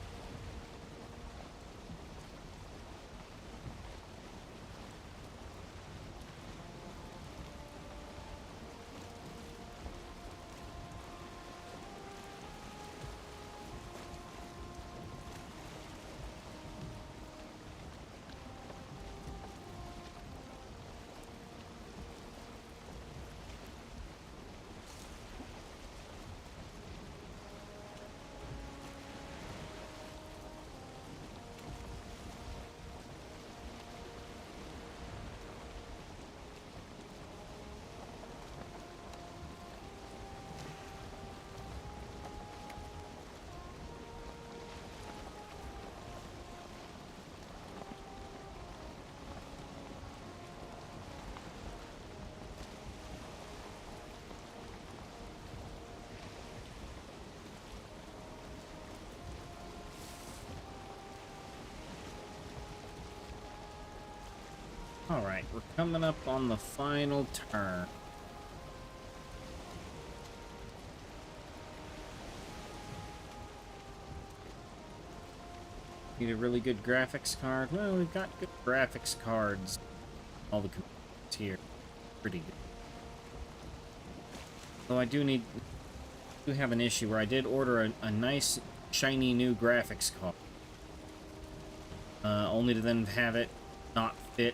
Alright, we're coming up on the final turn. Need a really good graphics card? Well, we've got good graphics cards. All the components here. Pretty good. Though I do have an issue where I did order a nice, shiny new graphics card. Only to then have it not fit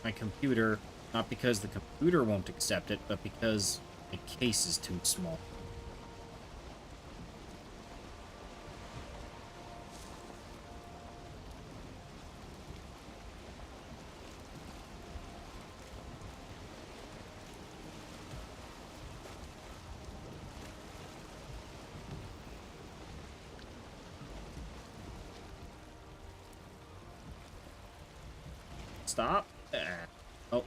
my computer. Not because the computer won't accept it, but because my case is too small. Stop. Oh.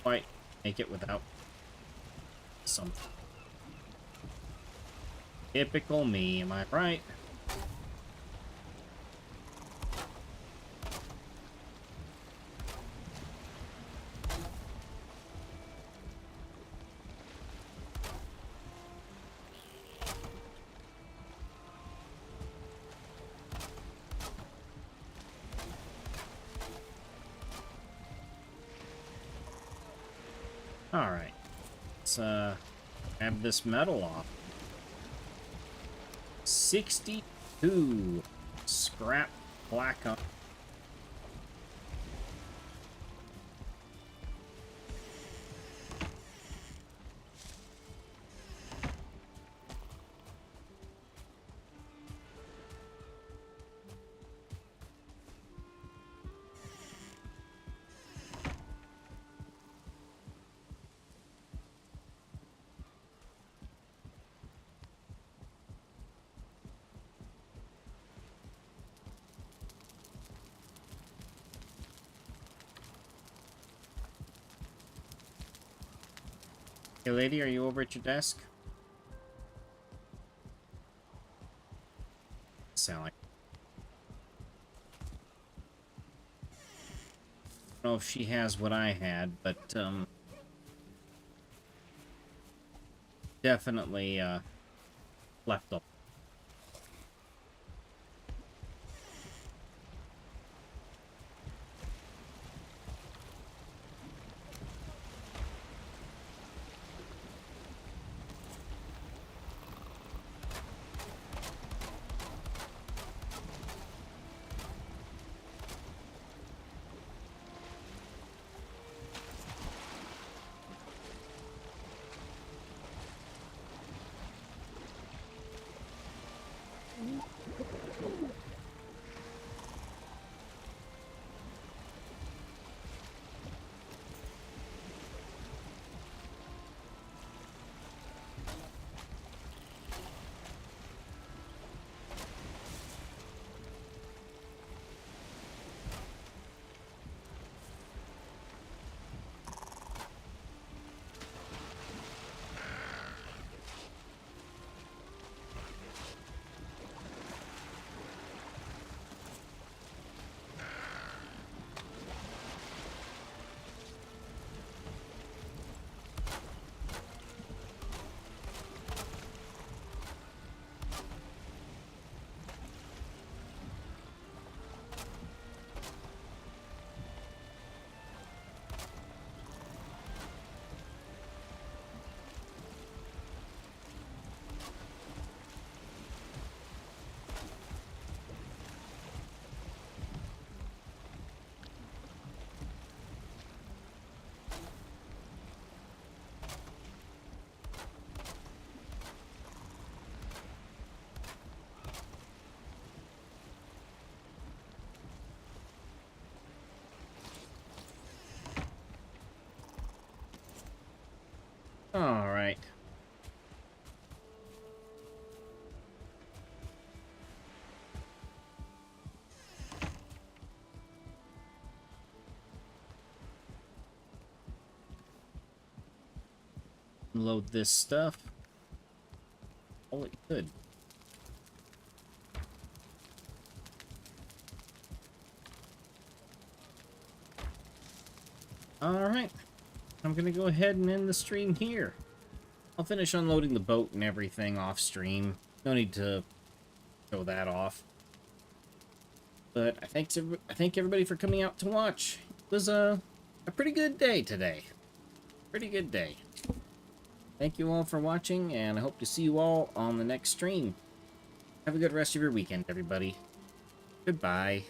Quite make it without something. Typical me, am I right? Alright. Let's have this metal off. 62 scrap black on. Hey lady, are you over at your desk? Sound like. I don't know if she has what I had, but definitely left up. Alright. Load this stuff. Oh, it could. Alright. I'm gonna go ahead and end the stream here. I'll finish unloading the boat and everything off stream. No need to show that off. But I thank everybody for coming out to watch. It was a pretty good day today. Pretty good day. Thank you all for watching, and I hope to see you all on the next stream. Have a good rest of your weekend, everybody. Goodbye.